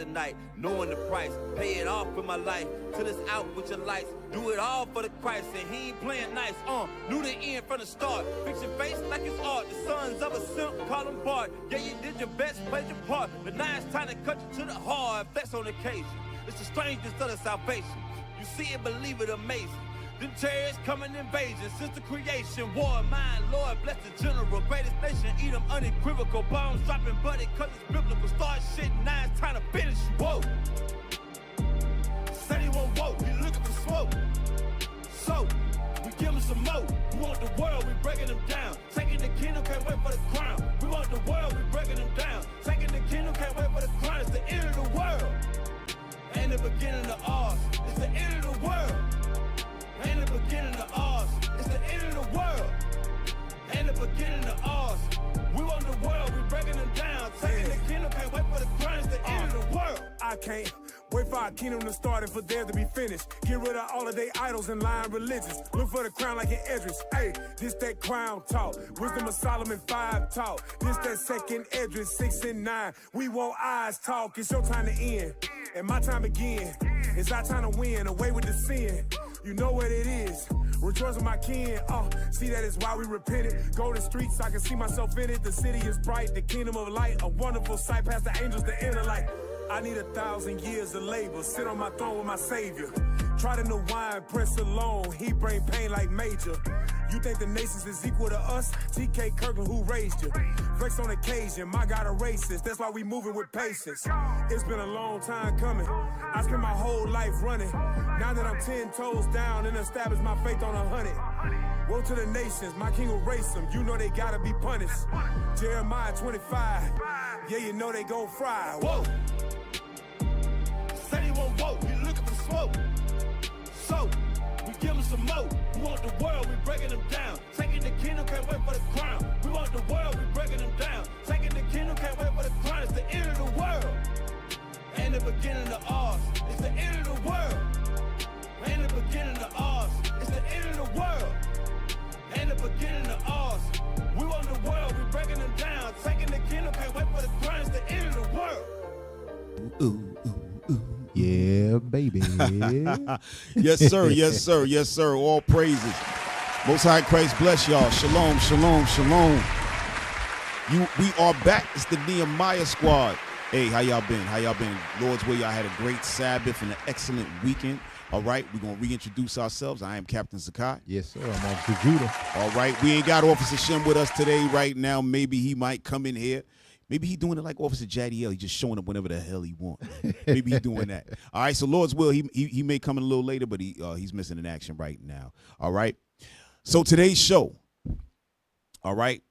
the night, knowing the price. Pay it off with my life, till it's out with your lights. Do it all for the Christ, and he ain't playing nice. Knew the end from the start. Fix your face like it's art. The sons of a simp, call him Bart. Yeah, you did your best, played your part. But now it's time to cut you to the heart. Flex on occasion. It's the strangest of the salvation. You see it, believe it, amazing. Them chariots coming invasion since the creation. War, mine, Lord, bless the general. Greatest nation, eat them unequivocal. Bombs dropping, buddy, cause it's biblical. Start shit, now it's time to finish you. Whoa. Said he won't vote, he looking for smoke. So, we give him some more. We want the world, we breaking them down. Taking the kingdom, can't wait for the crown. We want the world, we breaking them down. Taking the kingdom, can't wait for the crown. It's the end of the world. Ain't the beginning of ours. It's the end of the world. Ain't the beginning of ours. It's the end of the world. Ain't the beginning of ours. We want the world, we breaking them down. Taking the kingdom, can't wait for the crown. It's the end of the world. I can't wait for our kingdom to start and for there to be finished. Get rid of all of their idols and lying religions. Look for the crown like an Edris. Hey, this that crown talk. Wisdom of Solomon 5 talk. This that second Edris 6 and 9. We want eyes talk. It's your time to end. And my time again. It's our time to win. Away with the sin. You know what it is. Rejoice with my kin. See that is why we repented. Go to streets, I can see myself in it. The city is bright, the kingdom of light. A wonderful sight past the angels, the inner light. I need 1,000 years of labor. Sit on my throne with my savior. Try the new wine, press alone. He bring pain like major. You think the nations is equal to us? TK Kirkland, who raised you? Flex on occasion, my God a racist. That's why we moving with patience. It's been a long time coming. I spent my whole life running. Now that I'm 10 toes down and established my faith on 100. Woe to the nations, my king will race them. You know they gotta be punished. Jeremiah 25. Yeah, you know they gon' fry. Whoa. Said he won't vote, he looking for smoke. So, we give him some more. We want the world, we breaking them down. Taking the kingdom, can't wait for the crown. We want the world, we breaking them down. Taking the kingdom, can't wait for the crown. It's the end of the world. Ain't the beginning of ours. It's the end of the world. Ain't the beginning of ours. It's the end of the world. Ain't the beginning of ours. We want the world, we breaking them down. Taking the kingdom, can't wait for the crown. It's the end of the world. Ooh, ooh, ooh. Yeah, baby. Yes, sir. Yes, sir. Yes, sir. All praises. Most High Christ bless y'all. Shalom, shalom, shalom. We are back. It's the Nehemiah squad. Hey, how y'all been? How y'all been? Lord's will, y'all had a great Sabbath and an excellent weekend. All right, we're going to reintroduce ourselves. I am Captain Zakai. Yes, sir. I'm Officer Judah. All right, we ain't got Officer Shem with us today right now. Maybe he might come in here. Maybe he doing it like Officer Jadiel. He just showing up whenever the hell he want. Maybe he doing that. All right, so Lord's will, he may come in a little later, but he's missing in action right now. All right, so today's show, all right,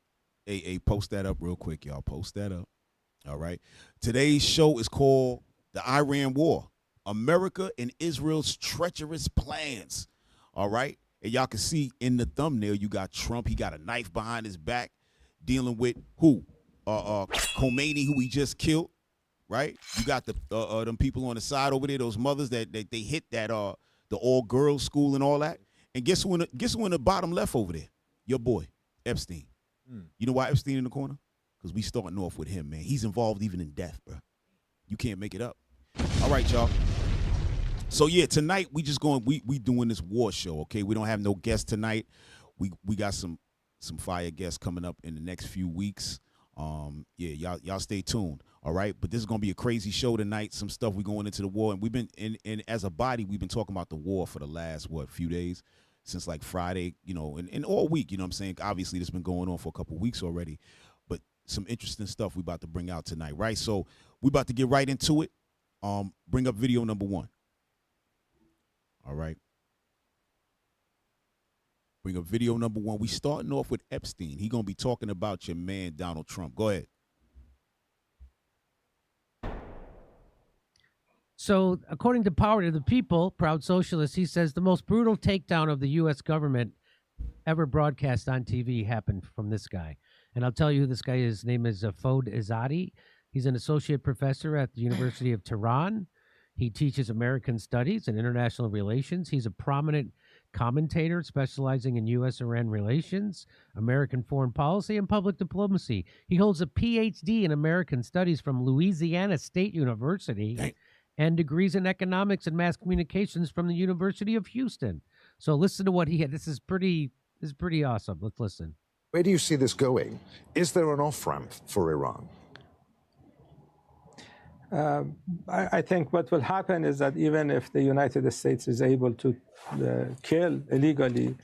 hey, post that up real quick, y'all. Post that up. All right, today's show is called The Iran War, America and Israel's Treacherous Plans. All right, and y'all can see in the thumbnail, you got Trump. He got a knife behind his back dealing with who? Khomeini, who he just killed, right? You got the them people on the side over there, those mothers that they hit that the all girls school and all that. And guess who in the bottom left over there? Your boy Epstein. You know why Epstein in the corner? Because we starting off with him, man. He's involved even in death, bro. You can't make it up. All right, y'all. So yeah, tonight we just going we doing this war show. Okay, we don't have no guests tonight. We got some fire guests coming up in the next few weeks. Yeah, y'all stay tuned, all right? But this is going to be a crazy show tonight, some stuff we going into the war. And we've been, and as a body, we've been talking about the war for the last, few days, since like Friday, you know, and all week, you know what I'm saying? Obviously, this has been going on for a couple of weeks already. But some interesting stuff we about to bring out tonight, right? So we about to get right into it. Bring up video number 1. All right. Bring up video number 1. We starting off with Epstein. He gonna be talking about your man Donald Trump. Go ahead. So, according to Power to the People, Proud Socialist, he says the most brutal takedown of the U.S. government ever broadcast on TV happened from this guy. And I'll tell you who this guy is. His name is Fode Izadi. He's an associate professor at the University of Tehran. He teaches American Studies and International Relations. He's a prominent commentator specializing in U.S.-Iran relations, American foreign policy, and public diplomacy. He holds a Ph.D. in American Studies from Louisiana State University. Dang. And degrees in economics and mass communications from the University of Houston. So listen to what he had. This is pretty awesome. Let's listen. Where do you see this going? Is there an off-ramp for Iran? I think what will happen is that even if the United States is able to kill illegally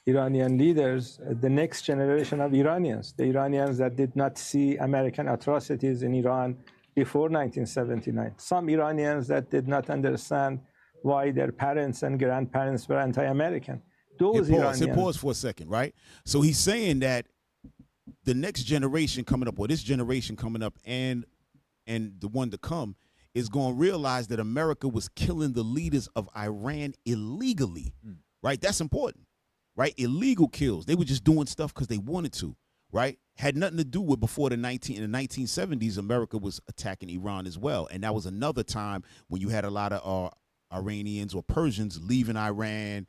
Iranian leaders, the next generation of Iranians, the Iranians that did not see American atrocities in Iran before 1979, some Iranians that did not understand why their parents and grandparents were anti-American. Those Iranians. Pause for a second, right? So he's saying that the next generation coming up, or this generation coming up, and the one to come, is going to realize that America was killing the leaders of Iran illegally, right? That's important, right? Illegal kills. They were just doing stuff because they wanted to, right? Had nothing to do with before in the 1970s, America was attacking Iran as well. And that was another time when you had a lot of Iranians or Persians leaving Iran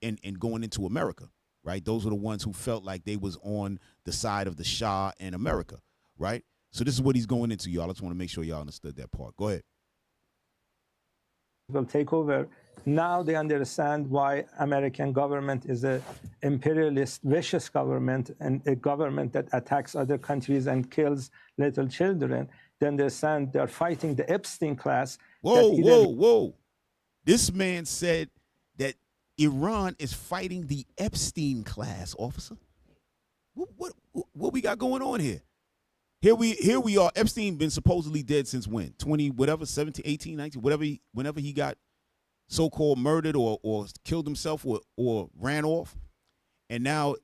and going into America, right? Those were the ones who felt like they was on the side of the Shah and America, right? So this is what he's going into, y'all. I just want to make sure y'all understood that part. Go ahead. Will take over. Now they understand why American government is a imperialist, vicious government, and a government that attacks other countries and kills little children. They understand they're fighting the Epstein class. Whoa. This man said that Iran is fighting the Epstein class, officer. What we got going on here? Here we are. Epstein been supposedly dead since when? 20, whatever, 17, 18, 19, whenever he got so-called murdered or killed himself or ran off. And now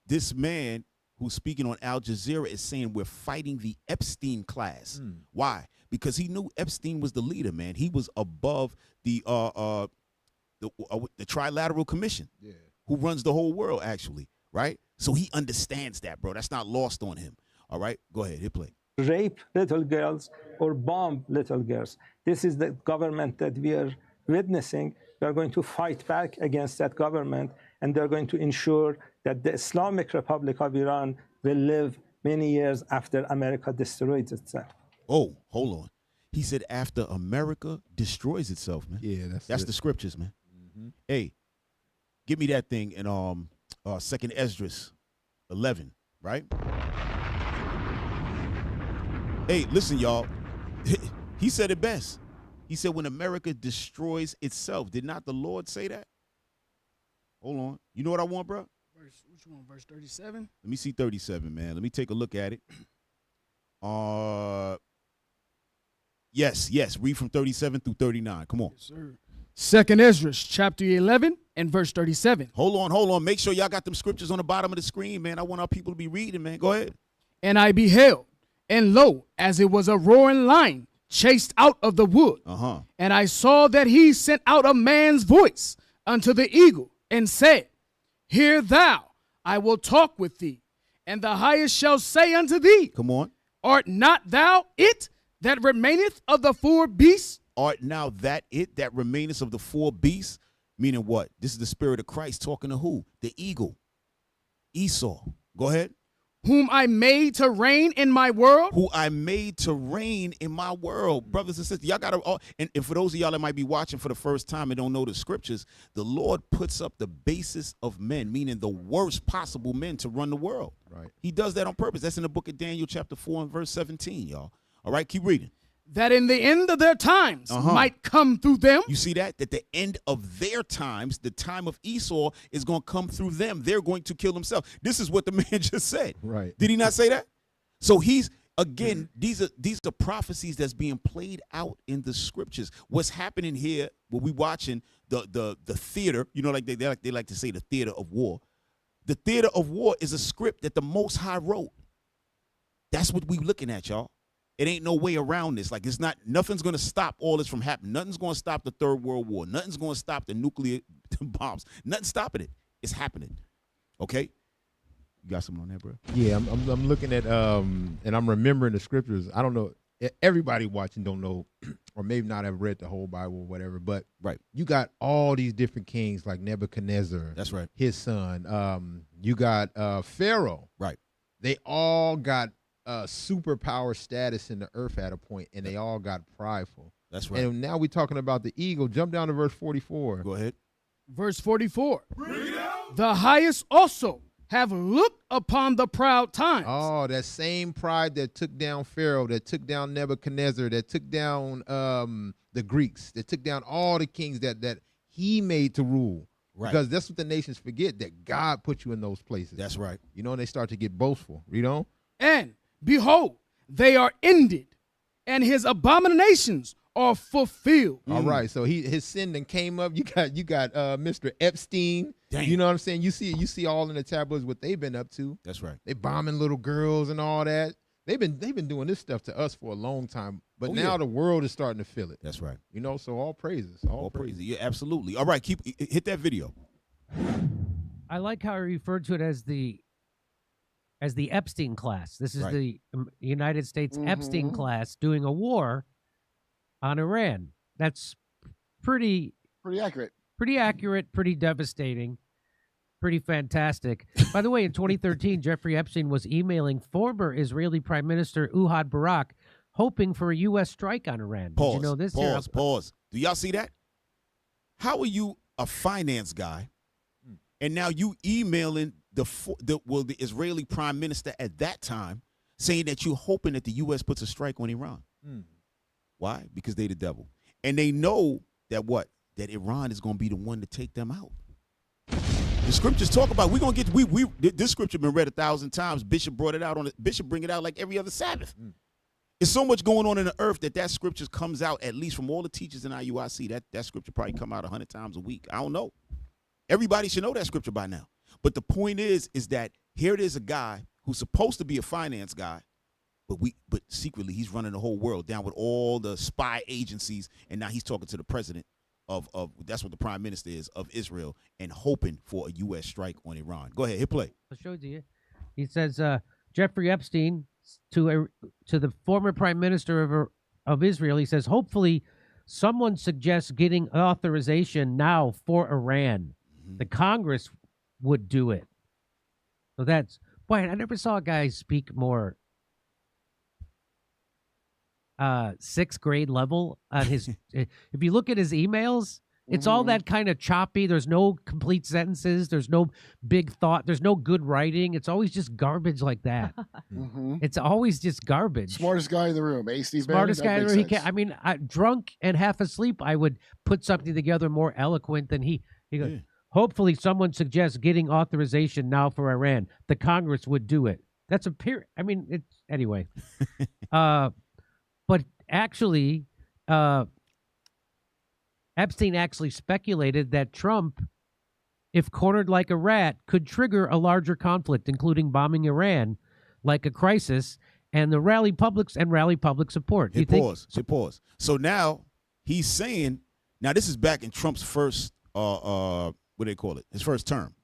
this man who's speaking on Al Jazeera is saying we're fighting the Epstein class. Why? Because he knew Epstein was the leader, man. He was above the Trilateral Commission, who runs the whole world, actually, right? So he understands that, bro. That's not lost on him. All right, go ahead, hit play. Rape little girls or bomb little girls. This is the government that we are witnessing. We are going to fight back against that government, and they're going to ensure that the Islamic Republic of Iran will live many years after America destroys itself. Oh, hold on. He said after America destroys itself, man. Yeah, that's the scriptures, man. Hey, give me that thing in 2nd Esdras 11, right? Hey, listen, y'all. He said it best. He said when America destroys itself. Did not the Lord say that? Hold on. You know what I want, bro? Which one? Verse 37? Let me see 37, man. Let me take a look at it. Yes. Read from 37 through 39. Come on. Yes, sir. 2nd Esdras, chapter 11 and verse 37. Hold on. Make sure y'all got them scriptures on the bottom of the screen, man. I want our people to be reading, man. Go ahead. And I beheld, and lo, as it was a roaring lion chased out of the wood. And I saw that he sent out a man's voice unto the eagle and said, Hear thou, I will talk with thee. And the highest shall say unto thee, Come on. Art not thou it that remaineth of the 4 beasts? Art now that it that remaineth of the 4 beasts? Meaning what? This is the Spirit of Christ talking to who? The eagle. Esau. Go ahead. Whom I made to reign in my world. Who I made to reign in my world. Brothers and sisters, y'all got to, and for those of y'all that might be watching for the first time and don't know the scriptures, the Lord puts up the basis of men, meaning the worst possible men to run the world. Right. He does that on purpose. That's in the book of Daniel chapter 4 and verse 17, y'all. All right, keep reading. That in the end of their times might come through them. You see that? That the end of their times, the time of Esau, is going to come through them. They're going to kill themselves. This is what the man just said. Right. Did he not say that? So he's, again, these are prophecies that's being played out in the scriptures. What's happening here, when we watching the theater, you know, like they like to say the theater of war. The theater of war is a script that the Most High wrote. That's what we looking at, y'all. It ain't no way around this. Like, nothing's going to stop all this from happening. Nothing's going to stop the Third World War. Nothing's going to stop the nuclear bombs. Nothing's stopping it. It's happening. Okay? You got something on that, bro? Yeah, I'm looking at and I'm remembering the scriptures. I don't know. everybody watching don't know, or maybe not have read the whole Bible or whatever, but Right. you got all these different kings like Nebuchadnezzar. That's right. His son. You got Pharaoh. Right. They all got superpower status in the earth at a point, and they all got prideful. That's right. And now we're talking about the eagle. Jump down to verse 44. Go ahead. Verse 44. The highest also have looked upon the proud times. Oh, that same pride that took down Pharaoh, that took down Nebuchadnezzar, that took down the Greeks, that took down all the kings that he made to rule. Right. Because that's what the nations forget, that God put you in those places. That's right. You know, and they start to get boastful. You know? And behold, they are ended, and his abominations are fulfilled. All right. So his sin then came up. You got Mr. Epstein. Dang. You know what I'm saying? You see all in the tabloids what they've been up to. That's right. They bombing little girls and all that. They've been doing this stuff to us for a long time, but now the world is starting to feel it. That's right. You know, so all praises. All praises. Yeah, absolutely. All right, hit that video. I like how he referred to it as the Epstein class. This is Right. the United States Epstein class doing a war on Iran. That's pretty accurate. Pretty accurate, pretty devastating, pretty fantastic. By the way, in 2013, Jeffrey Epstein was emailing former Israeli Prime Minister Ehud Barak, hoping for a U.S. strike on Iran. Pause. Did you know this? Pause. Do y'all see that? How are you a finance guy, and now you emailing the Israeli Prime Minister at that time, saying that you're hoping that the U.S. puts a strike on Iran? Why? Because they the devil, and they know that what? That Iran is going to be the one to take them out. The scriptures talk about we're going to get this scripture been read 1,000 times. Bishop brought it out Bishop bring it out like every other Sabbath. There's so much going on in the earth that scripture comes out, at least from all the teachers in IUIC. That scripture probably come out 100 times a week. I don't know. Everybody should know that scripture by now. But the point is that here it is, a guy who's supposed to be a finance guy, but secretly he's running the whole world down with all the spy agencies, and now he's talking to the president of that's what the prime minister is of Israel, and hoping for a U.S. strike on Iran. Go ahead, hit play. I'll show it to you. He says Jeffrey Epstein to the former prime minister of Israel. He says, hopefully someone suggests getting authorization now for Iran. The Congress would do it. So that's, boy, I never saw a guy speak more sixth grade level on his. If you look at his emails, it's all that kind of choppy. There's no complete sentences. There's no big thought. There's no good writing. It's always just garbage like that. It's always just garbage. Smartest guy in the room, Steve Smartest guy in the room. Sense. I mean, drunk and half asleep, I would put something together more eloquent than he goes, hopefully someone suggests getting authorization now for Iran. The Congress would do it. That's a period. I mean, it's anyway. But actually, Epstein actually speculated that Trump, if cornered like a rat, could trigger a larger conflict, including bombing Iran, like a crisis, and rally public support. Pause. So now he's saying, now this is back in Trump's first, what do they call it? His first term,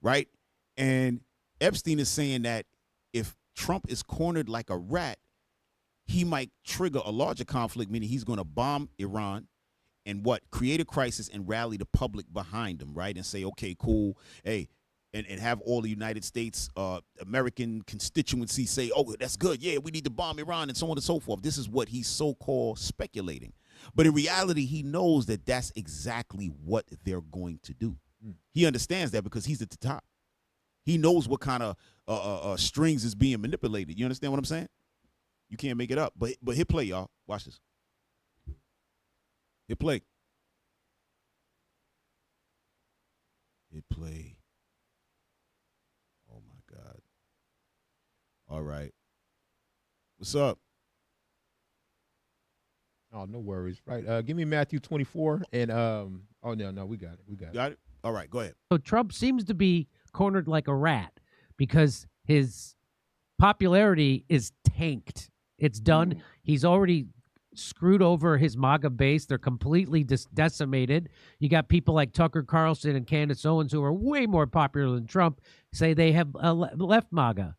right? And Epstein is saying that if Trump is cornered like a rat, he might trigger a larger conflict, meaning he's going to bomb Iran and create a crisis and rally the public behind him, right? And say, okay, cool, hey, and have all the United States, American constituency say, oh, that's good, yeah, we need to bomb Iran and so on and so forth. This is what he's so-called speculating. But in reality, he knows that that's exactly what they're going to do. He understands that because he's at the top. He knows what kind of strings is being manipulated. You understand what I'm saying? You can't make it up. But hit play, y'all. Watch this. Hit play. Hit play. Oh, my God. All right. What's up? Oh, no worries. Right. Give me Matthew 24. And, oh, no, we got it. We got it. Got it? All right, go ahead. So Trump seems to be cornered like a rat because his popularity is tanked. It's done. He's already screwed over his MAGA base. They're completely decimated. You got people like Tucker Carlson and Candace Owens, who are way more popular than Trump, say they have left MAGA.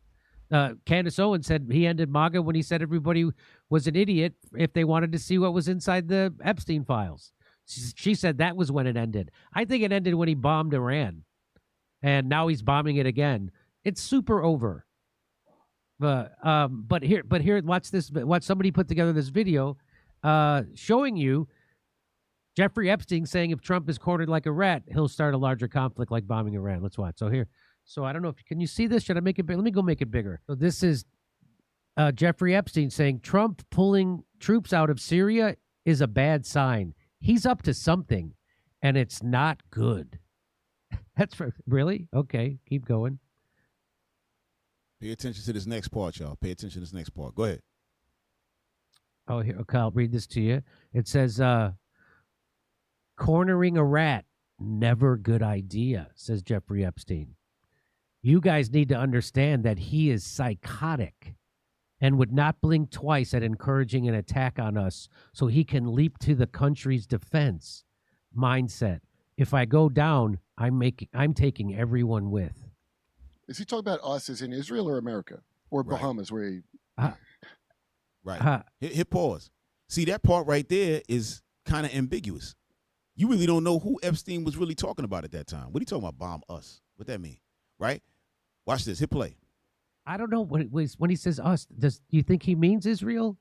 Candace Owens said he ended MAGA when he said everybody was an idiot if they wanted to see what was inside the Epstein files. She said that was when it ended. I think it ended when he bombed Iran, and now he's bombing it again. It's super over. But here, watch this. Watch somebody put together this video showing you Jeffrey Epstein saying if Trump is cornered like a rat, he'll start a larger conflict like bombing Iran. Let's watch. So here. So I don't know if can you see this? Should I make it big? Let me go make it bigger. So this is Jeffrey Epstein saying Trump pulling troops out of Syria is a bad sign. He's up to something, and it's not good. That's really okay. Keep going. Pay attention to this next part, y'all. Pay attention to this next part. Go ahead. Oh, here, okay, I'll read this to you. It says, cornering a rat, never good idea, says Jeffrey Epstein. You guys need to understand that he is psychotic and would not blink twice at encouraging an attack on us so he can leap to the country's defense. Mindset. If I go down, I'm taking everyone with. Is he talking about us as in Israel or America? Or Bahamas where he... Right. Hit pause. See, that part right there is kind of ambiguous. You really don't know who Epstein was really talking about at that time. What are you talking about, bomb us? What that mean? Right? Watch this. Hit play. I don't know when he says us. Do you think he means Israel?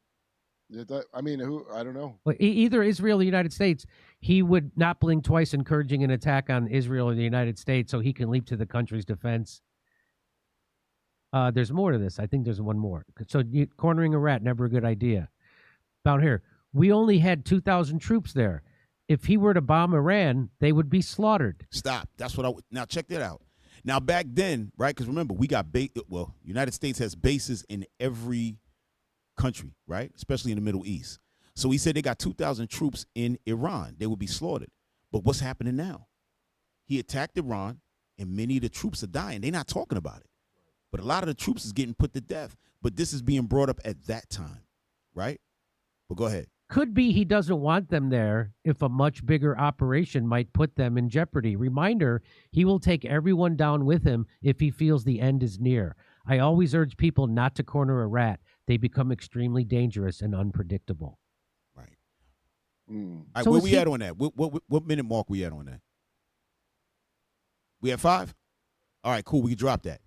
I mean, who? I don't know. Well, either Israel or the United States. He would not blink twice encouraging an attack on Israel or the United States so he can leap to the country's defense. There's more to this. I think there's one more. So cornering a rat, never a good idea. Down here, we only had 2,000 troops there. If he were to bomb Iran, they would be slaughtered. Stop. That's what now check that out. Now back then, right? Because remember, we got United States has bases in every country, right? Especially in the Middle East. So he said they got 2,000 troops in Iran. They would be slaughtered. But what's happening now? He attacked Iran, and many of the troops are dying. They're not talking about it. But a lot of the troops is getting put to death. But this is being brought up at that time, right? But go ahead. Could be he doesn't want them there if a much bigger operation might put them in jeopardy. Reminder, he will take everyone down with him if he feels the end is near. I always urge people not to corner a rat. They become extremely dangerous and unpredictable. Right. All right, So where we at on that? What minute mark we at on that? We at 5? All right, cool. We can drop that.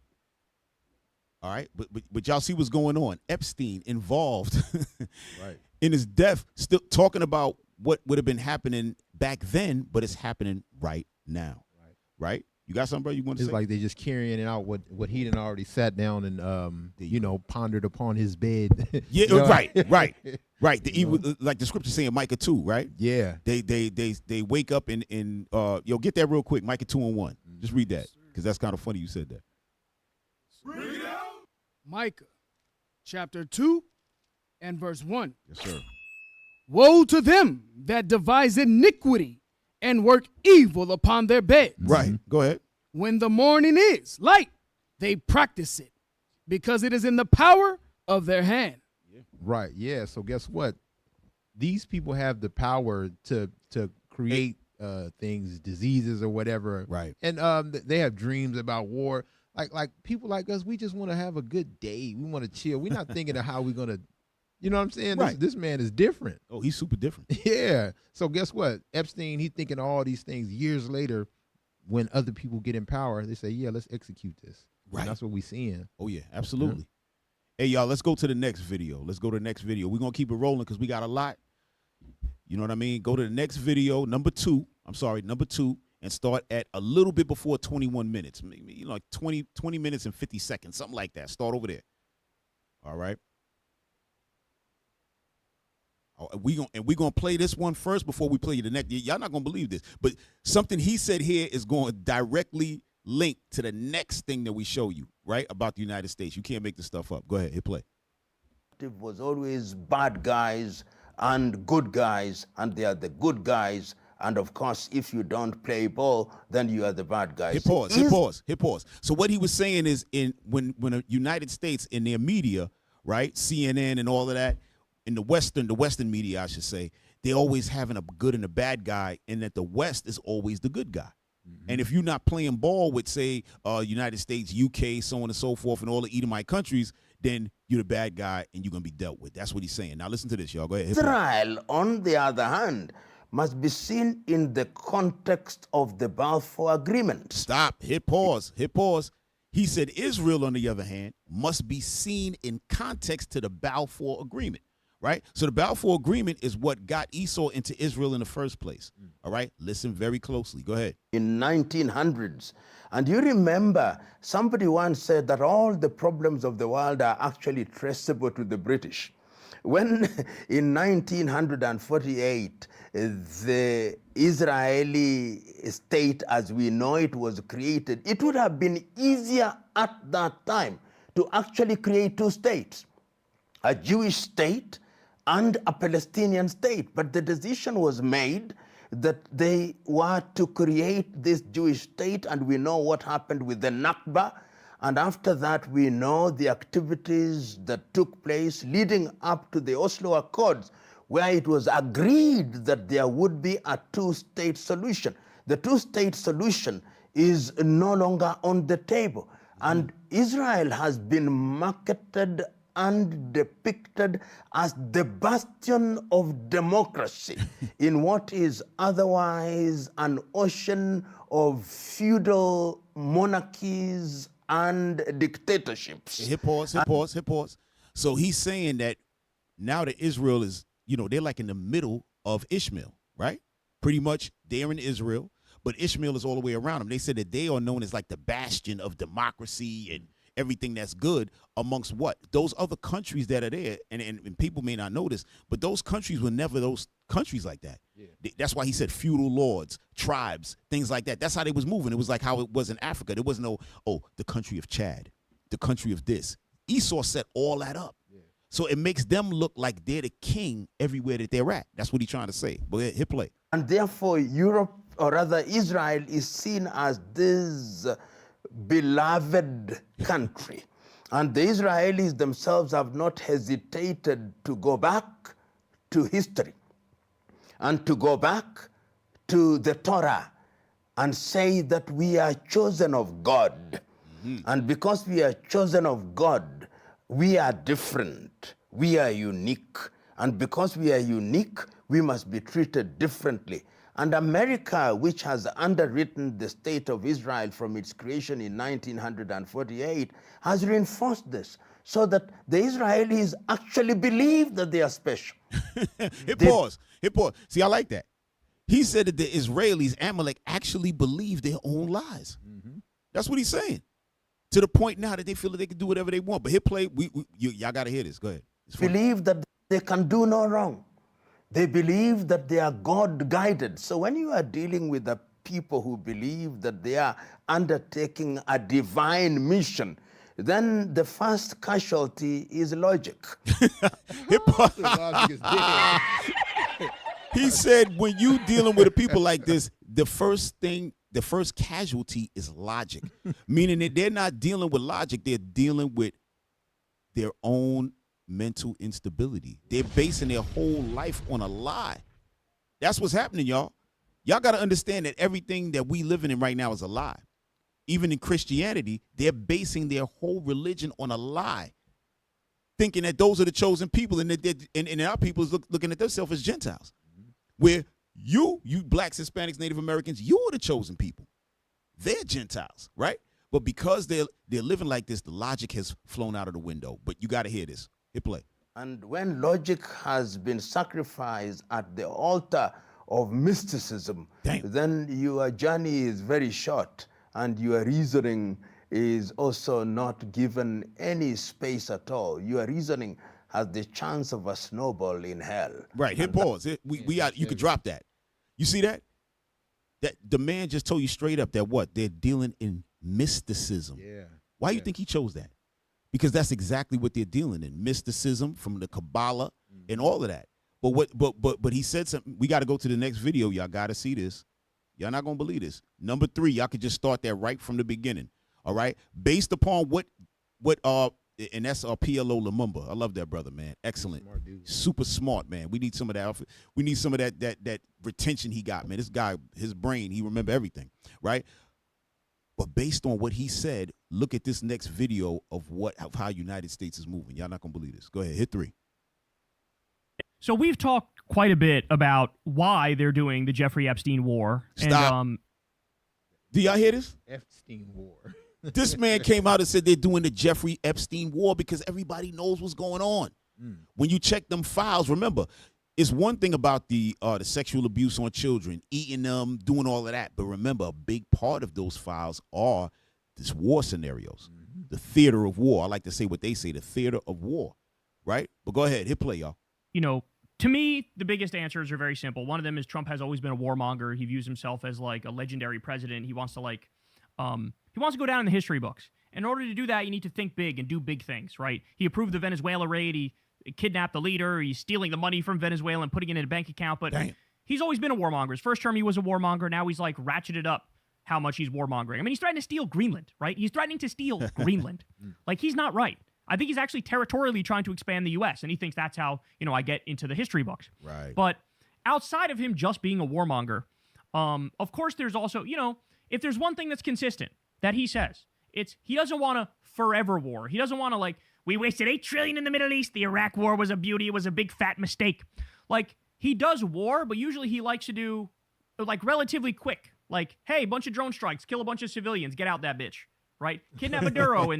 All right, but y'all see what's going on. Epstein involved right. in his death, still talking about what would have been happening back then, but it's happening right now. Right? You got something, bro, you want to say? It's like they're just carrying out what he done already sat down and pondered upon his bed. Yeah, right. Like the scripture saying Micah 2, right? Yeah. They wake up and get that real quick, Micah 2:1. Just read that, because that's kind of funny you said that. Read it out. Micah chapter 2 and verse 1. Yes, sir. Woe to them that devise iniquity and work evil upon their beds. Right. Go ahead. When the morning is light, they practice it, because it is in the power of their hand. Right. Yeah. So guess what? These people have the power to create things, diseases or whatever. Right. And they have dreams about war. Like people like us, we just want to have a good day. We want to chill. We're not thinking of how we're gonna, you know what I'm saying? Right. This man is different. Oh, he's super different. Yeah. So guess what? Epstein, he's thinking all these things years later. When other people get in power, they say, "Yeah, let's execute this." Right. And that's what we're seeing. Oh yeah, absolutely. Yeah. Hey y'all, let's go to the next video. We're gonna keep it rolling because we got a lot. You know what I mean? Go to the next video, number 2, and start at a little bit before 21 minutes. Maybe like 20 minutes and 50 seconds, something like that. Start over there. All right. We're gonna play this one first before we play the next. Y'all not gonna believe this, but something he said here is going to directly link to the next thing that we show you, right? About the United States. You can't make this stuff up. Go ahead, hit play. It was always bad guys and good guys, and they are the good guys. And of course, if you don't play ball, then you are the bad guys. Hit pause. So what he was saying is, when the United States in their media, right, CNN and all of that, in the Western media, I should say, they always having a good and a bad guy, and that the West is always the good guy. And if you're not playing ball with, say, United States, UK, so on and so forth, and all the Edomite countries, then you're the bad guy and you're going to be dealt with. That's what he's saying. Now listen to this, y'all. Go ahead. Israel, on the other hand, must be seen in the context of the Balfour Agreement. Stop. Hit pause. Hit pause. He said Israel, on the other hand, must be seen in context to the Balfour Agreement, right? So the Balfour Agreement is what got Esau into Israel in the first place, all right? Listen very closely. Go ahead. In 1900s. And you remember, somebody once said that all the problems of the world are actually traceable to the British. When in 1948, the Israeli state as we know it was created, it would have been easier at that time to actually create two states, a Jewish state and a Palestinian state. But the decision was made that they were to create this Jewish state, and we know what happened with the Nakba. And after that, we know the activities that took place leading up to the Oslo Accords, where it was agreed that there would be a two-state solution. The two-state solution is no longer on the table. And Israel has been marketed and depicted as the bastion of democracy in what is otherwise an ocean of feudal monarchies and dictatorships. Hit pause. So he's saying that now that Israel is, they're like in the middle of Ishmael, right? Pretty much they're in Israel, but Ishmael is all the way around them. They said that they are known as like the bastion of democracy and everything that's good amongst what? Those other countries that are there, and people may not know this, but those countries were never those countries like that. Yeah. That's why he said feudal lords, tribes, things like that. That's how they was moving. It was like how it was in Africa. There was no, the country of Chad, the country of this. Esau set all that up. Yeah. So it makes them look like they're the king everywhere that they're at. That's what he's trying to say. But hit play. And therefore, Europe, or rather Israel, is seen as this beloved country. And the Israelis themselves have not hesitated to go back to history and to go back to the Torah and say that we are chosen of God. And because we are chosen of God, we are different, we are unique. And because we are unique, we must be treated differently. And America, which has underwritten the state of Israel from its creation in 1948, has reinforced this so that the Israelis actually believe that they are special. Hit pause. See, I like that. He said that the Israelis, Amalek, actually believe their own lies. That's what he's saying. To the point now that they feel that they can do whatever they want. But hit play, y'all got to hear this. Go ahead. Believe that they can do no wrong. They believe that they are God-guided. So when you are dealing with the people who believe that they are undertaking a divine mission, then the first casualty is logic. He said when you dealing with people like this, the first casualty is logic, meaning that they're not dealing with logic, they're dealing with their own mental instability. They're basing their whole life on a lie. That's what's happening, y'all. Y'all got to understand that everything that we living in right now is a lie. Even in Christianity, they're basing their whole religion on a lie, thinking that those are the chosen people, and and our people is looking at themselves as Gentiles. Where you blacks, Hispanics, Native Americans, you are the chosen people. They're Gentiles, right? But because they're living like this, the logic has flown out of the window. But you got to hear this. Hit play. And when logic has been sacrificed at the altar of mysticism, then your journey is very short and your reasoning is also not given any space at all. Your reasoning has the chance of a snowball in hell. Right. Hit pause. You could drop that. You see that? That the man just told you straight up that what? They're dealing in mysticism. Yeah. Why do you think he chose that? Because that's exactly what they're dealing in. Mysticism from the Kabbalah and all of that. But he said something. We got to go to the next video. Y'all got to see this. Y'all not going to believe this. Number 3, y'all could just start there right from the beginning. All right? Based upon what and that's our PLO Lumumba. I love that brother, man. Excellent. Smart dude. Super smart, man. We need some of that. We need some of that retention he got, man. This guy, his brain, he remember everything, right? But based on what he said, look at this next video of how United States is moving. Y'all not gonna believe this. Go ahead, hit 3. So we've talked quite a bit about why they're doing the Jeffrey Epstein war. Stop. And, do y'all hear this? Epstein war. This man came out and said they're doing the Jeffrey Epstein war because everybody knows what's going on. When you check them files, remember, it's one thing about the sexual abuse on children, eating them, doing all of that. But remember, a big part of those files are this war scenarios, the theater of war. I like to say what they say, the theater of war, right? But go ahead, hit play, y'all. You know, to me, the biggest answers are very simple. One of them is Trump has always been a warmonger. He views himself as like a legendary president. He wants to go down in the history books. In order to do that, you need to think big and do big things, right? He approved the Venezuela raid. He kidnapped the leader. He's stealing the money from Venezuela and putting it in a bank account. But he's always been a warmonger. His first term, he was a warmonger. Now he's like ratcheted up how much he's warmongering. I mean, he's threatening to steal Greenland, right? He's threatening to steal Greenland. Like, he's not right. I think he's actually territorially trying to expand the U.S., and he thinks that's how, I get into the history books. Right. But outside of him just being a warmonger, of course, there's also, if there's one thing that's consistent that he says, it's he doesn't want a forever war. He doesn't want to, we wasted $8 trillion in the Middle East. The Iraq war was a beauty. It was a big fat mistake. He does war, but usually he likes to do, relatively quick. Hey, bunch of drone strikes, kill a bunch of civilians, get out that bitch. Right? Kidnap Maduro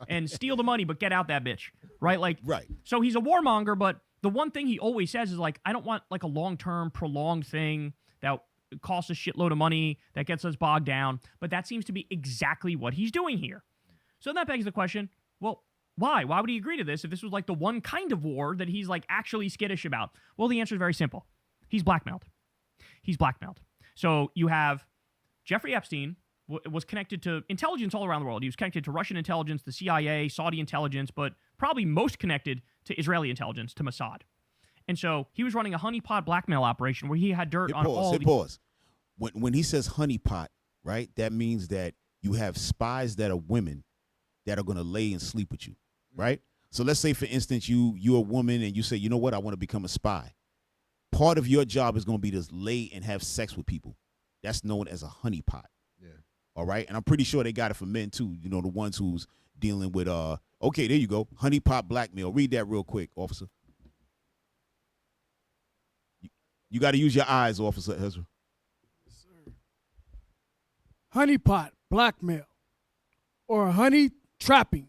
and steal the money, but get out that bitch. Right? Right. So he's a warmonger, but the one thing he always says is I don't want a long-term prolonged thing that costs a shitload of money, that gets us bogged down. But that seems to be exactly what he's doing here. So that begs the question, well, why? Why would he agree to this if this was the one kind of war that he's actually skittish about? Well, the answer is very simple. He's blackmailed. He's blackmailed. So you have Jeffrey Epstein was connected to intelligence all around the world. He was connected to Russian intelligence, the CIA, Saudi intelligence, but probably most connected to Israeli intelligence, to Mossad. And so he was running a honeypot blackmail operation where he had dirt on all the... Pause. When he says honeypot, right, that means that you have spies that are women that are going to lay and sleep with you, right? So let's say, for instance, you're a woman and you say, you know what, I want to become a spy. Part of your job is going to be to lay and have sex with people. That's known as a honeypot. Yeah. All right, and I'm pretty sure they got it for men too. The ones who's dealing with okay, there you go, honeypot blackmail. Read that real quick, officer. You got to use your eyes, Officer Ezra. Yes, sir. Honeypot blackmail or honey trapping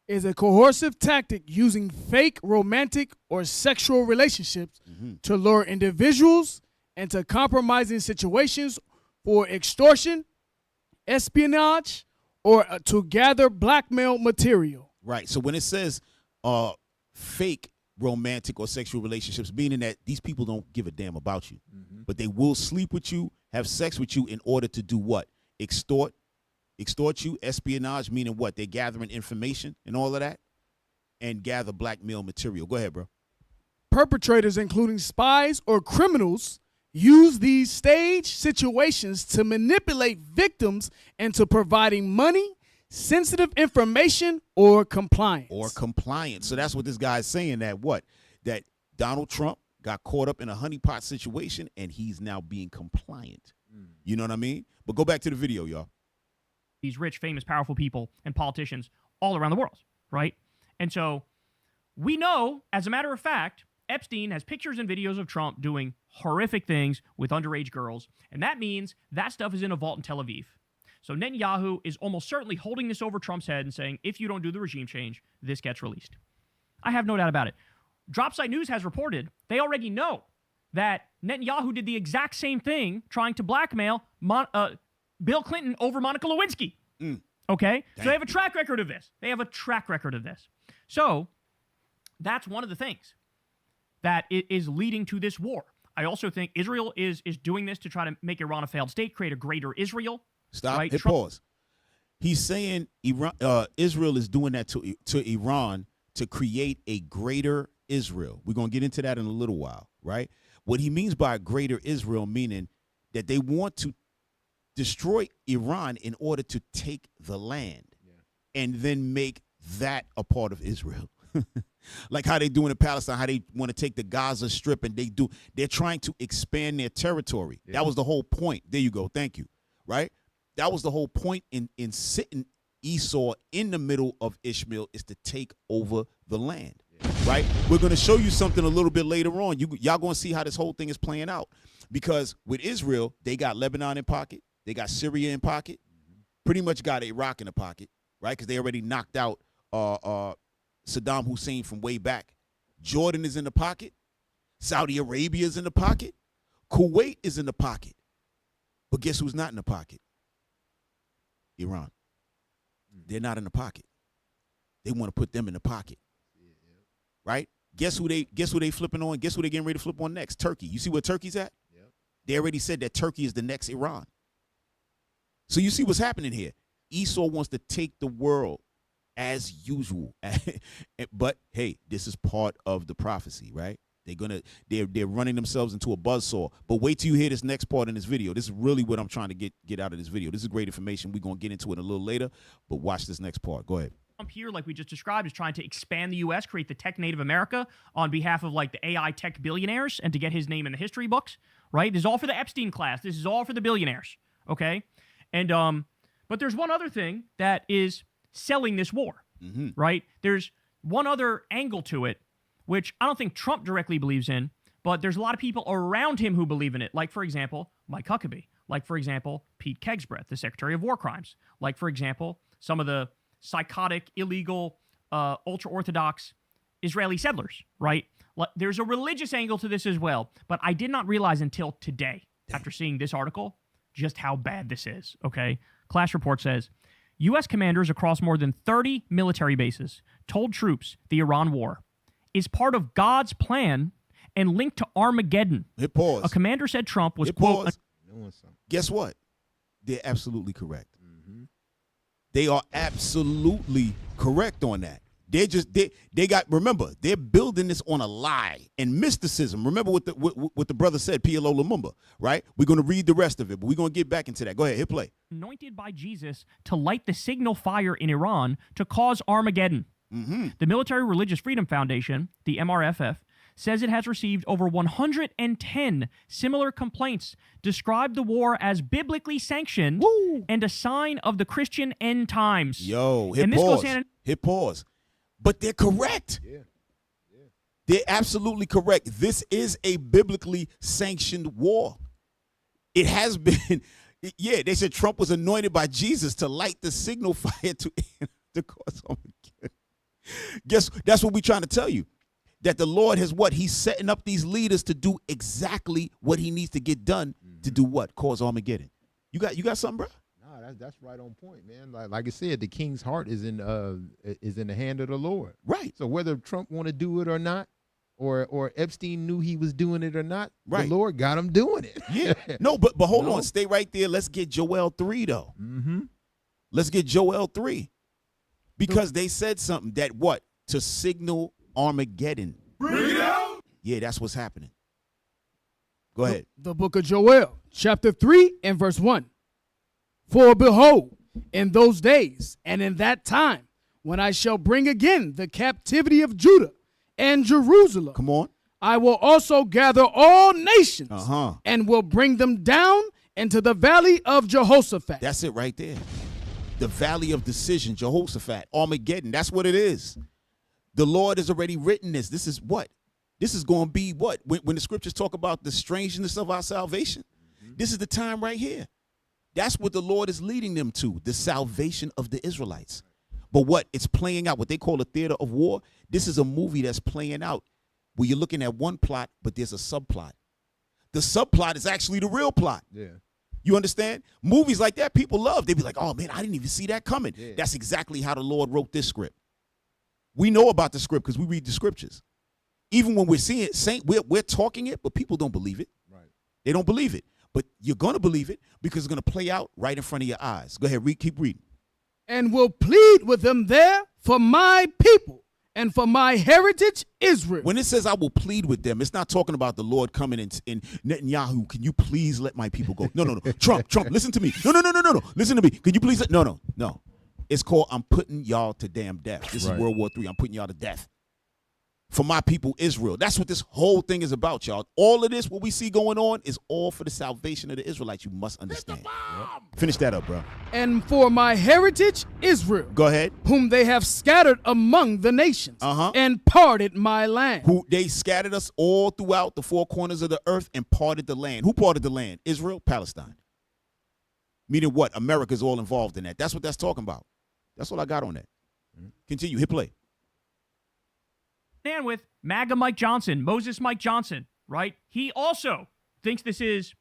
is a coercive tactic using fake romantic or sexual relationships to lure individuals into compromising situations for extortion, espionage, or to gather blackmail material. Right. So when it says fake romantic or sexual relationships, meaning that these people don't give a damn about you, but they will sleep with you, have sex with you in order to do what? Extort you. Espionage, meaning what? They're gathering information and all of that, and gather blackmail material. Go ahead, bro. Perpetrators, including spies or criminals, use these stage situations to manipulate victims into providing money, sensitive information, or compliance. So that's what this guy's saying, that Donald Trump got caught up in a honeypot situation and he's now being compliant. You know what I mean? But go back to the video, y'all. These rich, famous, powerful people and politicians all around the world, right? And so we know, as a matter of fact, Epstein has pictures and videos of Trump doing horrific things with underage girls, and that means that stuff is in a vault in Tel Aviv. So Netanyahu is almost certainly holding this over Trump's head and saying, if you don't do the regime change, this gets released. I have no doubt about it. Dropsite News has reported they already know that Netanyahu did the exact same thing trying to blackmail Bill Clinton over Monica Lewinsky. Okay? So they have a track record of this. So that's one of the things that is leading to this war. I also think Israel is doing this to try to make Iran a failed state, create a greater Israel. Stop. Right? Hit pause. He's saying Israel is doing that to Iran to create a greater Israel. We're going to get into that in a little while, right? What he means by a greater Israel, meaning that they want to destroy Iran in order to take the land and then make that a part of Israel. Like how they doing in Palestine, how they want to take the Gaza Strip, and they're trying to expand their territory. Yeah. That was the whole point. There you go. Thank you. Right? That was the whole point in sitting Esau in the middle of Ishmael, is to take over the land. Yeah. Right? We're going to show you something a little bit later on. Y'all going to see how this whole thing is playing out. Because with Israel, they got Lebanon in pocket. They got Syria in pocket. Pretty much got Iraq in the pocket, right? Because they already knocked out Saddam Hussein from way back. Jordan is in the pocket. Saudi Arabia is in the pocket. Kuwait is in the pocket. But guess who's not in the pocket? Iran. They're not in the pocket. They want to put them in the pocket. Right? Guess who they flipping on? Guess who they getting ready to flip on next? Turkey. You see where Turkey's at? Yep. They already said that Turkey is the next Iran. So you see what's happening here. Esau wants to take the world as usual. But hey, this is part of the prophecy, right? They're running themselves into a buzzsaw. But wait till you hear this next part in this video. This is really what I'm trying to get out of this video. This is great information. We're going to get into it a little later, but watch this next part. Go ahead. Trump here, like we just described, is trying to expand the U.S., create the tech native America on behalf of like the AI tech billionaires, and to get his name in the history books, right? This is all for the Epstein class. This is all for the billionaires, okay? And but there's one other thing that is selling this war, right? There's one other angle to it, which I don't think Trump directly believes in, but there's a lot of people around him who believe in it. Like, for example, Mike Huckabee. Like, for example, Pete Kegsbreth, the Secretary of War Crimes. Like, for example, some of the psychotic, illegal, ultra-Orthodox Israeli settlers, right? There's a religious angle to this as well, but I did not realize until today, after seeing this article, just how bad this is, okay? Clash Report says, U.S. commanders across more than 30 military bases told troops the Iran war is part of God's plan and linked to Armageddon. Hit pause. A commander said Trump was, quote... Guess what? They're absolutely correct. They are absolutely correct on that. They got, remember, they're building this on a lie and mysticism. Remember what the brother said, PLO Lumumba, right? We're going to read the rest of it, but we're going to get back into that. Go ahead, hit play. Anointed by Jesus to light the signal fire in Iran to cause Armageddon. The Military Religious Freedom Foundation, the MRFF, says it has received over 110 similar complaints, describe the war as biblically sanctioned and a sign of the Christian end times. Yo, hit pause. But they're correct. Yeah. They're absolutely correct. This is a biblically sanctioned war. It has been. Yeah, they said Trump was anointed by Jesus to light the signal fire to cause Armageddon. Guess that's what we're trying to tell you. That the Lord has what? He's setting up these leaders to do exactly what he needs to get done to do what? Cause Armageddon. You got something, bro? No, that's right on point, man. Like I said, the king's heart is in the hand of the Lord. Right. So whether Trump want to do it or not, or Epstein knew he was doing it or not, right, the Lord got him doing it. Yeah. No, but hold on, stay right there. Let's get Joel 3 though. Let's get Joel 3. Because they said something that what? To signal Armageddon. Bring it out. Yeah, that's what's happening. Go ahead. The book of Joel, chapter 3 and verse 1. For behold, in those days and in that time, when I shall bring again the captivity of Judah and Jerusalem. Come on. I will also gather all nations and will bring them down into the valley of Jehoshaphat. That's it right there. The valley of decision, Jehoshaphat, Armageddon. That's what it is. The Lord has already written this. This is what? This is going to be what? When the scriptures talk about the strangeness of our salvation, this is the time right here. That's what the Lord is leading them to, the salvation of the Israelites. But what? It's playing out, what they call a theater of war. This is a movie that's playing out where you're looking at one plot, but there's a subplot. The subplot is actually the real plot. Yeah. You understand? Movies like that, people love. They be like, oh, man, I didn't even see that coming. Yeah. That's exactly how the Lord wrote this script. We know about the script because we read the scriptures. Even when we're seeing it, we're talking it, but people don't believe it. Right. They don't believe it. But you're going to believe it because it's going to play out right in front of your eyes. Go ahead, keep reading. And will plead with them there for my people and for my heritage Israel. When it says I will plead with them, it's not talking about the Lord coming in Netanyahu, can you please let my people go? No. Trump, listen to me. No. Listen to me. Can you please no. It's called I'm putting y'all to damn death. This is Right. World War III. I'm putting y'all to death. For my people, Israel. That's what this whole thing is about, y'all. All of this, what we see going on, is all for the salvation of the Israelites. You must understand. Finish that up, bro. And for my heritage, Israel, Go ahead. whom they have scattered among the nations, and parted my land. Who they scattered us all throughout the four corners of the earth and parted the land. Who parted the land? Israel, Palestine. Meaning what? America's all involved in that. That's what that's talking about. That's all I got on that. Continue. Hit play. And with MAGA Mike Johnson, Moses Mike Johnson, right? He also thinks this is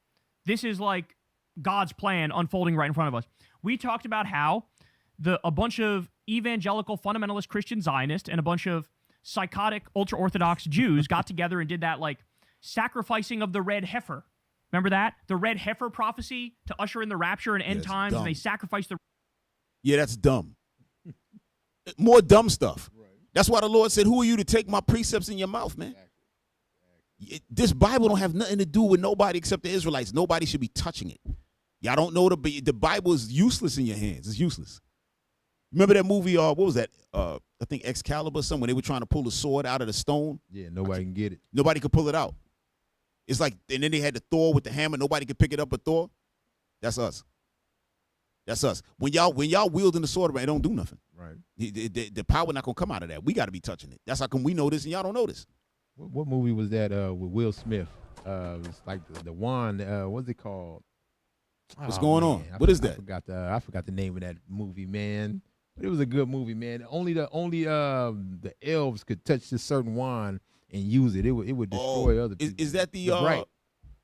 like God's plan unfolding right in front of us. We talked about how a bunch of evangelical fundamentalist Christian Zionists and a bunch of psychotic ultra-Orthodox Jews got together and did that like sacrificing of the red heifer. Remember that? The red heifer prophecy to usher in the rapture and end times, and they sacrificed the... Yeah, that's dumb. More dumb stuff. That's why the Lord said, who are you to take my precepts in your mouth, man? This Bible don't have nothing to do with nobody except the Israelites. Nobody should be touching it. Y'all don't know the Bible is useless in your hands. It's useless. Remember that movie, what was that? I think Excalibur, when they were trying to pull the sword out of the stone. Yeah, nobody can get it. Nobody could pull it out. It's like, and then they had the Thor with the hammer. Nobody could pick it up but Thor. That's us. That's us. When y'all wielding the sword, it don't do nothing. Right. The power not gonna come out of that. We got to be touching it. That's how come we know this and y'all don't know this. What movie was that with Will Smith? It's like the wand. What's it called? What's going on? What is that? I forgot the name of that movie, man. But it was a good movie, man. Only the elves could touch this certain wand and use it. It would destroy other people. Is that the Bright?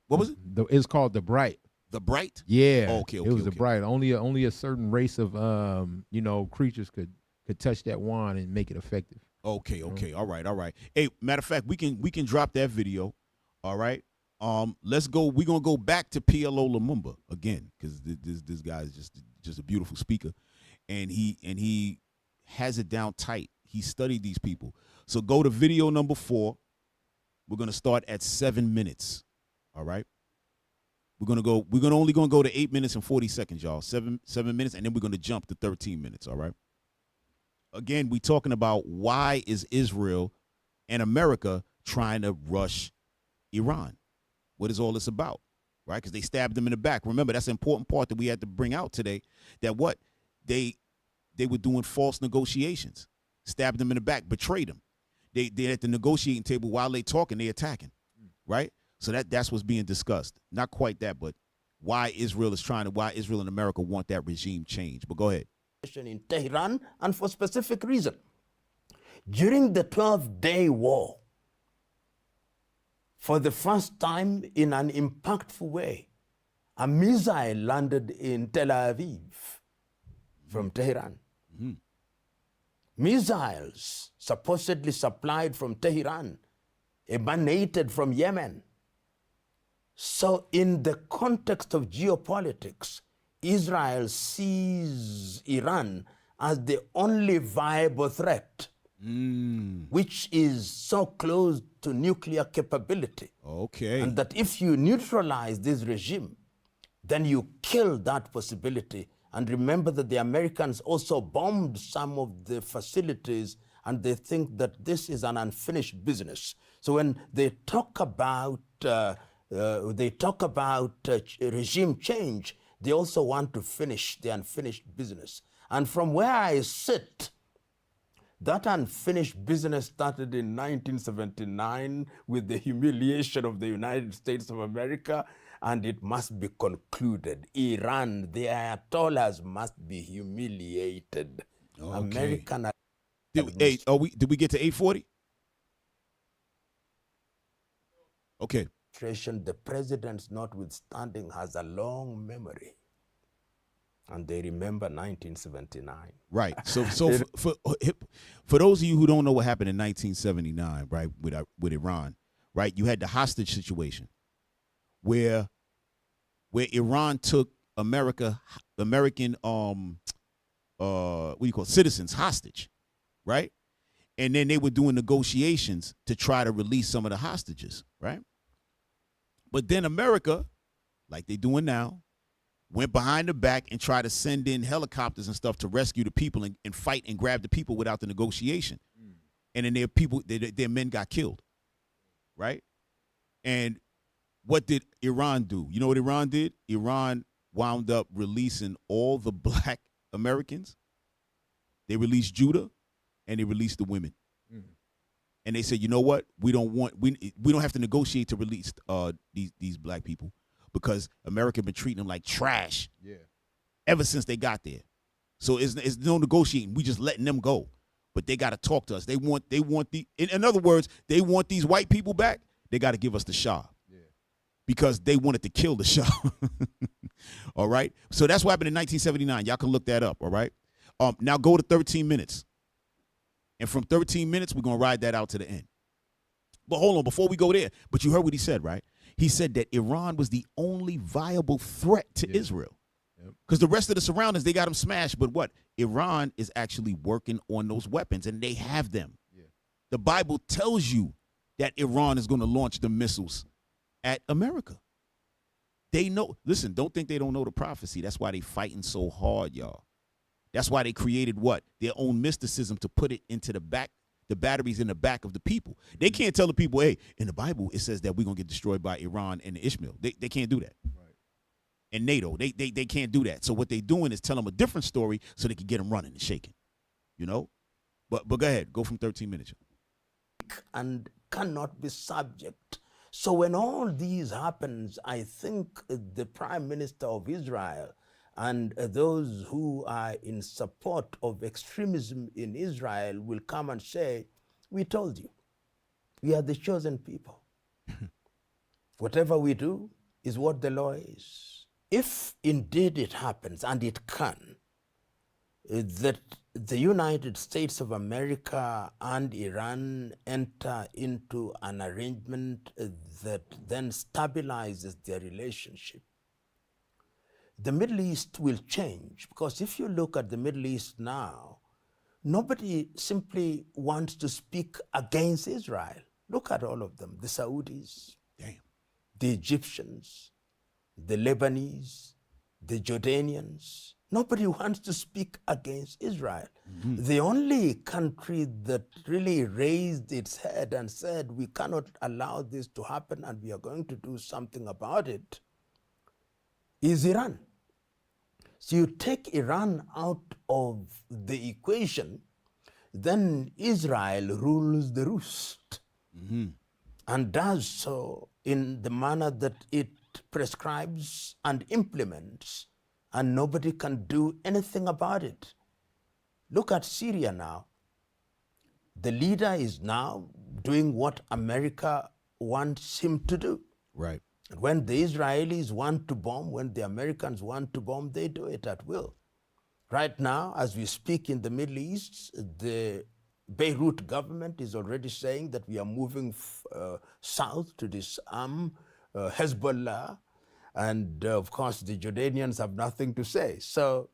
What was it? It's called The Bright. The Bright? Yeah. Okay. It was The Bright. Only a certain race of creatures could touch that wand and make it effective. Okay. All right. Hey, matter of fact, we can drop that video. All right. Let's go. We're gonna go back to PLO Lumumba again, because this guy is just a beautiful speaker, and he has it down tight. He studied these people. So go to video number 4. We're gonna start at 7 minutes. All right. We're only gonna go to 8 minutes and 40 seconds, y'all. 7 minutes, and then we're gonna jump to 13 minutes. All right. Again, we talking about why is Israel and America trying to rush Iran? What is all this about? Right? Because they stabbed them in the back. Remember, that's an important part that we had to bring out today. That what they were doing false negotiations, stabbed them in the back, betrayed them. They're at the negotiating table while they talking, they attacking. Right? So that's what's being discussed. Not quite that, but why Israel and America want that regime change. But go ahead. In Tehran, and for specific reason. During the 12-day war, for the first time in an impactful way, a missile landed in Tel Aviv from Tehran. Mm-hmm. Missiles supposedly supplied from Tehran emanated from Yemen. So in the context of geopolitics, Israel sees Iran as the only viable threat, which is so close to nuclear capability. Okay. And that if you neutralize this regime, then you kill that possibility. And remember that the Americans also bombed some of the facilities, and they think that this is an unfinished business. So when they talk about regime change, they also want to finish the unfinished business. And from where I sit, that unfinished business started in 1979 with the humiliation of the United States of America, and it must be concluded. Iran, the Ayatollahs must be humiliated. Okay. American. Did we get to 8:40? Okay. The president, notwithstanding, has a long memory, and they remember 1979. Right. So for those of you who don't know what happened in 1979, right, with Iran, right, you had the hostage situation where Iran took American citizens hostage, right, and then they were doing negotiations to try to release some of the hostages, right. But then America, like they're doing now, went behind the back and tried to send in helicopters and stuff to rescue the people and fight and grab the people without the negotiation. And then their men got killed, right? And what did Iran do? You know what Iran did? Iran wound up releasing all the black Americans. They released Judah, and they released the women. And they said, you know what? We don't have to negotiate to release these black people because America been treating them like trash ever since they got there. So it's no negotiating. We just letting them go. But they got to talk to us. They want in other words, they want these white people back. They got to give us the Shah. Because they wanted to kill the Shah. All right? So that's what happened in 1979. Y'all can look that up, all right? Now go to 13 minutes. And from 13 minutes, we're going to ride that out to the end. But hold on, before we go there, but you heard what he said, right? He said that Iran was the only viable threat to Israel. Because the rest of the surroundings, they got them smashed. But what? Iran is actually working on those weapons, and they have them. The Bible tells you that Iran is going to launch the missiles at America. They know. Listen, don't think they don't know the prophecy. That's why they fighting so hard, y'all. That's why they created what? Their own mysticism to put it into the batteries in the back of the people. They can't tell the people, hey, in the Bible, it says that we're going to get destroyed by Iran and Ishmael. They can't do that. Right. And NATO, they can't do that. So what they're doing is tell them a different story so they can get them running and shaking, you know? But go ahead. Go from 13 minutes. And cannot be subject. So when all these happens, I think the Prime Minister of Israel and those who are in support of extremism in Israel will come and say, we told you, we are the chosen people. Whatever we do is what the law is. If indeed it happens, and it can, that the United States of America and Iran enter into an arrangement that then stabilizes their relationship, the Middle East will change. Because if you look at the Middle East now, nobody simply wants to speak against Israel. Look at all of them, the Saudis, the Egyptians, the Lebanese, the Jordanians. Nobody wants to speak against Israel. The only country that really raised its head and said, we cannot allow this to happen and we are going to do something about it, is Iran. So you take Iran out of the equation, then Israel rules the roost and does so in the manner that it prescribes and implements, and nobody can do anything about it. Look at Syria now. The leader is now doing what America wants him to do. Right. And when the Israelis want to bomb, when the Americans want to bomb, they do it at will. Right now, as we speak in the Middle East, the Beirut government is already saying that we are moving south to disarm Hezbollah. And of course, the Jordanians have nothing to say. So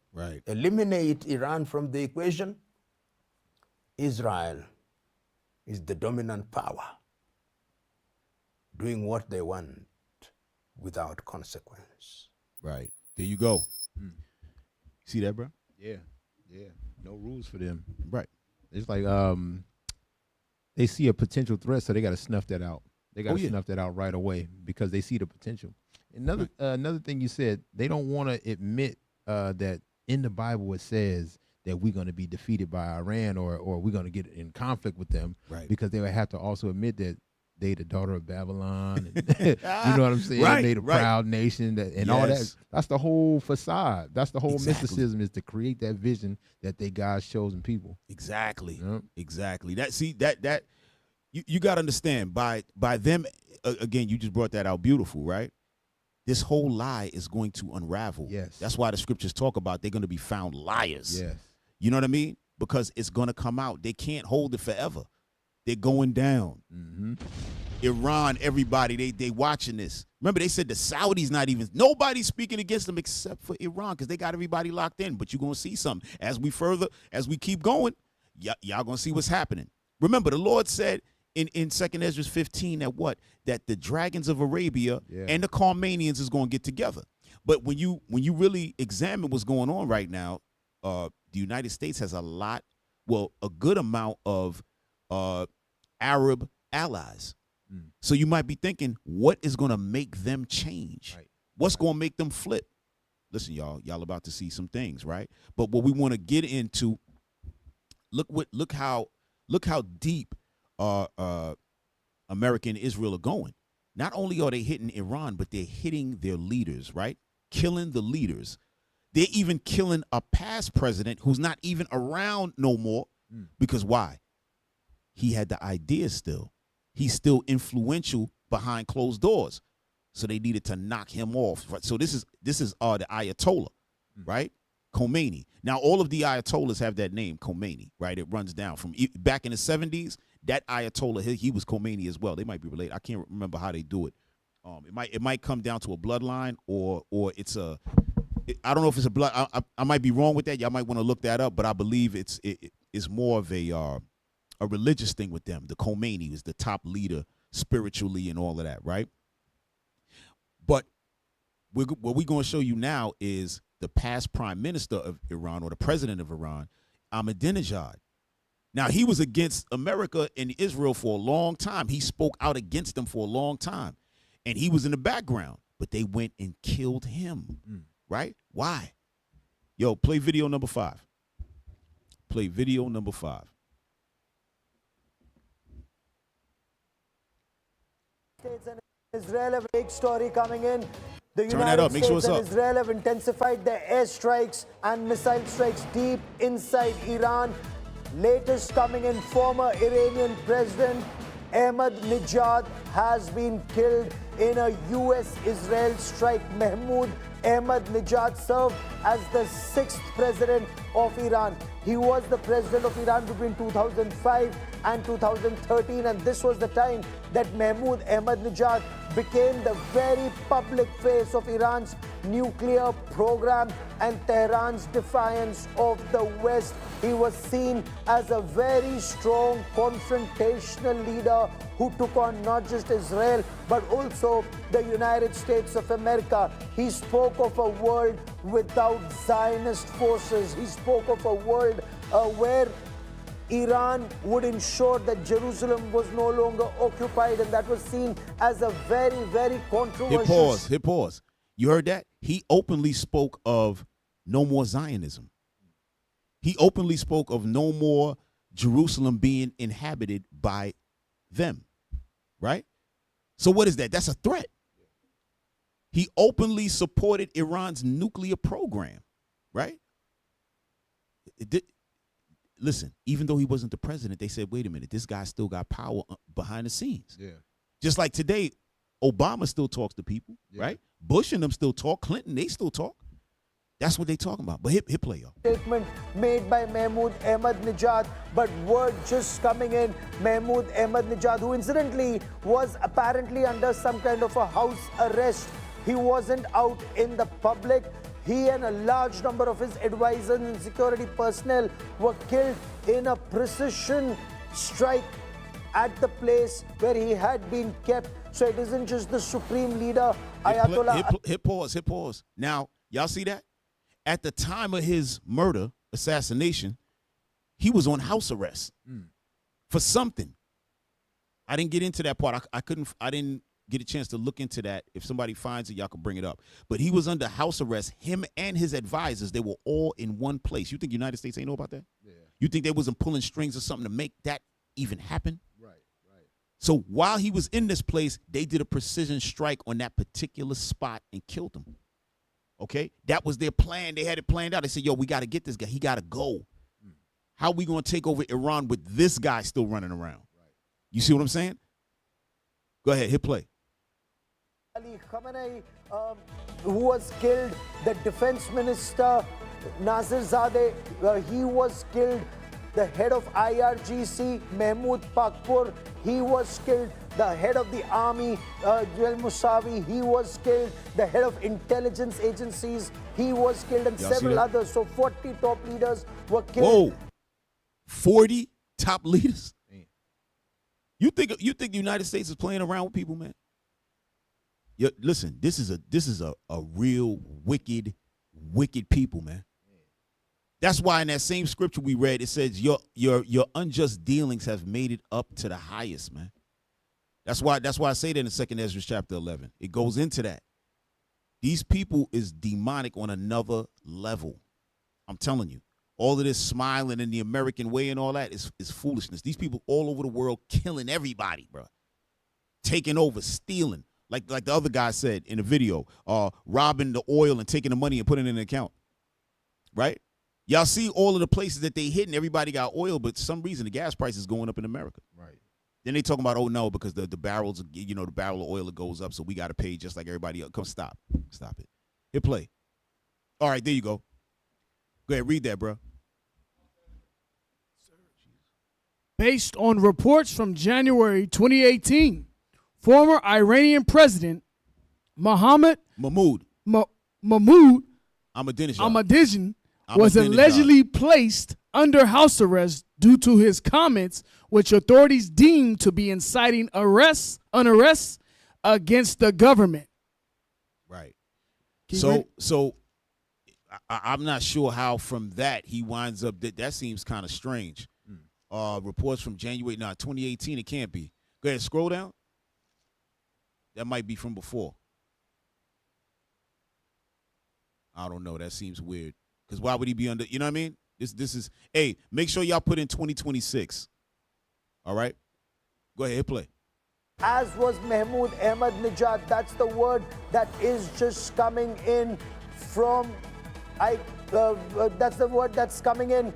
eliminate Iran from the equation. Israel is the dominant power, doing what they want without consequence. Right. There you go. See that, bro? Yeah. No rules for them. Right. It's like they see a potential threat, so they got to snuff that out. They got to snuff that out right away because they see the potential. Another thing you said, they don't want to admit that in the Bible it says that we're going to be defeated by Iran or we're going to get in conflict with them, because they would have to also admit that they the daughter of Babylon. And, you know what I'm saying? They the proud nation all that. That's the whole facade. That's the whole mysticism, is to create that vision that they God's chosen people. Exactly. Exactly. That you got to understand by them again. You just brought that out beautiful, right? This whole lie is going to unravel. Yes. That's why the scriptures talk about they're going to be found liars. Yes. You know what I mean? Because it's going to come out. They can't hold it forever. They're going down. Iran, everybody, they watching this. Remember, they said the Saudis nobody's speaking against them except for Iran because they got everybody locked in. But you're going to see something. As we keep going, y'all going to see what's happening. Remember, the Lord said in 2nd Ezra 15 that the dragons of Arabia and the Carmanians is going to get together. But when you really examine what's going on right now, the United States has a good amount of Arab allies. So you might be thinking, what is going to make them change? Right. What's going to make them flip? Listen, y'all about to see some things, right? But what we want to get into, look how deep America and Israel are going. Not only are they hitting Iran, but they're hitting their leaders, right? Killing the leaders. They're even killing a past president who's not even around no more. Because why? He had the idea still. He's still influential behind closed doors. So they needed to knock him off. Right? So this is the Ayatollah, right? Khomeini. Now, all of the Ayatollahs have that name, Khomeini, right? It runs down from back in the 70s. That Ayatollah, he was Khomeini as well. They might be related. I can't remember how they do it. It might come down to a bloodline or it's a. I don't know if it's a blood. I might be wrong with that. Y'all might want to look that up, but I believe it's more of a religious thing with them. The Khomeini is the top leader spiritually and all of that, right? But what we're going to show you now is the past prime minister of Iran, or the president of Iran, Ahmadinejad. Now, he was against America and Israel for a long time. He spoke out against them for a long time. And he was in the background. But they went and killed him, right? Why? Yo, play video number 5. Play video number 5. States and Israel have a big story coming in. The Turn that up. Make sure it's States up. and Israel have intensified their airstrikes and missile strikes deep inside Iran. Latest coming in, former Iranian President Ahmadinejad has been killed in a U.S.-Israel strike. Mahmoud Ahmadinejad served as the 6th president of Iran. He was the president of Iran between 2005 and 2013, and this was the time that Mahmoud Ahmadinejad became the very public face of Iran's nuclear program and Tehran's defiance of the West. He was seen as a very strong confrontational leader who took on not just Israel but also the United States of America. He spoke of a world without Zionist forces. He spoke of a world where Iran would ensure that Jerusalem was no longer occupied, and that was seen as a very, very controversial. Hit pause. You heard that? He openly spoke of no more Zionism. He openly spoke of no more Jerusalem being inhabited by them, right? So what is that? That's a threat. He openly supported Iran's nuclear program, right? Listen, even though he wasn't the president, they said, wait a minute, this guy still got power behind the scenes. Yeah. Just like today, Obama still talks to people, right? Bush and them still talk. Clinton, they still talk. That's what they talking about. But hit play, y'all. Statement made by Mahmoud Ahmadinejad, but word just coming in. Mahmoud Ahmadinejad, who incidentally was apparently under some kind of a house arrest. He wasn't out in the public. He and a large number of his advisors and security personnel were killed in a precision strike at the place where he had been kept. So it isn't just the supreme leader, Ayatollah. Hit pause. Now, y'all see that? At the time of his murder, assassination, he was on house arrest for something. I didn't get into that part. I didn't get a chance to look into that. If somebody finds it, y'all can bring it up. But he was under house arrest. Him and his advisors, they were all in one place. You think the United States ain't know about that? Yeah. You think they wasn't pulling strings or something to make that even happen? Right. So while he was in this place, they did a precision strike on that particular spot and killed him. Okay? That was their plan. They had it planned out. They said, yo, we got to get this guy. He got to go. How are we going to take over Iran with this guy still running around? Right. You see what I'm saying? Go ahead. Hit play. Ali Khamenei, who was killed, the defense minister, Nazir Zadeh, he was killed. The head of IRGC, Mahmoud Pakpur, he was killed. The head of the army, Joel Musavi, he was killed. The head of intelligence agencies, he was killed, and several others. So 40 top leaders were killed. Whoa, 40 top leaders? Man. You think the United States is playing around with people, man? listen, this is a real wicked people, man. That's why in that same scripture we read, it says your unjust dealings have made it up to the highest, man. That's why I say that in 2 Ezra chapter 11. It goes into that. These people is demonic on another level. I'm telling you. All of this smiling in the American way and all that is foolishness. These people all over the world killing everybody, bro. Taking over, stealing. Like the other guy said in the video, robbing the oil and taking the money and putting it in an account. Right? Y'all see all of the places that they hit and everybody got oil, but for some reason the gas price is going up in America. Right. Then they talking about, oh no, because the barrels, the barrel of oil goes up, so we got to pay just like everybody else. Come stop it. Hit play. All right, there you go. Go ahead, read that, bro. Based on reports from January 2018, former Iranian President Mahmoud Ahmadinejad was allegedly placed under house arrest due to his comments, which authorities deemed to be inciting unrest against the government. Right. So I'm not sure how from that he winds up. That seems kind of strange. Reports from January 2018. It can't be. Go ahead, scroll down. That might be from before. I don't know. That seems weird. Because why would he be under? You know what I mean? This is. Hey, make sure y'all put in 2026. All right. Go ahead, hit play. As was Mahmoud Ahmadinejad. That's the word that is just coming in from. That's the word that's coming in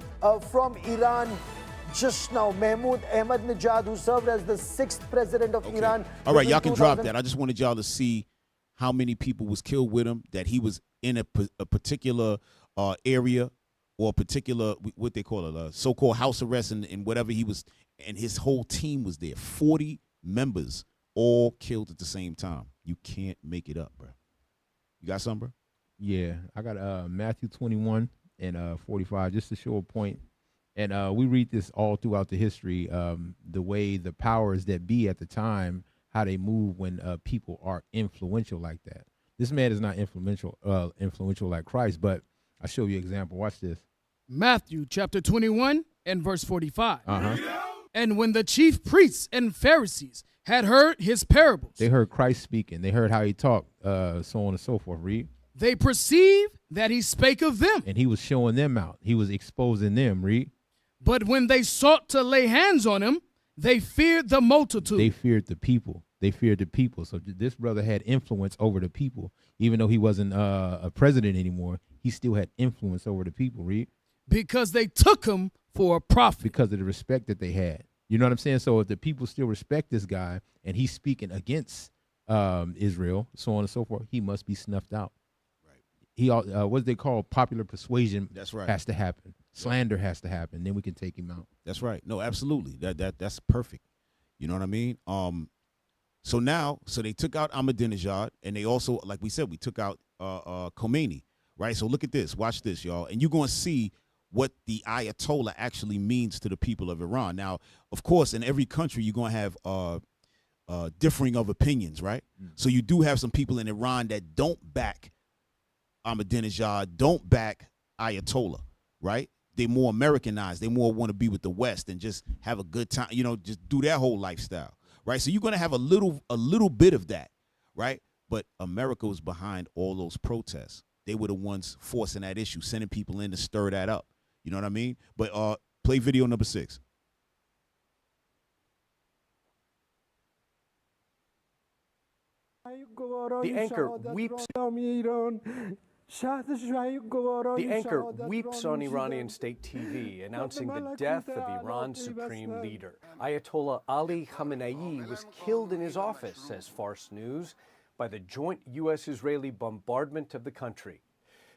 from Iran. Just now, Mahmoud Ahmadinejad, who served as the 6th president of Iran. All right, y'all can drop that. I just wanted y'all to see how many people was killed with him, that he was in a particular area or a particular, what they call it, so-called house arrest and whatever he was, and his whole team was there. 40 members all killed at the same time. You can't make it up, bro. You got something, bro? Yeah, I got Matthew 21 and 45, just to show a point. And we read this all throughout the history, the way the powers that be at the time, how they move when people are influential like that. This man is not influential like Christ, but I'll show you an example. Watch this. Matthew chapter 21 and verse 45. And when the chief priests and Pharisees had heard his parables, they heard Christ speaking. They heard how he talked, so on and so forth. Read. They perceived that he spake of them. And he was showing them out. He was exposing them. Read. But when they sought to lay hands on him, they feared the multitude. They feared the people. So this brother had influence over the people. Even though he wasn't a president anymore, he still had influence over the people. Read. Because they took him for a prophet. Because of the respect that they had. You know what I'm saying? So if the people still respect this guy and he's speaking against Israel, so on and so forth, he must be snuffed out. Right. He what they call popular persuasion. That's right. Has to happen. Slander has to happen. Then we can take him out. That's right. No, absolutely. That's perfect. You know what I mean? So they took out Ahmadinejad, and they also, like we said, we took out Khomeini, right? So look at this. Watch this, y'all. And you're going to see what the Ayatollah actually means to the people of Iran. Now, of course, in every country, you're going to have differing of opinions, right? So you do have some people in Iran that don't back Ahmadinejad, don't back Ayatollah, right? They more Americanized. They more want to be with the West and just have a good time, just do their whole lifestyle, right? So you're going to have a little bit of that, right? But America was behind all those protests. They were the ones forcing that issue, sending people in to stir that up. You know what I mean? But play video number 6. The anchor weeps. The anchor weeps on Iranian state TV, announcing the death of Iran's supreme leader. Ayatollah Ali Khamenei was killed in his office, says Fars News, by the joint U.S.-Israeli bombardment of the country.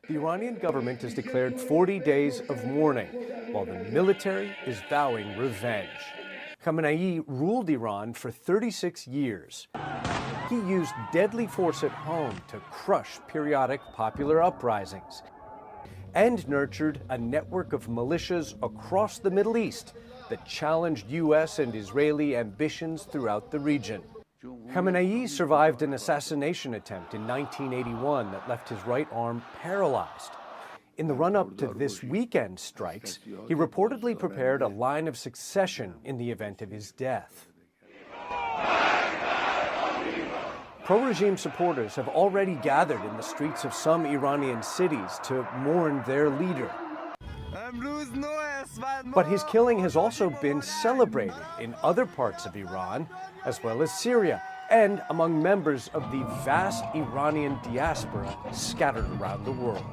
The Iranian government has declared 40 days of mourning, while the military is vowing revenge. Khamenei ruled Iran for 36 years. He used deadly force at home to crush periodic popular uprisings and nurtured a network of militias across the Middle East that challenged U.S. and Israeli ambitions throughout the region. Khamenei survived an assassination attempt in 1981 that left his right arm paralyzed. In the run-up to this weekend's strikes, he reportedly prepared a line of succession in the event of his death. Pro-regime supporters have already gathered in the streets of some Iranian cities to mourn their leader. But his killing has also been celebrated in other parts of Iran, as well as Syria, and among members of the vast Iranian diaspora scattered around the world.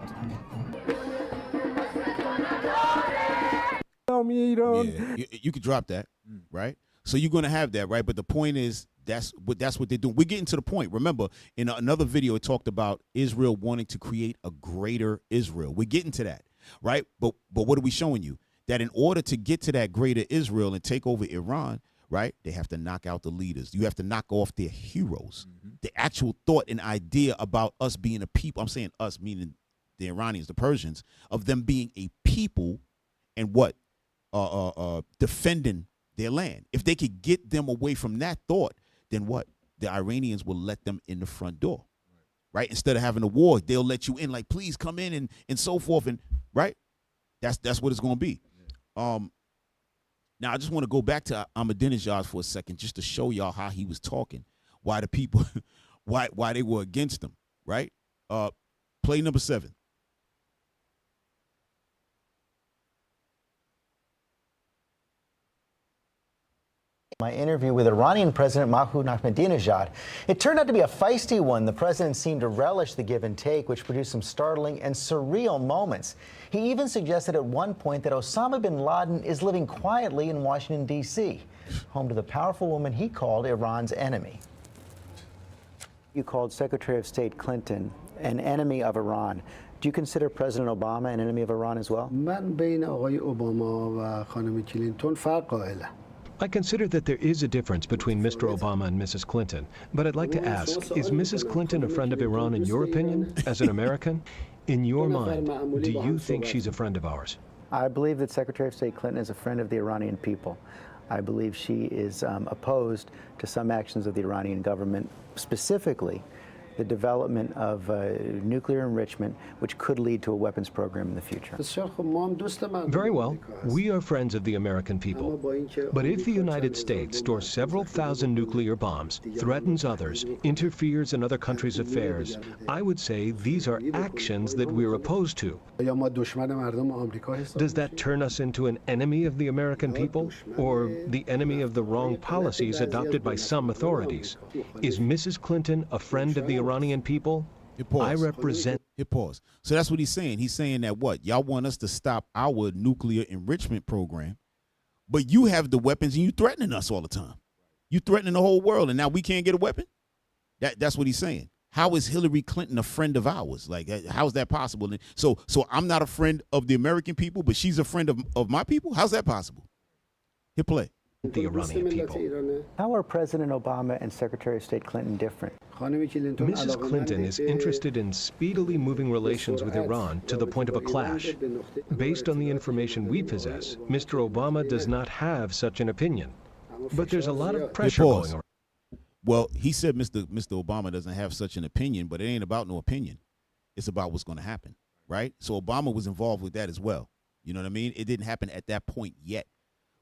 Yeah, you could drop that, right? So you're going to have that, right? But the point is, that's what they're doing. We're getting to the point. Remember, in another video, it talked about Israel wanting to create a greater Israel. We're getting to that, right? But what are we showing you? That in order to get to that greater Israel and take over Iran, right, they have to knock out the leaders. You have to knock off their heroes. The actual thought and idea about us being a people, I'm saying us, meaning the Iranians, the Persians, of them being a people and what? Defending their land. If they could get them away from that thought, then what? The Iranians will let them in the front door, right? Instead of having a war, they'll let you in, like, please come in and so forth, and right? That's what it's going to be. Now I just want to go back to Ahmadinejad for a second, just to show y'all how he was talking, why the people, why they were against him, right? Play number 7. My interview with Iranian President Mahmoud Ahmadinejad. It turned out to be a feisty one. The president seemed to relish the give and take, which produced some startling and surreal moments. He even suggested at one point that Osama bin Laden is living quietly in Washington, D.C., home to the powerful woman he called Iran's enemy. You called Secretary of State Clinton an enemy of Iran. Do you consider President Obama an enemy of Iran as well? I consider that there is a difference between Mr. Obama and Mrs. Clinton, but I'd like to ask, is Mrs. Clinton a friend of Iran in your opinion, as an American? In your mind, do you think she's a friend of ours? I believe that Secretary of State Clinton is a friend of the Iranian people. I believe she is opposed to some actions of the Iranian government, specifically the development of nuclear enrichment, which could lead to a weapons program in the future. Very well. We are friends of the American people. But if the United States stores several thousand nuclear bombs, threatens others, interferes in other countries' affairs, I would say these are actions that we're opposed to. Does that turn us into an enemy of the American people, or the enemy of the wrong policies adopted by some authorities? Is Mrs. Clinton a friend of the Iranian people? I represent. Pause. So that's what he's saying. He's saying that what? Y'all want us to stop our nuclear enrichment program, but you have the weapons and you threatening us all the time. You threatening the whole world, and now we can't get a weapon? That's what he's saying. How is Hillary Clinton a friend of ours? Like, how is that possible? So I'm not a friend of the American people, but she's a friend of my people? How's that possible? Hit play. The Iranian people. How are President Obama and Secretary of State Clinton different? Mrs. Clinton is interested in speedily moving relations with Iran to the point of a clash. Based on the information we possess, Mr. Obama does not have such an opinion. But there's a lot of pressure going around. Well, he said Mr. Obama doesn't have such an opinion, but it ain't about no opinion. It's about what's going to happen, right? So Obama was involved with that as well. You know what I mean? It didn't happen at that point yet.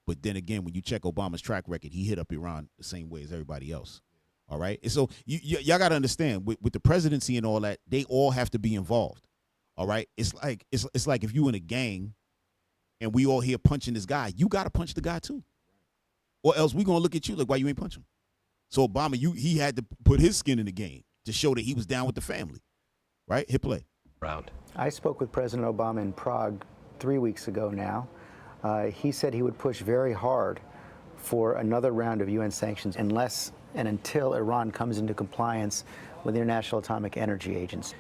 But then again, when you check Obama's track record, he hit up Iran the same way as everybody else. All right. And so y'all got to understand with the presidency and all that, they all have to be involved. All right. It's like if you in a gang and we all here punching this guy, you got to punch the guy too. Or else we going to look at you like, why you ain't punch him? So Obama, he had to put his skin in the game to show that he was down with the family. Right. Hit play. I spoke with President Obama in Prague 3 weeks ago now. He said he would push very hard for another round of UN sanctions unless and until Iran comes into compliance with the International Atomic Energy Agency.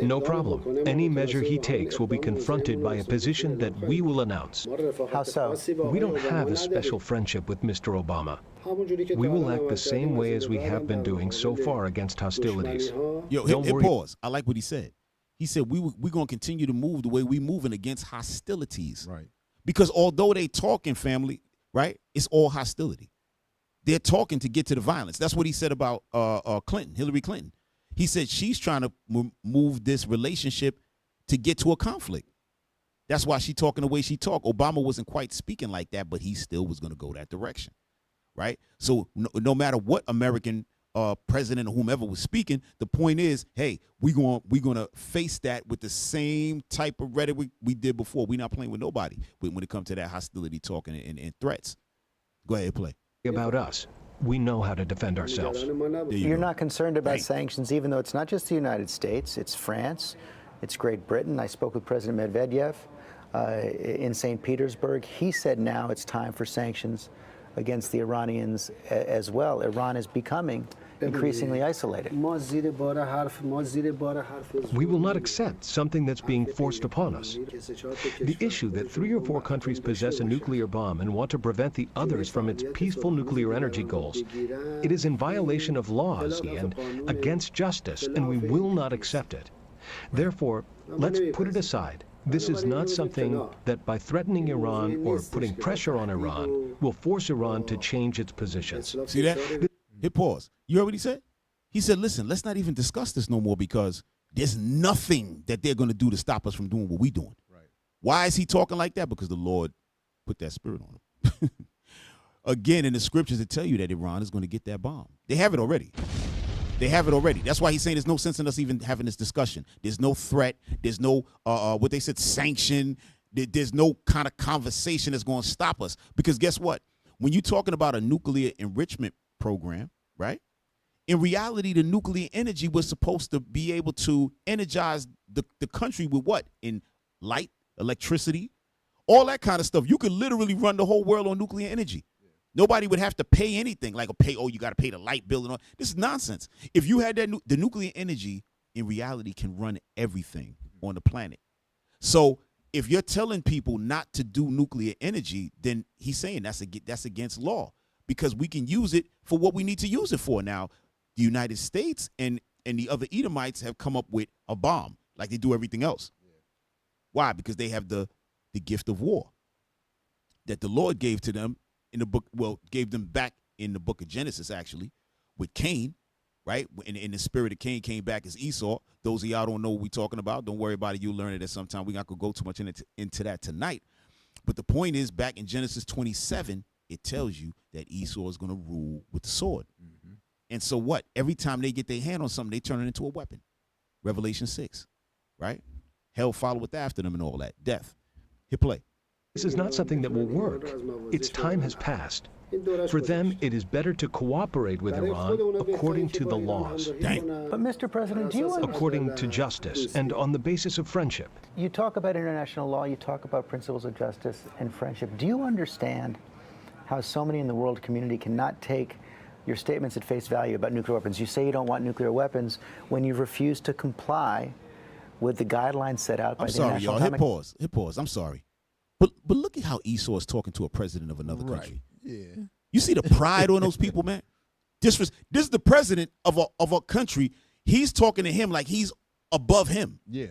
No problem. Any measure he takes will be confronted by a position that we will announce. How so? We don't have a special friendship with Mr. Obama. We will act the same way as we have been doing so far against hostilities. Yo, hit pause. I like what he said. He said, we're going to continue to move the way we're moving against hostilities. Right. Because although they talking family, right, it's all hostility. they're talking to get to the violence. That's what he said about Clinton, Hillary Clinton. He said she's trying to move this relationship to get to a conflict. That's why she talking the way she talked. Obama wasn't quite speaking like that, but he still was going to go that direction, right? So no matter what American president or whomever was speaking, the point is, hey, we're gonna face that with the same type of rhetoric we did before. We're not playing with nobody when it comes to that hostility talking and threats. Go ahead, play. About us. We know how to defend ourselves. You're not concerned about sanctions, even though it's not just the United States, it's France, it's Great Britain. I spoke with President Medvedev in St. Petersburg. He said now it's time for sanctions against the Iranians as well. Iran is becoming increasingly isolated. We will not accept something that's being forced upon us. The issue that 3 or 4 countries possess a nuclear bomb and want to prevent the others from its peaceful nuclear energy goals, it is in violation of laws and against justice, and we will not accept it. Therefore, let's put it aside. This is not something that by threatening Iran or putting pressure on Iran will force Iran to change its positions. See that? Hit pause. You heard what he said? He said, listen, let's not even discuss this no more because there's nothing that they're going to do to stop us from doing what we're doing. Right. Why is he talking like that? Because the Lord put that spirit on him. Again, in the scriptures, it tell you that Iran is going to get that bomb. They have it already. They have it already. That's why he's saying there's no sense in us even having this discussion. There's no threat. There's no, what they said, sanction. There's no kind of conversation that's going to stop us. Because guess what? When you're talking about a nuclear enrichment program, right? In reality, the nuclear energy was supposed to be able to energize the country with what? In light, electricity, all that kind of stuff. You could literally run the whole world on nuclear energy. Nobody would have to pay anything like you got to pay the light bill and all. This is nonsense. If you had that, the nuclear energy in reality can run everything on the planet. So if you're telling people not to do nuclear energy, then he's saying that's against law because we can use it for what we need to use it for. Now, the United States and the other Edomites have come up with a bomb like they do everything else. Yeah. Why? Because they have the gift of war that the Lord gave to them. In the book, gave them back in the book of Genesis, actually, with Cain, right? In the spirit of Cain came back as Esau. Those of y'all don't know what we're talking about. Don't worry about it. You'll learn it at some time. We're not going to go too much into that tonight. But the point is, back in Genesis 27, it tells you that Esau is going to rule with the sword. Mm-hmm. And so what? Every time they get their hand on something, they turn it into a weapon. Revelation 6, right? Hell followeth after them and all that. Death. Hit play. This is not something that will work. Its time has passed. For them, it is better to cooperate with Iran according to the laws. Dang. But Mr. President, do you according to justice and on the basis of friendship. You talk about international law, you talk about principles of justice and friendship. Do you understand how so many in the world community cannot take your statements at face value about nuclear weapons? You say you don't want nuclear weapons when you refuse to comply with the guidelines set out by the International Atomic... Hit pause. Hit pause. I'm sorry. But look at how Esau is talking to a president of another country. Yeah. You see the pride on those people, man? This is the president of a country. He's talking to him like he's above him. Yeah.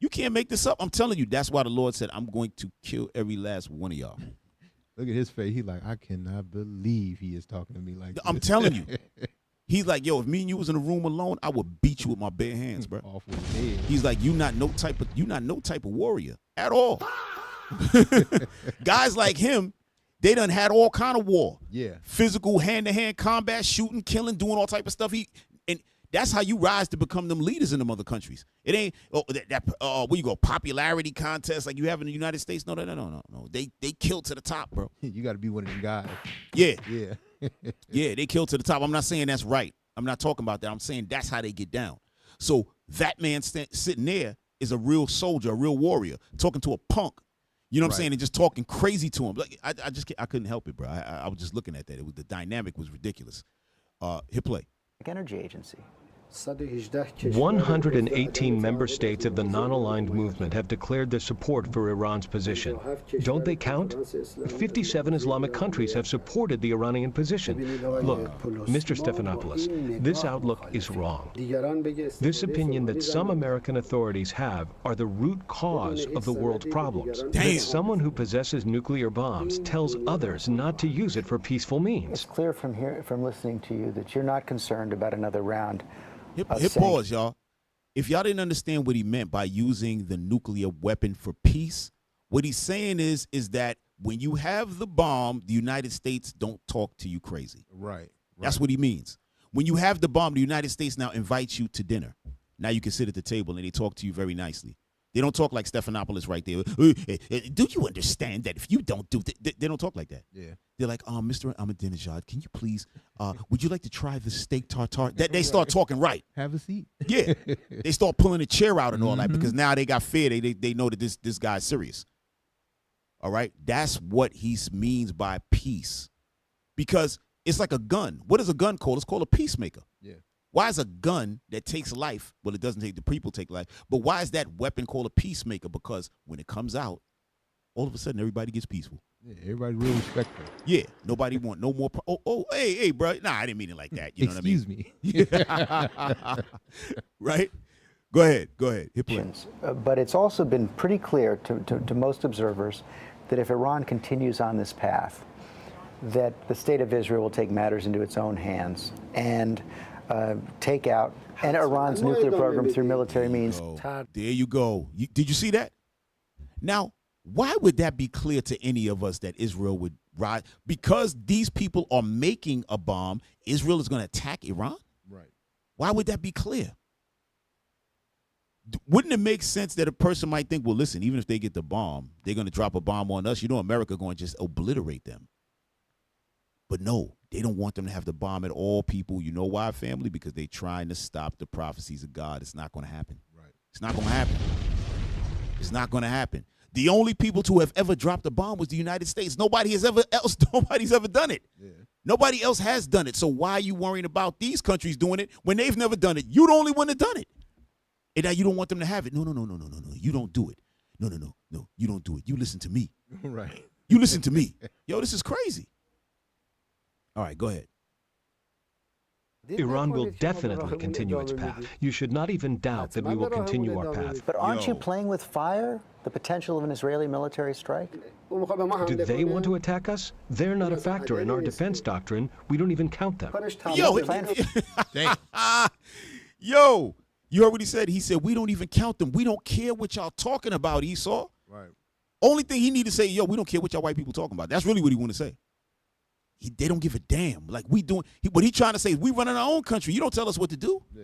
You can't make this up. I'm telling you, that's why the Lord said, I'm going to kill every last one of y'all. Look at his face. He's like, I cannot believe he is talking to me like this. I'm telling you. He's like, yo, if me and you was in a room alone, I would beat you with my bare hands, bro. Off with his head. He's like, you're not no type of warrior at all. Guys like him, they done had all kind of war. Yeah. Physical, hand-to-hand combat, shooting, killing, doing all type of stuff. And that's how you rise to become them leaders in them other countries. It ain't where you go, popularity contest like you have in the United States. No. They kill to the top, bro. You got to be one of them guys. Yeah. Yeah. Yeah, they kill to the top. I'm not saying that's right. I'm not talking about that. I'm saying that's how they get down. So that man sitting there is a real soldier, a real warrior, talking to a punk. You know what I'm saying? And just talking crazy to him. Like I couldn't help it, bro. I was just looking at that. The dynamic was ridiculous. Hit play. Energy Agency 118 member states of the non-aligned movement have declared their support for Iran's position. Don't they count? 57 Islamic countries have supported the Iranian position. Look, Mr. Stephanopoulos, this outlook is wrong. This opinion that some American authorities have are the root cause of the world's problems. That someone who possesses nuclear bombs tells others not to use it for peaceful means. It's clear from listening to you that you're not concerned about another round. Hit pause, y'all. If y'all didn't understand what he meant by using the nuclear weapon for peace, what he's saying is that when you have the bomb, the United States don't talk to you crazy. Right. That's what he means. When you have the bomb, the United States now invites you to dinner. Now you can sit at the table and they talk to you very nicely. They don't talk like Stephanopoulos right there. Do you understand that if you don't do they don't talk like that. Yeah. They're like, Mr. Ahmadinejad, can you please, would you like to try the steak tartare? They start talking right. Have a seat. Yeah. They start pulling a chair out and all that because now they got fear. They know that this guy's serious. All right? That's what he means by peace. Because it's like a gun. What is a gun called? It's called a peacemaker. Yeah. Why is a gun that takes life, well, it doesn't take the people take life, but why is that weapon called a peacemaker? Because when it comes out, all of a sudden everybody gets peaceful. Yeah, everybody real respectful. Yeah, nobody want no more. Hey, bro. Nah, I didn't mean it like that. You know what I mean? Excuse me. Right? Go ahead. Hit play. But it's also been pretty clear to most observers that if Iran continues on this path, that the state of Israel will take matters into its own hands and take out Iran's nuclear program through military means. There you go. Did you see that? Now, why would that be clear to any of us that Israel would rise? Because these people are making a bomb, Israel is going to attack Iran? Right. Why would that be clear? Wouldn't it make sense that a person might think, well, listen, even if they get the bomb, they're going to drop a bomb on us. You know, America going to just obliterate them. But no, they don't want them to have the bomb at all, people. You know why, family? Because they're trying to stop the prophecies of God. It's not going to happen. Right. It's not going to happen. It's not going to happen. The only people to have ever dropped a bomb was the United States. Nobody's ever done it. Yeah. Nobody else has done it. So why are you worrying about these countries doing it when they've never done it? You're the only one that done it. And now you don't want them to have it. No. You don't do it. No. You don't do it. You listen to me. Right. You listen to me. Yo, this is crazy. All right, go ahead. Iran will definitely continue its path. You should not even doubt that we will continue our path. But aren't you playing with fire? The potential of an Israeli military strike? Do they want to attack us? They're not a factor in our defense doctrine. We don't even count them. Yo, you heard what he said? He said, we don't even count them. We don't care what y'all talking about, Esau. Right. Only thing he need to say, yo, we don't care what y'all white people talking about. That's really what he want to say. They don't give a damn. Like we doing, what he trying to say is we running our own country. You don't tell us what to do. Yeah.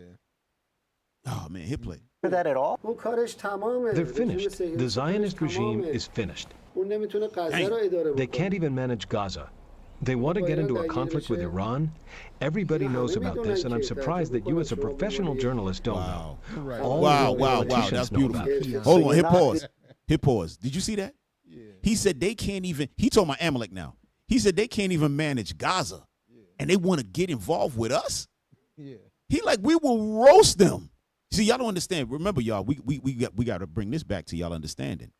Oh, man, hit play. That at all? They're finished. The Zionist regime is finished. They can't even manage Gaza. They want to get into a conflict with Iran. Everybody knows about this, and I'm surprised that you as a professional journalist don't know. Wow. That's beautiful. Hold on, hit pause. Did you see that? Yeah. He said they can't even, he told my Amalek now. He said they can't even manage Gaza, and they want to get involved with us. Yeah. He like, we will roast them. See, y'all don't understand. Remember, y'all, we got to bring this back to y'all understanding.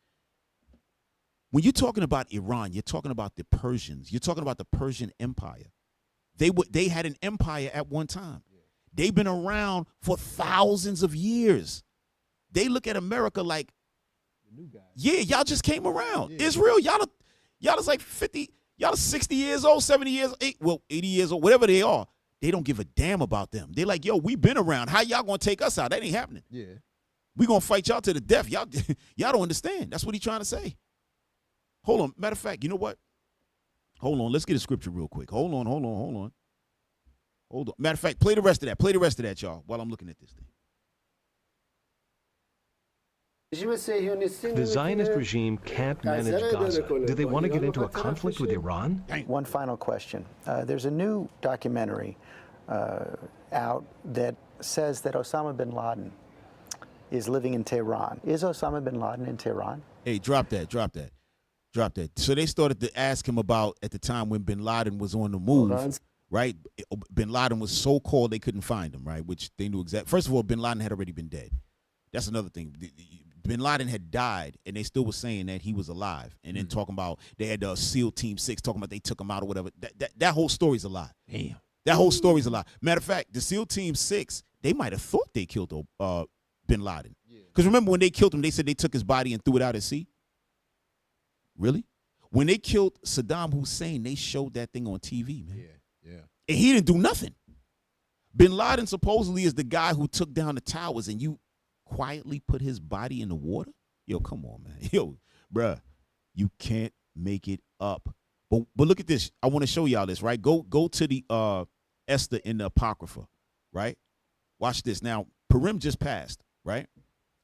When you're talking about Iran, you're talking about the Persians. You're talking about the Persian Empire. They had an empire at one time. Yeah. They've been around for thousands of years. They look at America like, the new guys. Yeah, y'all just came around. Yeah. Israel, y'all is like 50. Y'all are 60 years old, 70 years, 80 years old, whatever they are. They don't give a damn about them. They're like, yo, we been around. How y'all gonna take us out? That ain't happening. Yeah. We gonna fight y'all to the death. Y'all don't understand. That's what he trying to say. Hold on. Matter of fact, you know what? Hold on. Let's get a scripture real quick. Hold on. Matter of fact, play the rest of that, y'all, while I'm looking at this thing. The Zionist regime can't manage Gaza. Do they want to get into a conflict with Iran? One final question. There's a new documentary out that says that Osama bin Laden is living in Tehran. Is Osama bin Laden in Tehran? Hey, drop that. So they started to ask him about at the time when bin Laden was on the move. right? Bin Laden was so cold they couldn't find him, right? Which they knew exactly. First of all, Bin Laden had already been dead. That's another thing. Bin Laden had died, and they still were saying that he was alive. And then talking about they had SEAL Team 6 talking about they took him out or whatever. That whole story's a lie. Damn. That whole story's a lie. Matter of fact, the SEAL Team 6, they might have thought they killed Bin Laden. Because remember when they killed him, they said they took his body and threw it out at sea? Really? When they killed Saddam Hussein, they showed that thing on TV, man. Yeah. And he didn't do nothing. Bin Laden supposedly is the guy who took down the towers, and you quietly put his body in the water? Yo, come on, man. Yo, bruh, you can't make it up. But look at this. I want to show y'all this, right? Go to the Esther in the Apocrypha, right? Watch this. Now, Purim just passed, right?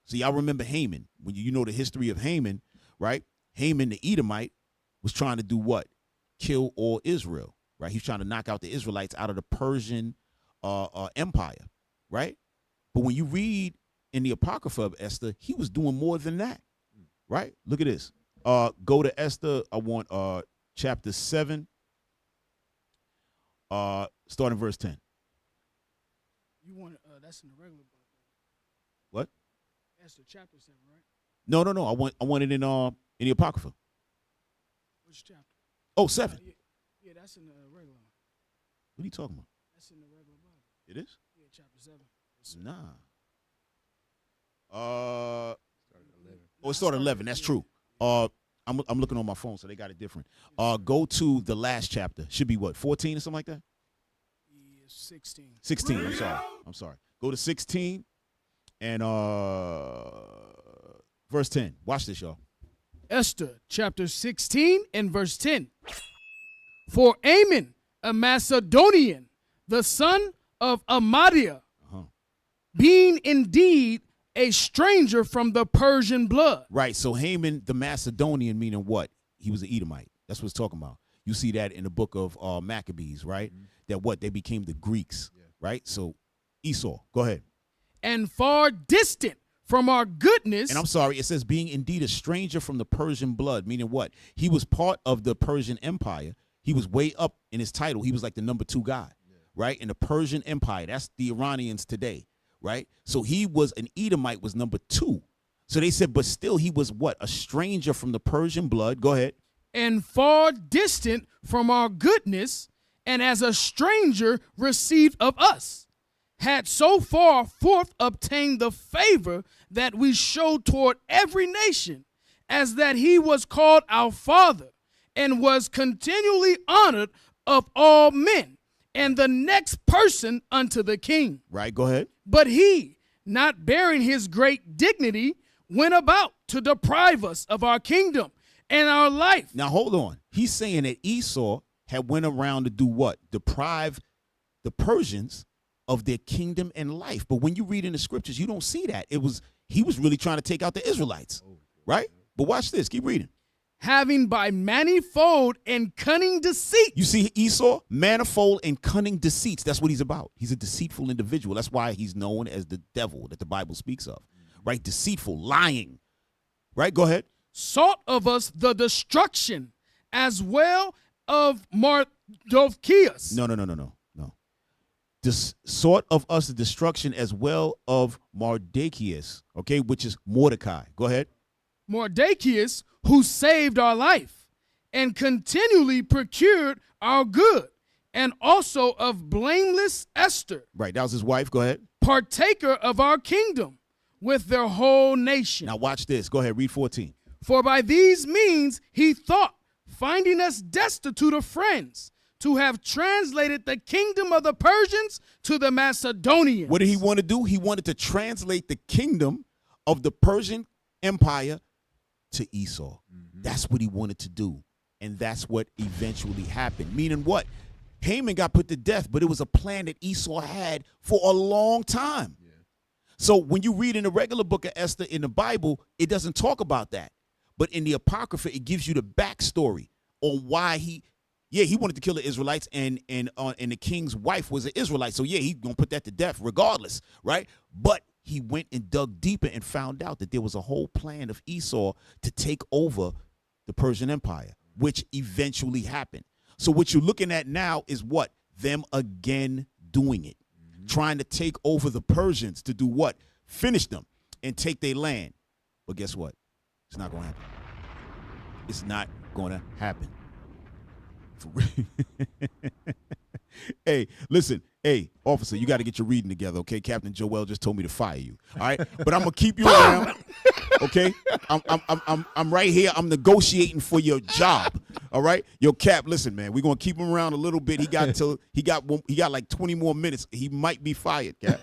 So y'all remember Haman. When you know the history of Haman, right? Haman, the Edomite, was trying to do what? Kill all Israel, right? He's trying to knock out the Israelites out of the Persian Empire, right? But when you read in the Apocrypha of Esther, he was doing more than that, right? Look at this. Go to Esther. I want chapter 7, starting verse 10. You want that's in the regular book. What? Esther chapter 7, right? No. I want it in the Apocrypha. Which chapter? Oh, 7. Yeah, that's in the regular one. What are you talking about? That's in the regular Bible. It is? Yeah, chapter 7. Nah. It started 11. That's true. I'm looking on my phone, so they got it different. Go to the last chapter. Should be what, 14 or something like that? Yeah, 16. 16. I'm sorry. Go to 16 and verse 10. Watch this, y'all. Esther chapter 16 and verse 10. For Ammon, a Macedonian, the son of Amadiah, being indeed a stranger from the Persian blood. Right. So Haman, the Macedonian, meaning what? He was an Edomite. That's what it's talking about. You see that in the book of Maccabees, right? That what? They became the Greeks, right? So Esau, go ahead. And far distant from our goodness. And I'm sorry, it says being indeed a stranger from the Persian blood, meaning what? He was part of the Persian Empire. He was way up in his title. He was like the number 2 guy, right? In the Persian Empire. That's the Iranians today, right? So he was an Edomite, was number 2. So they said, but still he was what? A stranger from the Persian blood. Go ahead. And far distant from our goodness, and as a stranger received of us, had so far forth obtained the favor that we showed toward every nation, as that he was called our father, and was continually honored of all men, and the next person unto the king. Right, go ahead. But he, not bearing his great dignity, went about to deprive us of our kingdom and our life. Now, hold on. He's saying that Esau had went around to do what? Deprive the Persians of their kingdom and life. But when you read in the scriptures, you don't see that. He was really trying to take out the Israelites, right? But watch this. Keep reading. Having by manifold and cunning deceit. You see Esau? Manifold and cunning deceits. That's what he's about. He's a deceitful individual. That's why he's known as the devil that the Bible speaks of, right? Deceitful, lying, right? Go ahead. Sought of us the destruction as well of Mardochæus. No. Sought of us the destruction as well of Mardochæus, okay, which is Mordecai. Go ahead. Mardochæus, who saved our life and continually procured our good, and also of blameless Esther. Right, that was his wife. Go ahead. Partaker of our kingdom with their whole nation. Now watch this. Go ahead, read 14. For by these means he thought, finding us destitute of friends, to have translated the kingdom of the Persians to the Macedonians. What did he want to do? He wanted to translate the kingdom of the Persian Empire to Esau. That's what he wanted to do. And that's what eventually happened. Meaning what? Haman got put to death, but it was a plan that Esau had for a long time. So when you read in the regular book of Esther in the Bible, it doesn't talk about that. But in the Apocrypha, it gives you the backstory on why he wanted to kill the Israelites, and the king's wife was an Israelite. So yeah, he's gonna put that to death regardless, right? But he went and dug deeper and found out that there was a whole plan of Esau to take over the Persian Empire, which eventually happened. So what you're looking at now is what? them again doing it, trying to take over the Persians to do what? Finish them and take their land. But guess what? It's not going to happen. It's not going to happen. For real. Hey, listen. Hey, officer, you got to get your reading together, okay? Captain Joel just told me to fire you. All right, but I'm gonna keep you around, okay? I'm right here. I'm negotiating for your job. All right, yo, Cap. Listen, man, we're gonna keep him around a little bit. He got like 20 more minutes. He might be fired, Cap.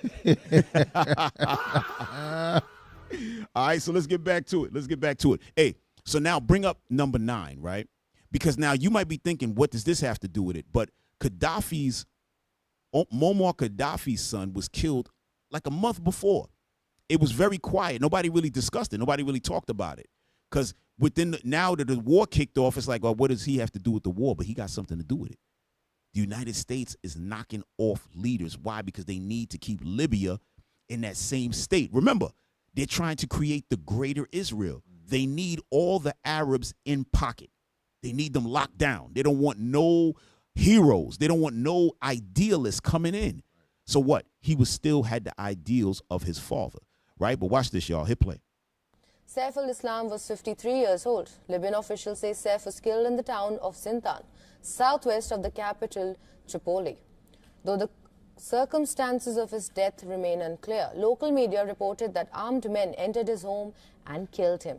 All right, so let's get back to it. Hey, so now bring up number 9, right? Because now you might be thinking, what does this have to do with it? But Muammar Gaddafi's son was killed like a month before. It was very quiet. Nobody really discussed it. Nobody really talked about it. Because now that the war kicked off, it's like, well, what does he have to do with the war? But he got something to do with it. The United States is knocking off leaders. Why? Because they need to keep Libya in that same state. Remember, they're trying to create the greater Israel. They need all the Arabs in pocket. They need them locked down. They don't want no heroes. They don't want no idealists coming in. So what? He still had the ideals of his father, right? But watch this, y'all. Hit play. Saif al-Islam was 53 years old. Libyan officials say Saif was killed in the town of Sintan, southwest of the capital, Tripoli. Though the circumstances of his death remain unclear, local media reported that armed men entered his home and killed him.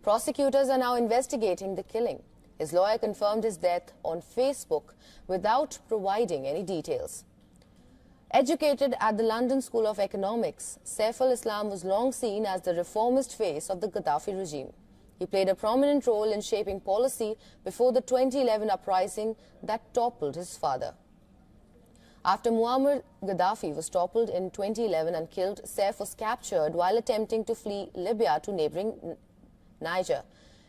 Prosecutors are now investigating the killing. His lawyer confirmed his death on Facebook without providing any details. Educated at the London School of Economics, Saif al-Islam was long seen as the reformist face of the Gaddafi regime. He played a prominent role in shaping policy before the 2011 uprising that toppled his father. After Muammar Gaddafi was toppled in 2011 and killed, Saif was captured while attempting to flee Libya to neighboring Niger.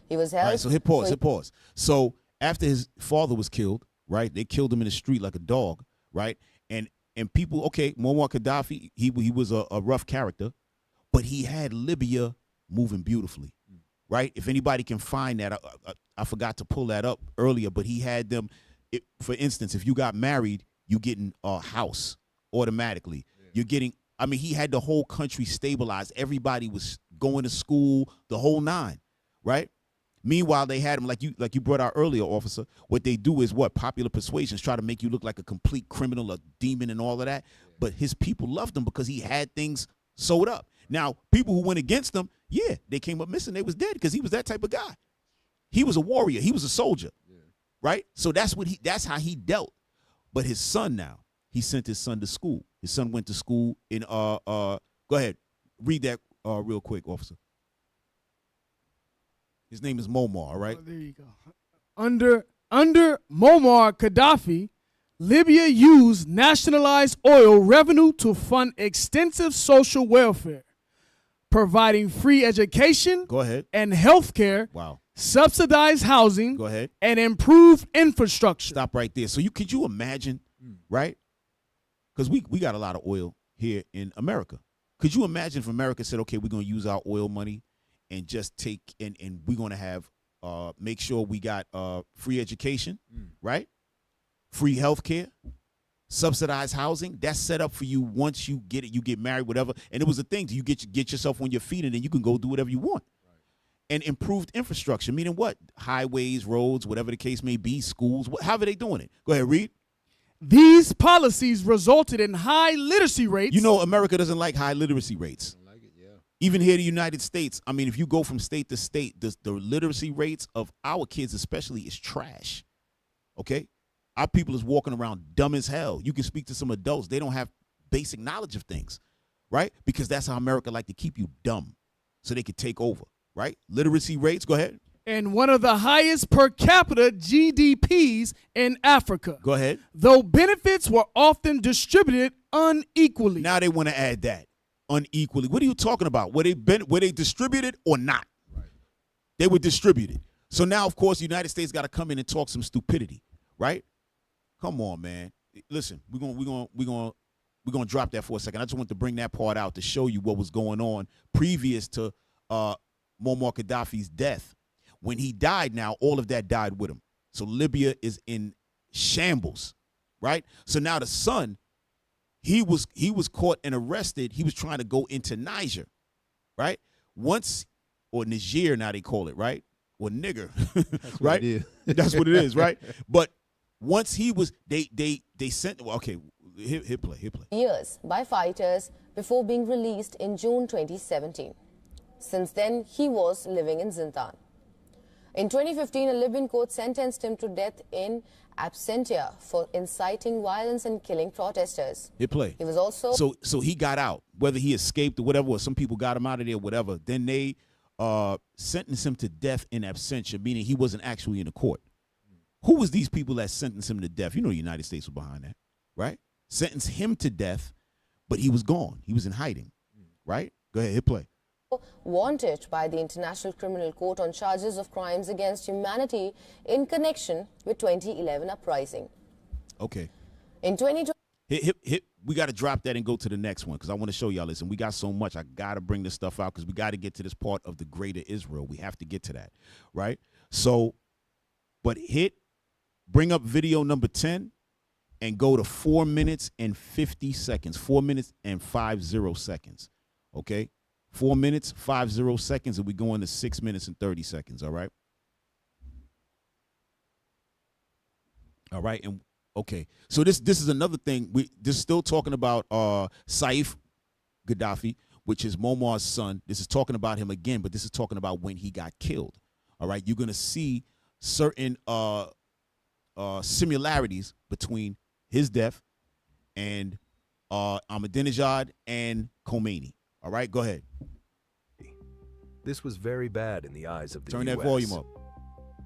He was held. All right, so hit pause. So after his father was killed, right? They killed him in the street like a dog, right? And people, okay, Muammar Gaddafi, he was a rough character, but he had Libya moving beautifully, right? If anybody can find that, I forgot to pull that up earlier, but he had them. For instance, if you got married, you getting a house automatically. Yeah. You're getting. I mean, he had the whole country stabilized. Everybody was going to school, the whole 9, right? Meanwhile, they had him, like you brought out earlier, officer, what they do is what? Popular persuasions, try to make you look like a complete criminal, a demon and all of that. Yeah. But his people loved him because he had things sewed up. Now, people who went against him, yeah, they came up missing. They was dead because he was that type of guy. He was a warrior. He was a soldier, right? So that's how he dealt. But his son now, he sent his son to school. His son went to school in, go ahead, read that real quick, officer. His name is Muammar, all right? Oh, there you go. Under Muammar Gaddafi, Libya used nationalized oil revenue to fund extensive social welfare, providing free education and health care, subsidized housing, and improved infrastructure. Stop right there. So could you imagine, right? Because we got a lot of oil here in America. Could you imagine if America said, okay, we're going to use our oil money and just take and we're going to have make sure we got free education, right? Free health care, subsidized housing. That's set up for you once you get it, you get married, whatever. And it was a thing. You get yourself on your feet and then you can go do whatever you want. Right. And improved infrastructure, meaning what? Highways, roads, whatever the case may be, schools, however they doing it. Go ahead, read. These policies resulted in high literacy rates. You know, America doesn't like high literacy rates. Even here in the United States, I mean, if you go from state to state, the literacy rates of our kids especially is trash, okay? Our people is walking around dumb as hell. You can speak to some adults. They don't have basic knowledge of things, right? Because that's how America like to keep you dumb so they can take over, right? Literacy rates, go ahead. And one of the highest per capita GDPs in Africa. Go ahead. Though benefits were often distributed unequally. Now they want to add that. Unequally. What are you talking about? Were they distributed or not? Right. They were distributed. So now, of course, the United States got to come in and talk some stupidity, right? Come on, man. Listen, we're gonna drop that for a second. I just want to bring that part out to show you what was going on previous to Muammar Gaddafi's death. When he died, now all of that died with him. So Libya is in shambles, right? So now the son, he was caught and arrested. He was trying to go into Niger, right? Once, or Niger now they call it, right? Or nigger, right? That's what it is, right? But once he was, they sent, well, okay, hit play. Years by fighters before being released in June 2017. Since then, he was living in Zintan. In 2015, a Libyan court sentenced him to death in absentia for inciting violence and killing protesters. Hit play. He was also... So he got out, whether he escaped or whatever, or some people got him out of there, whatever. Then they sentenced him to death in absentia, meaning he wasn't actually in the court. Who was these people that sentenced him to death? You know the United States was behind that, right? Sentenced him to death, but he was gone. He was in hiding, right? Go ahead, hit play. Wanted by the International Criminal Court on charges of crimes against humanity in connection with 2011 uprising. Okay. In 2020... We got to drop that and go to the next one because I want to show y'all this. And we got so much. I got to bring this stuff out because we got to get to this part of the greater Israel. We have to get to that, right? So, but bring up video number 10 and go to 4 minutes and 50 seconds. 4 minutes and 50 seconds, okay? 4 minutes, 50 seconds, and we go into 6 minutes and 30 seconds, all right? All right, and okay, so this is another thing. This is still talking about Saif Gaddafi, which is Muammar's son. This is talking about him again, but this is talking about when he got killed. All right, you're gonna see certain similarities between his death and Ahmadinejad and Khomeini. All right, go ahead. This was very bad in the eyes of the Turn US. that volume up.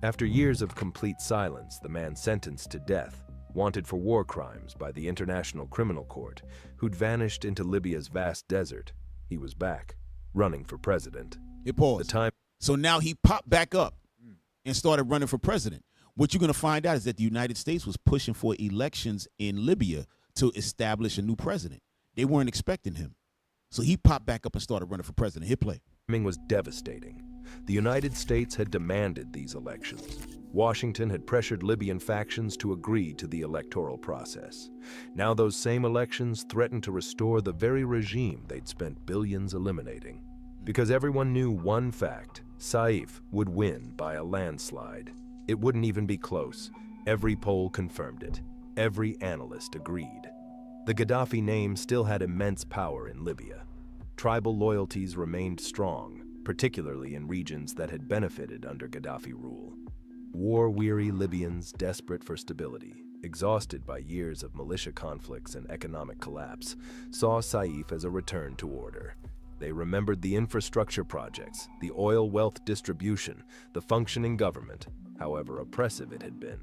After years of complete silence, the man sentenced to death, wanted for war crimes by the International Criminal Court, who'd vanished into Libya's vast desert. He was back, running for president. So now he popped back up and started running for president. What you're going to find out is that the United States was pushing for elections in Libya to establish a new president. They weren't expecting him. So he popped back up and started running for president. Hit play. Was devastating. The United States had demanded these elections. Washington had pressured Libyan factions to agree to the electoral process. Now those same elections threatened to restore the very regime they'd spent billions eliminating. Because everyone knew one fact: Saif would win by a landslide. It wouldn't even be close. Every poll confirmed it. Every analyst agreed. The Gaddafi name still had immense power in Libya. Tribal loyalties remained strong, particularly in regions that had benefited under Gaddafi rule. War-weary Libyans desperate for stability, exhausted by years of militia conflicts and economic collapse, saw Saif as a return to order. They remembered the infrastructure projects, the oil wealth distribution, the functioning government, however oppressive it had been.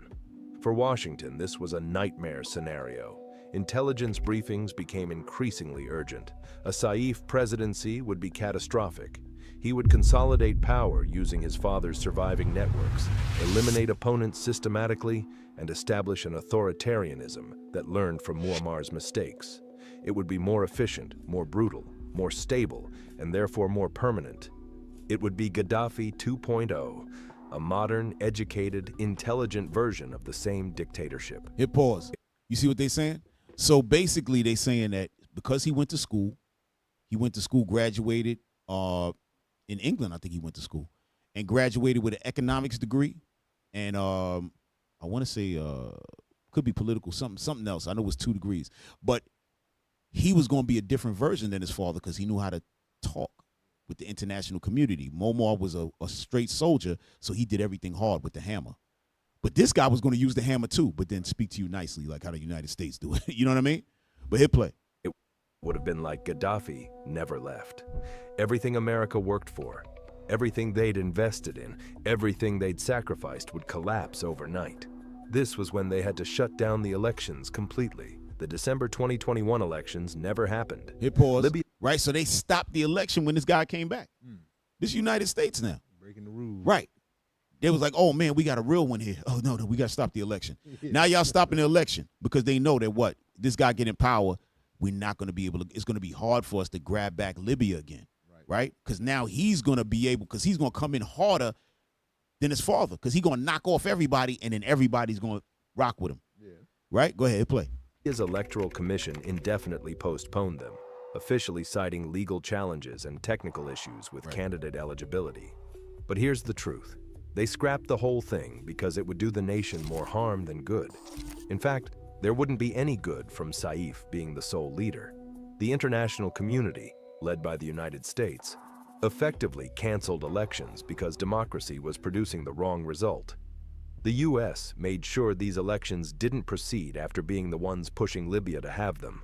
For Washington, this was a nightmare scenario. Intelligence briefings became increasingly urgent. A Saif presidency would be catastrophic. He would consolidate power using his father's surviving networks, eliminate opponents systematically, and establish an authoritarianism that learned from Muammar's mistakes. It would be more efficient, more brutal, more stable, and therefore more permanent. It would be Gaddafi 2.0, a modern, educated, intelligent version of the same dictatorship. Hit pause. You see what they're saying? So basically they're saying that because he went to school, graduated in England, I think he went to school, and graduated with an economics degree, and I want to say could be political, something else. I know it was 2 degrees, but he was going to be a different version than his father because he knew how to talk with the international community. Muammar was a straight soldier, so he did everything hard with the hammer. But this guy was going to use the hammer too, but then speak to you nicely like how the United States do it. You know what I mean? But hit play. It would have been like Gaddafi never left. Everything America worked for, everything they'd invested in, everything they'd sacrificed would collapse overnight. This was when they had to shut down the elections completely. The December 2021 elections never happened. Hit pause. Right, so they stopped the election when this guy came back. This is United States now. Breaking the rules. Right. They was like, oh, man, we got a real one here. Oh, no, we got to stop the election. Now y'all stopping the election because they know that what? This guy get in power, we're not going to be able to, it's going to be hard for us to grab back Libya again, right? Because now he's going to be able, because he's going to come in harder than his father because he's going to knock off everybody and then everybody's going to rock with him. Yeah. Right? Go ahead, play. His electoral commission indefinitely postponed them, officially citing legal challenges and technical issues with candidate eligibility. But here's the truth. They scrapped the whole thing because it would do the nation more harm than good. In fact, there wouldn't be any good from Saif being the sole leader. The international community, led by the United States, effectively canceled elections because democracy was producing the wrong result. The U.S. made sure these elections didn't proceed after being the ones pushing Libya to have them.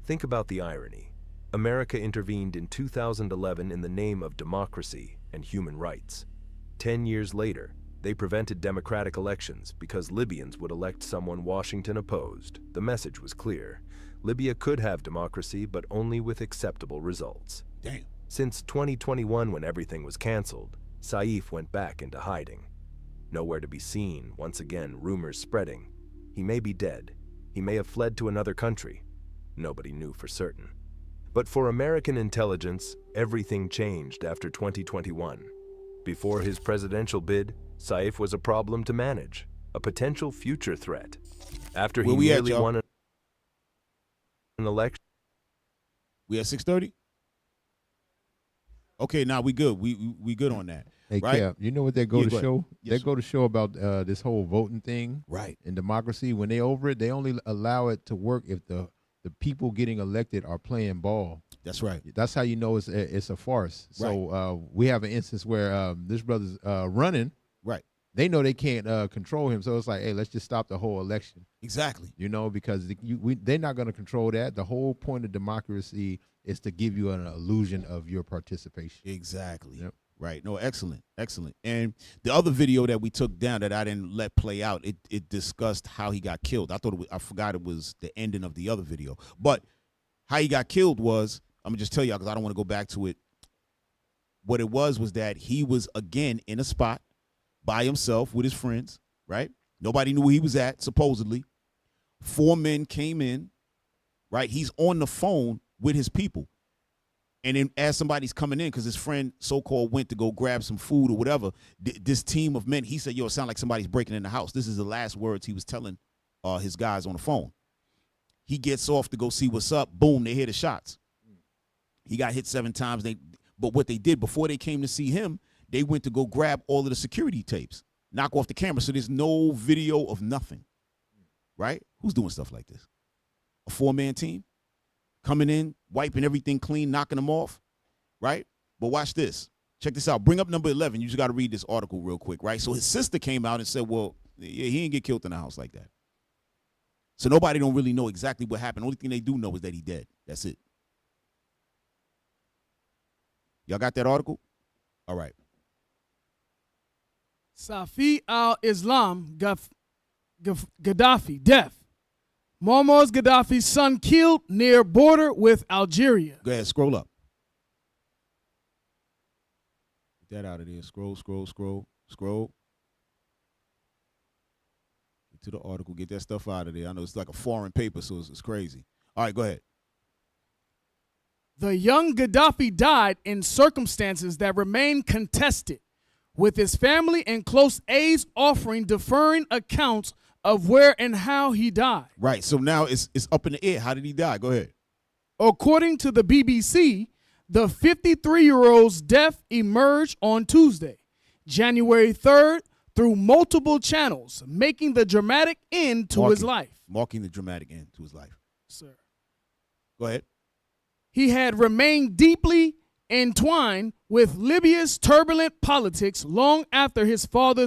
Think about the irony. America intervened in 2011 in the name of democracy and human rights. 10 years later, they prevented democratic elections because Libyans would elect someone Washington opposed. The message was clear. Libya could have democracy, but only with acceptable results. Damn. Since 2021, when everything was canceled, Saif went back into hiding. Nowhere to be seen, once again, rumors spreading. He may be dead. He may have fled to another country. Nobody knew for certain. But for American intelligence, everything changed after 2021. Before his presidential bid, Saif was a problem to manage, a potential future threat. After he nearly won an election. We at 6:30? Okay, now we good. We good on that. Hey, right? Cap, you know what they go to show? Yes, they go to show about this whole voting thing. Right. In democracy, when they over it, they only allow it to work if the people getting elected are playing ball. That's right. That's how you know it's a farce. So we have an instance where this brother's running. Right. They know they can't control him, so it's like, hey, let's just stop the whole election. Exactly. You know, because they're not going to control that. The whole point of democracy is to give you an illusion of your participation. Exactly. Yep. Right. No, excellent. Excellent. And the other video that we took down that I didn't let play out, it discussed how he got killed. I forgot it was the ending of the other video. But how he got killed was, I'm going to just tell y'all because I don't want to go back to it. What it was that he was, again, in a spot by himself with his friends, right? Nobody knew where he was at, supposedly. 4 men came in, right? He's on the phone with his people. And then as somebody's coming in, because his friend so-called went to go grab some food or whatever, this team of men, he said, yo, it sounds like somebody's breaking in the house. This is the last words he was telling his guys on the phone. He gets off to go see what's up. Boom, they hear the shots. He got hit 7 times. But what they did before they came to see him, they went to go grab all of the security tapes, knock off the camera. So there's no video of nothing, right? Who's doing stuff like this? A 4-man team? Coming in, wiping everything clean, knocking them off, right? But watch this. Check this out. Bring up number 11. You just got to read this article real quick, right? So his sister came out and said, well, yeah, he didn't get killed in the house like that. So nobody don't really know exactly what happened. Only thing they do know is that he dead. That's it. Y'all got that article? All right. Safi al-Islam Gaddafi, death. Muammar Gaddafi's son killed near border with Algeria. Go ahead, scroll up. Get that out of there. Scroll. Get to the article. Get that stuff out of there. I know it's like a foreign paper, so it's crazy. All right, go ahead. The young Gaddafi died in circumstances that remain contested, with his family and close aides offering differing accounts of where and how he died. Right. So now it's up in the air. How did he die? Go ahead. According to the BBC, the 53-year-old's death emerged on Tuesday, January 3rd, through multiple channels, making the dramatic end to his life. Marking the dramatic end to his life. Sir. Go ahead. He had remained deeply entwined with Libya's turbulent politics long after his father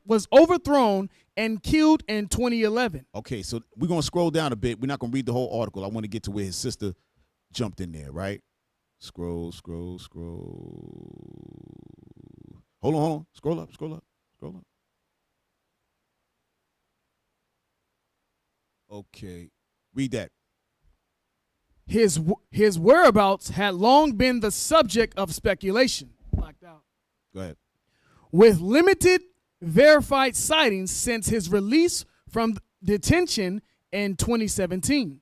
was overthrown and killed in 2011. Okay, so we're going to scroll down a bit. We're not going to read the whole article. I want to get to where his sister jumped in there, right? Scroll. Hold on. Scroll up. Okay, read that. His whereabouts had long been the subject of speculation. Blacked out. Go ahead. With limited verified sightings since his release from detention in 2017.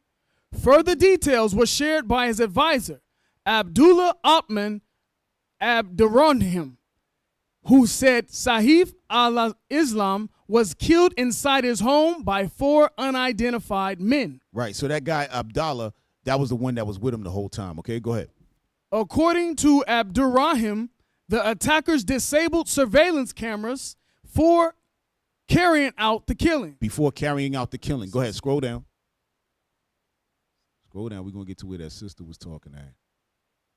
Further details were shared by his advisor, Abdullah Othman Abdurrahim, who said Saif al-Islam was killed inside his home by 4 unidentified men. Right. So that guy, Abdallah, that was the one that was with him the whole time. Okay, go ahead. According to Abdurrahim, the attackers disabled surveillance cameras for carrying out the killing. Before carrying out the killing. Go ahead, scroll down. Scroll down. We're going to get to where that sister was talking at.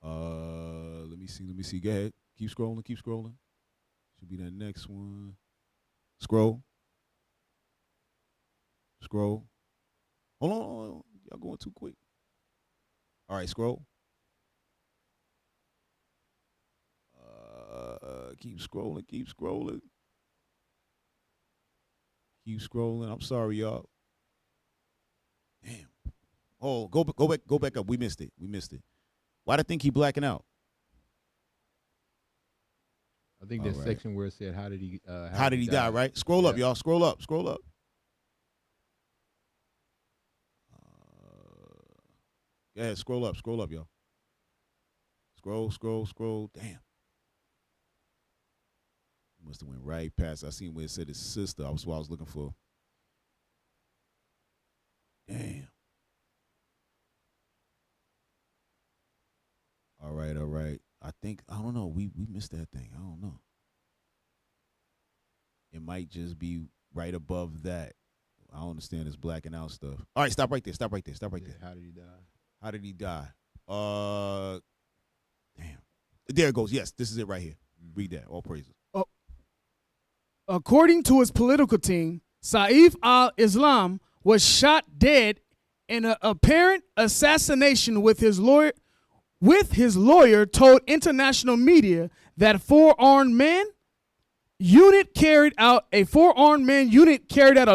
Let me see. Go ahead. Keep scrolling. Should be that next one. Scroll. Hold on. Y'all going too quick. All right, scroll. Keep scrolling. I'm sorry, y'all. Damn. Oh, go back up. We missed it. Why do you think he blacking out? I think that section where it said, how did he die, right? Scroll up, y'all. Scroll up. Go ahead, scroll up, y'all. Scroll. Damn. Must have went right past. I seen where it said his sister. That's what I was looking for. Damn. All right. I don't know. We missed that thing. I don't know. It might just be right above that. I don't understand this blacking out stuff. All right, stop right there. How did he die? Damn. There it goes. Yes, this is it right here. Read that. All praises. According to his political team, Saif al-Islam was shot dead in an apparent assassination with his lawyer told international media that a four-armed man unit carried out a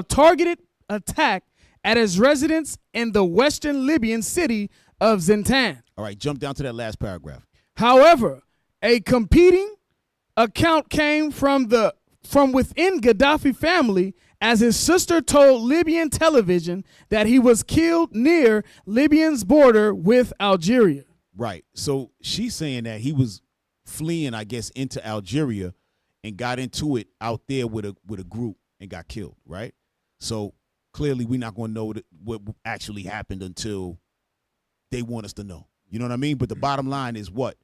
targeted attack at his residence in the western Libyan city of Zintan. All right, jump down to that last paragraph. However, a competing account came from within Gaddafi family as his sister told Libyan television that he was killed near Libyan's border with Algeria. Right. So she's saying that he was fleeing, I guess, into Algeria and got into it out there with a group and got killed, right? So clearly we're not going to know what actually happened until they want us to know. You know what I mean? But the bottom line is what?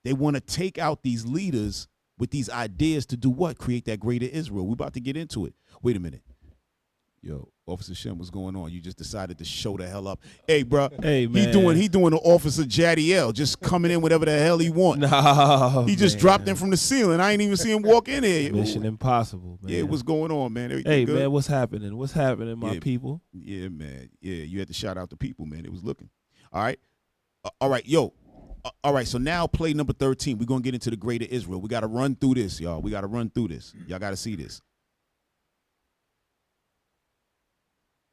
They want to take out these leaders with these ideas to do what? Create that greater Israel. We're about to get into it. Wait a minute. Yo, Officer Shem, what's going on? You just decided to show the hell up. Hey, bro. Hey, man. He doing the Officer Jadiel, just coming in whatever the hell he want. No, he just dropped in from the ceiling. I ain't even see him walk in here. Mission impossible, man. Yeah, what's going on, man? Everything hey, good? Man, what's happening? What's happening, my people? Yeah, man. Yeah, you had to shout out the people, man. It was looking. All right. All right, yo. All right, so now play number 13. We're going to get into the greater Israel. We got to run through this, y'all. Y'all got to see this.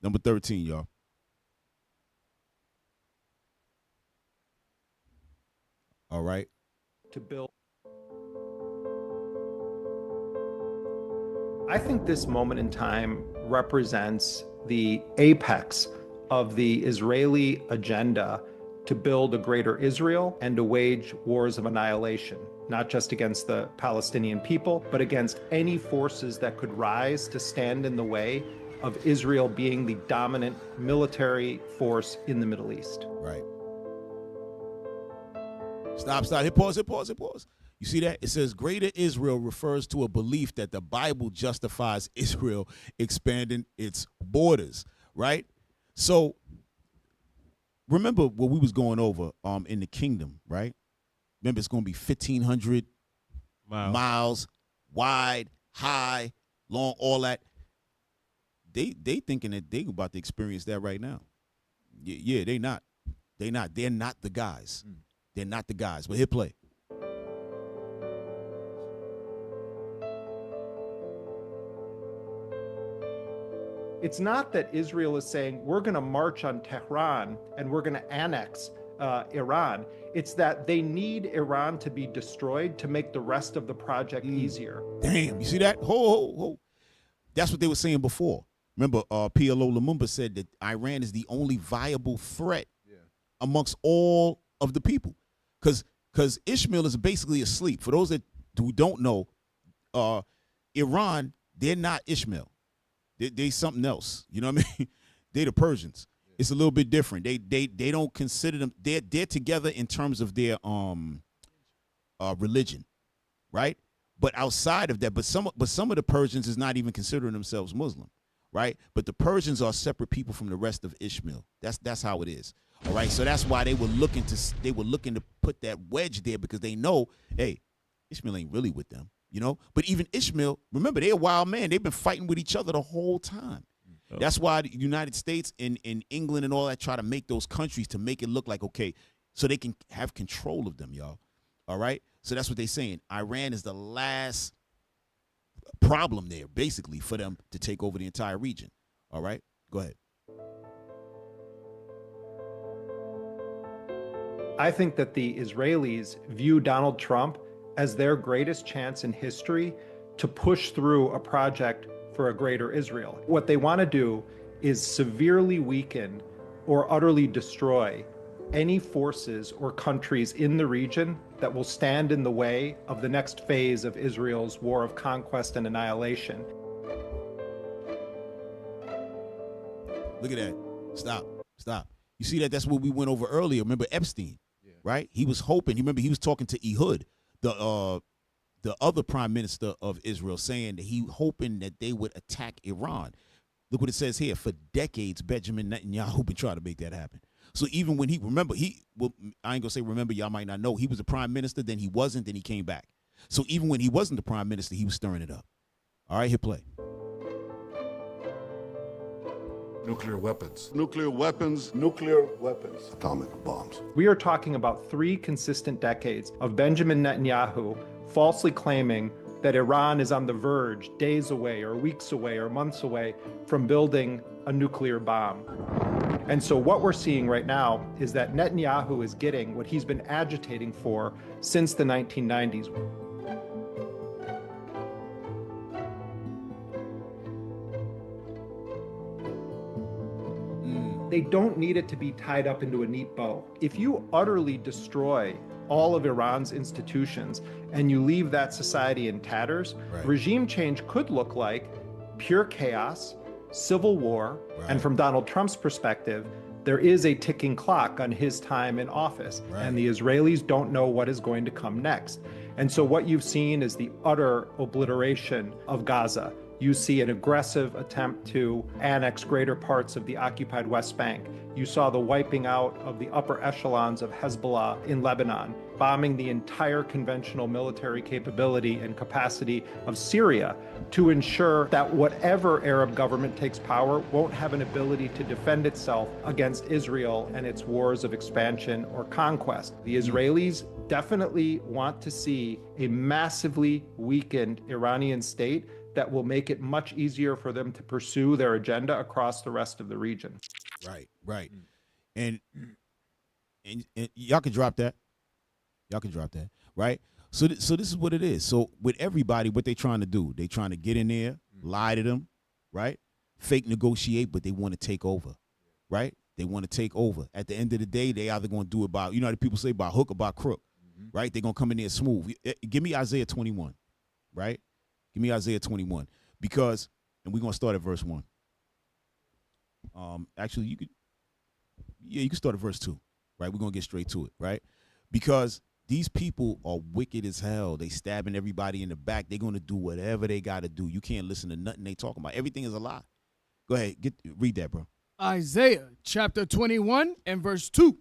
Number 13, y'all. All right. To build. I think this moment in time represents the apex of the Israeli agenda to build a greater Israel and to wage wars of annihilation, not just against the Palestinian people, but against any forces that could rise to stand in the way of Israel being the dominant military force in the Middle East. Right. Stop. Hit pause. You see that? It says greater Israel refers to a belief that the Bible justifies Israel expanding its borders, right? So remember what we was going over in the kingdom, right? Remember, it's going to be 1,500 miles wide, high, long, all that. They thinking that they about to experience that right now. Yeah, they not. They're not the guys. They're not the guys. But hit play. It's not that Israel is saying, we're going to march on Tehran and we're going to annex Iran. It's that they need Iran to be destroyed to make the rest of the project easier. Damn, you see that? Ho. That's what they were saying before. Remember, PLO Lumumba said that Iran is the only viable threat amongst all of the people. Because Ishmael is basically asleep. For those who don't know, Iran, they're not Ishmael. They something else. You know what I mean? They the Persians. It's a little bit different. They don't consider them. They're together in terms of their religion, right? But outside of that, but some of the Persians is not even considering themselves Muslim, right? But the Persians are separate people from the rest of Ishmael. That's how it is. All right. So that's why they were looking to put that wedge there, because they know, hey, Ishmael ain't really with them, you know. But even Ishmael, remember, they're a wild man. They've been fighting with each other the whole time. That's why the United States and England and all that try to make those countries to make it look like, okay, so they can have control of them, y'all. All right? So that's what they're saying. Iran is the last problem there, basically, for them to take over the entire region. All right? Go ahead. I think that the Israelis view Donald Trump as their greatest chance in history to push through a project for a greater Israel. What they want to do is severely weaken or utterly destroy any forces or countries in the region that will stand in the way of the next phase of Israel's war of conquest and annihilation. Look at that. Stop. You see that? That's what we went over earlier. Remember Epstein, right? He was hoping. You remember he was talking to Ehud, the other prime minister of Israel, saying that he hoping that they would attack Iran. Look what it says here. For decades, Benjamin Netanyahu been trying to make that happen. So even when I ain't gonna say remember, y'all might not know, he was a prime minister, then he wasn't, then he came back. So even when he wasn't the prime minister, he was stirring it up. All right, hit play. Nuclear weapons. Nuclear weapons. Atomic bombs. We are talking about 3 consistent decades of Benjamin Netanyahu falsely claiming that Iran is on the verge, days away or weeks away or months away from building a nuclear bomb. And so what we're seeing right now is that Netanyahu is getting what he's been agitating for since the 1990s. They don't need it to be tied up into a neat bow. If you utterly destroy all of Iran's institutions and you leave that society in tatters, regime change could look like pure chaos, civil war, and from Donald Trump's perspective, there is a ticking clock on his time in office, and the Israelis don't know what is going to come next. And so what you've seen is the utter obliteration of Gaza. You see an aggressive attempt to annex greater parts of the occupied West Bank. You saw the wiping out of the upper echelons of Hezbollah in Lebanon, bombing the entire conventional military capability and capacity of Syria to ensure that whatever Arab government takes power won't have an ability to defend itself against Israel and its wars of expansion or conquest. The Israelis definitely want to see a massively weakened Iranian state that will make it much easier for them to pursue their agenda across the rest of the region. Right. And y'all can drop that. Right? So this is what it is. So with everybody, what they trying to do, they trying to get in there, lie to them, right? Fake negotiate, but they want to take over, right? They want to take over. At the end of the day, they either going to do it by, you know how the people say, by hook or by crook, right? They're going to come in there smooth. Give me Isaiah 21, right? Give me Isaiah 21, because, and we're going to start at verse 1. Actually, you can start at verse 2, right? We're going to get straight to it, right? Because these people are wicked as hell. They stabbing everybody in the back. They're going to do whatever they got to do. You can't listen to nothing they talking about. Everything is a lie. Go ahead, read that, bro. Isaiah chapter 21 and verse 2.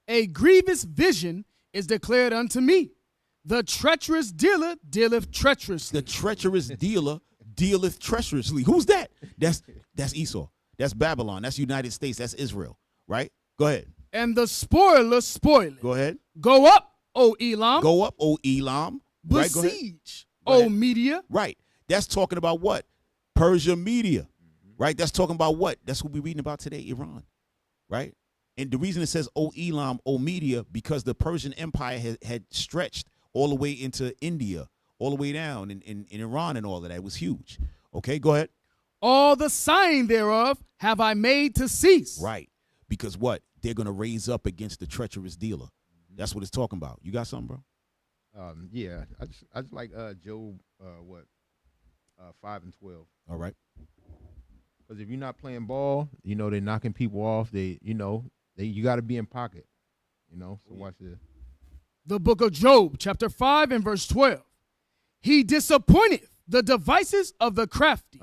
A grievous vision is declared unto me. The treacherous dealer dealeth treacherously. The treacherous dealer dealeth treacherously. Who's that? That's Esau. That's Babylon. That's United States. That's Israel. Right? Go ahead. And the spoiler spoileth. Go ahead. Go up, O Elam. Go up, O Elam. Besiege, O Media. Right. That's talking about what? Persia, Media. Right? That's talking about what? That's what we're reading about today, Iran. Right? And the reason it says O Elam, O Media, because the Persian Empire had stretched all the way into India, all the way down in Iran and all of that. It was huge. Okay, go ahead. All the sign thereof have I made to cease. Right. Because what? They're going to raise up against the treacherous dealer. That's what it's talking about. You got something, bro? Yeah, I just like Job 5:12. All right. Because if you're not playing ball, they're knocking people off. You got to be in pocket. So watch this. The book of Job, chapter 5 and verse 12. He disappointeth the devices of the crafty,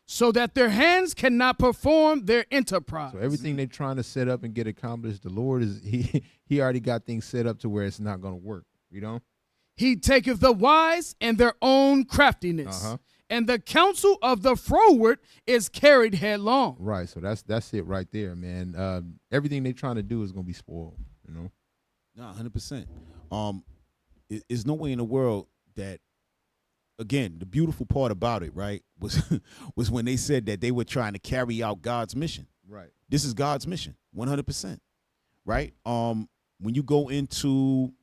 so that their hands cannot perform their enterprise. So everything they're trying to set up and get accomplished, the Lord he already got things set up to where it's not going to work. He taketh the wise and their own craftiness, and the counsel of the froward is carried headlong. Right. So that's it right there, man. Everything they're trying to do is going to be spoiled. No, 100%. There's no way in the world that. Again, the beautiful part about it, right, was when they said that they were trying to carry out God's mission. Right. This is God's mission, 100%. Right. When you go into,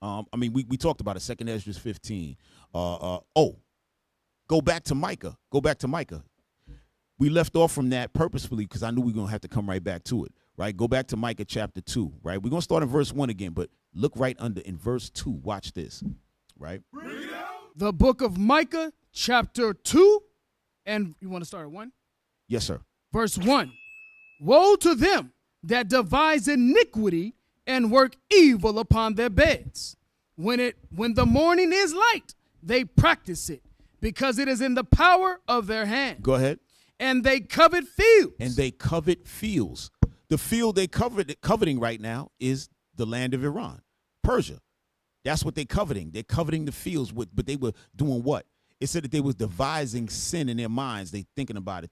we talked about it, 2 Ezra 15. Go back to Micah. We left off from that purposefully because I knew we were gonna have to come right back to it. Right. Go back to Micah chapter 2. Right. We're gonna start in verse 1 again, but look right under in verse 2. Watch this. Right. The book of Micah, chapter 2, and you want to start at 1? Yes, sir. Verse 1. Woe to them that devise iniquity and work evil upon their beds. When the morning is light, they practice it, because it is in the power of their hand. Go ahead. And they covet fields. The field they coveting right now is the land of Iran, Persia. That's what they're coveting. They're coveting the fields, but they were doing what? It said that they was devising sin in their minds. They thinking about it,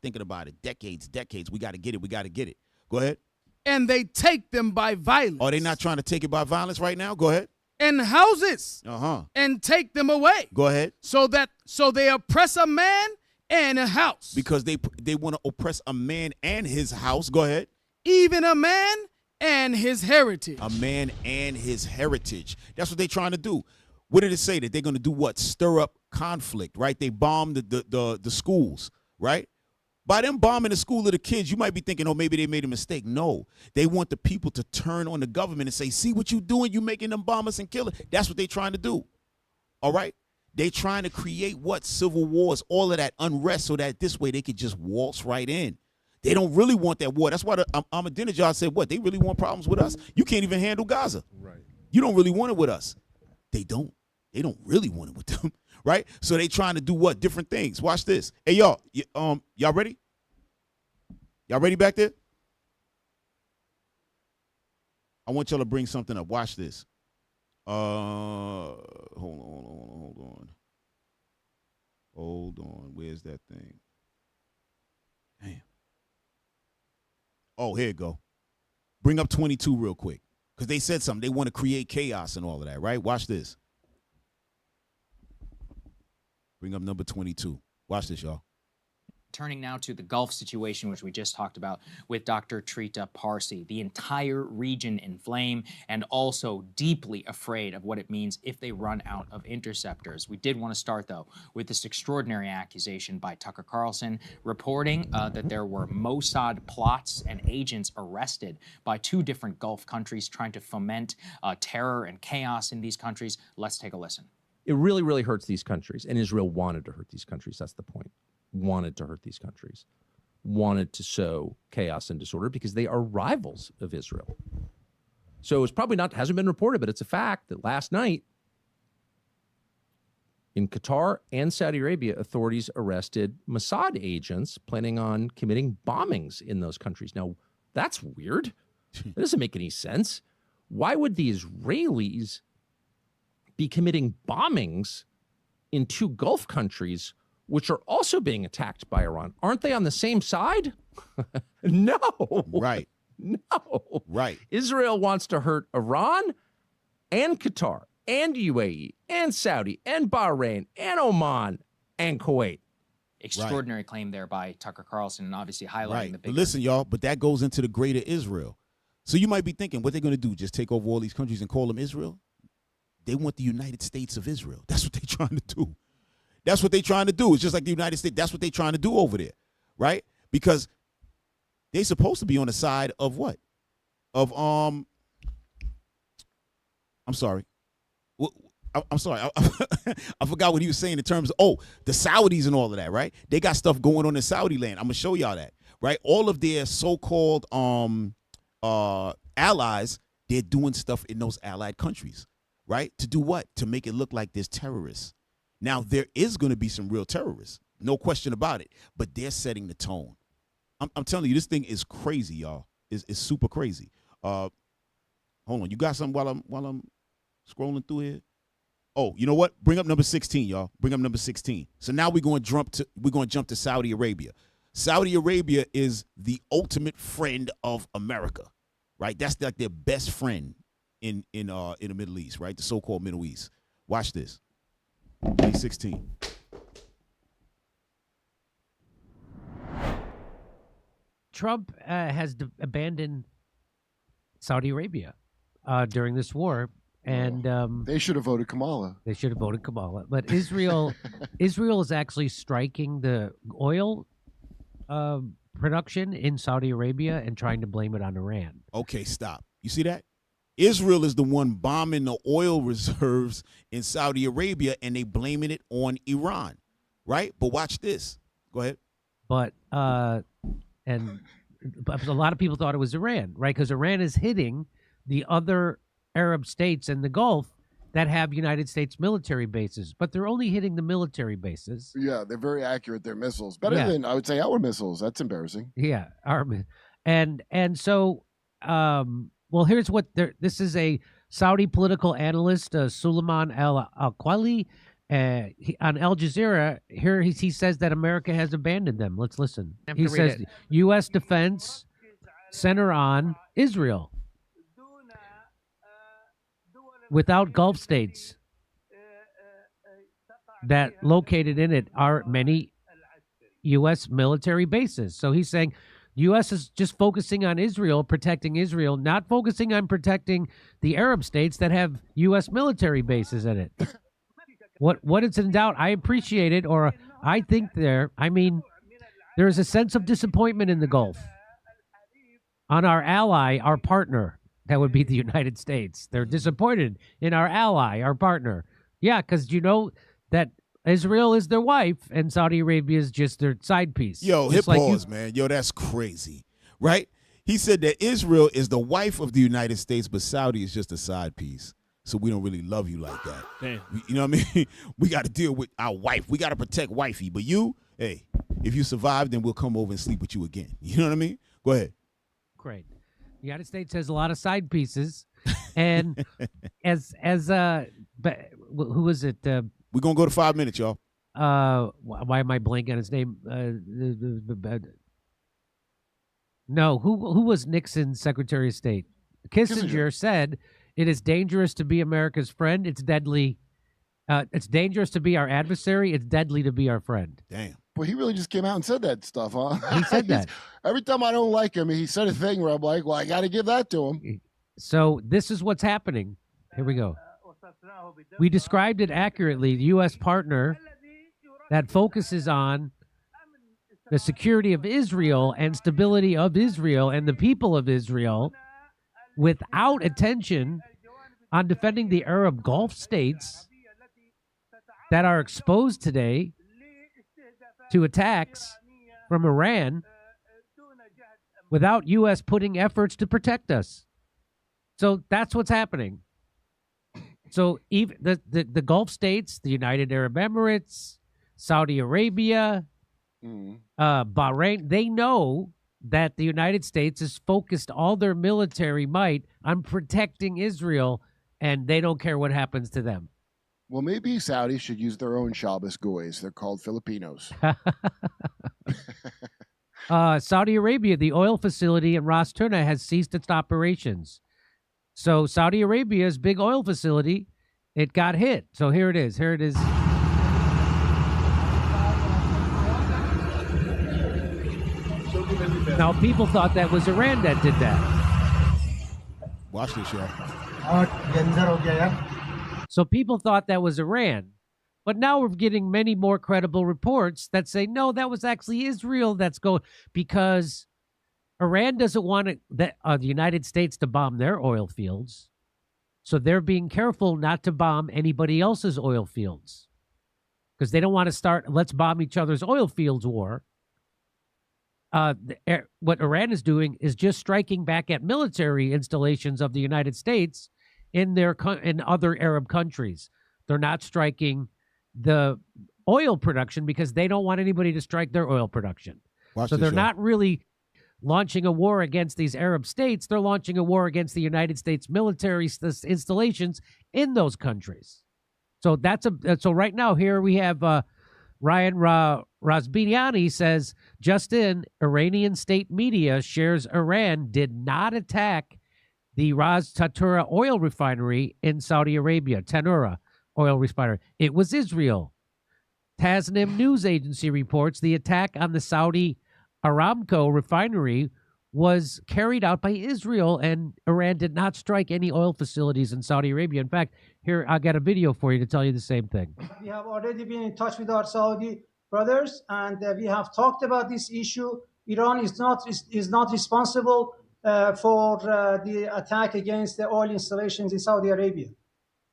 decades. We got to get it. Go ahead. And they take them by violence. Are they not trying to take it by violence right now? Go ahead. And houses. And take them away. Go ahead. So they oppress a man and a house. Because they want to oppress a man and his house. Go ahead. Even a man and his heritage. A man and his heritage. That's what they're trying to do. What did it say? That they're going to do what? Stir up conflict, right? They bombed the schools, right? By them bombing the school of the kids, you might be thinking, oh, maybe they made a mistake. No, they want the people to turn on the government and say, see what you doing? You making them bomb us and kill us. That's what they're trying to do. All right? They trying to create what? Civil wars, all of that unrest, so that this way they could just waltz right in. They don't really want that war. That's why Ahmadinejad said, what? They really want problems with us? You can't even handle Gaza. Right. You don't really want it with us. They don't. They don't really want it with them, right? So they trying to do what? Different things. Watch this. Hey, y'all ready? Y'all ready back there? I want y'all to bring something up. Watch this. Hold on. Where's that thing? Damn. Oh, here you go. Bring up 22 real quick. Because they said something. They want to create chaos and all of that, right? Watch this. Bring up number 22. Watch this, y'all. Turning now to the Gulf situation, which we just talked about with Dr. Trita Parsi, the entire region in flame and also deeply afraid of what it means if they run out of interceptors. We did want to start, though, with this extraordinary accusation by Tucker Carlson reporting that there were Mossad plots and agents arrested by 2 different Gulf countries trying to foment terror and chaos in these countries. Let's take a listen. It really, really hurts these countries, and Israel wanted to hurt these countries. That's the point. Wanted to hurt these countries, wanted to sow chaos and disorder because they are rivals of Israel. So it's probably hasn't been reported, but it's a fact that last night in Qatar and Saudi Arabia, authorities arrested Mossad agents planning on committing bombings in those countries. Now, that's weird. That doesn't make any sense. Why would the Israelis be committing bombings in 2 Gulf countries which are also being attacked by Iran? Aren't they on the same side? No. Right. No. Right. Israel wants to hurt Iran and Qatar and UAE and Saudi and Bahrain and Oman and Kuwait. Extraordinary claim there by Tucker Carlson, and obviously highlighting the big. But listen, y'all, but that goes into the greater Israel. So you might be thinking, what they're going to do, just take over all these countries and call them Israel? They want the United States of Israel. That's what they're trying to do. That's what they're trying to do. It's just like the United States. That's what they're trying to do over there, right? Because they're supposed to be on the side of what? Of, I'm sorry. I'm sorry. I forgot what he was saying in terms of, the Saudis and all of that, right? They got stuff going on in Saudi land. I'm going to show y'all that, right? All of their so-called allies, they're doing stuff in those allied countries, right? To do what? To make it look like there's terrorists. Now, there is going to be some real terrorists. No question about it. But they're setting the tone. I'm telling you, this thing is crazy, y'all. It's super crazy. Hold on. You got something while I'm scrolling through here? Oh, you know what? Bring up number 16, y'all. Bring up number 16. So now we're going to jump to Saudi Arabia. Saudi Arabia is the ultimate friend of America, right? That's like their best friend in the Middle East, right? The so-called Middle East. Watch this. Page 16. Trump has abandoned Saudi Arabia during this war. And they should have voted Kamala. They should have voted Kamala. But Israel is actually striking the oil production in Saudi Arabia and trying to blame it on Iran. Okay, stop. You see that? Israel is the one bombing the oil reserves in Saudi Arabia, and they blaming it on Iran, right? But watch this. Go ahead. But a lot of people thought it was Iran, right? Because Iran is hitting the other Arab states in the Gulf that have United States military bases, but they're only hitting the military bases. Yeah, they're very accurate. Their missiles better than, I would say, our missiles. That's embarrassing. Yeah, and so well, here's what this is a Saudi political analyst, Suleiman Al-Aqwali, on Al Jazeera. Here he says that America has abandoned them. Let's listen. He says U.S. defense center on Israel. Without Gulf states that located in it are many U.S. military bases. So he's saying the U.S. is just focusing on Israel, protecting Israel, not focusing on protecting the Arab states that have U.S. military bases in it. What it's in doubt, I appreciate it, or I think there is a sense of disappointment in the Gulf on our ally, our partner. That would be the United States. They're disappointed in our ally, our partner. Yeah, because you know that Israel is their wife and Saudi Arabia is just their side piece. Yo, hit pause, man. Yo, that's crazy, right? He said that Israel is the wife of the United States, but Saudi is just a side piece. So we don't really love you like that. Damn. You know what I mean? We got to deal with our wife. We got to protect wifey. But you, hey, if you survive, then we'll come over and sleep with you again. You know what I mean? Go ahead. Great. The United States has a lot of side pieces, and but who was it? We're gonna go to 5 minutes, y'all. Why am I blanking on his name? No, who was Nixon's Secretary of State? Kissinger said it is dangerous to be America's friend. It's deadly. It's dangerous to be our adversary. It's deadly to be our friend. Damn. Well, he really just came out and said that stuff, huh? He said that. Every time I don't like him, he said a thing where I'm like, well, I got to give that to him. So this is what's happening. Here we go. We described it accurately. The U.S. partner that focuses on the security of Israel and stability of Israel and the people of Israel without attention on defending the Arab Gulf states that are exposed today to attacks from Iran without U.S. putting efforts to protect us. So that's what's happening. So even the Gulf states, the United Arab Emirates, Saudi Arabia, Bahrain, they know that the United States has focused all their military might on protecting Israel, and they don't care what happens to them. Well, maybe Saudis should use their own Shabbos goys. They're called Filipinos. Saudi Arabia, the oil facility in Ras Tuna has ceased its operations. So Saudi Arabia's big oil facility, it got hit. So here it is. Here it is. Now, people thought that was Iran that did that. Watch this, y'all. So people thought that was Iran. But now we're getting many more credible reports that say, no, that was actually Israel that's going, because Iran doesn't want the United States to bomb their oil fields. So they're being careful not to bomb anybody else's oil fields because they don't want to start, let's bomb each other's oil fields war. What Iran is doing is just striking back at military installations of the United States in other Arab countries. They're not striking the oil production because they don't want anybody to strike their oil production. So they're not really launching a war against these Arab states. They're launching a war against the United States military installations in those countries. So so right now here we have Ryan Razbiniani says, just in, Iranian state media shares Iran did not attack the Ras Tanura oil refinery in Saudi Arabia, Tanura oil refinery. It was Israel. Tasnim news agency reports the attack on the Saudi Aramco refinery was carried out by Israel, and Iran did not strike any oil facilities in Saudi Arabia. In fact, here, I'll get a video for you to tell you the same thing. We have already been in touch with our Saudi brothers, and we have talked about this issue. Iran is not responsible for the attack against the oil installations in Saudi Arabia.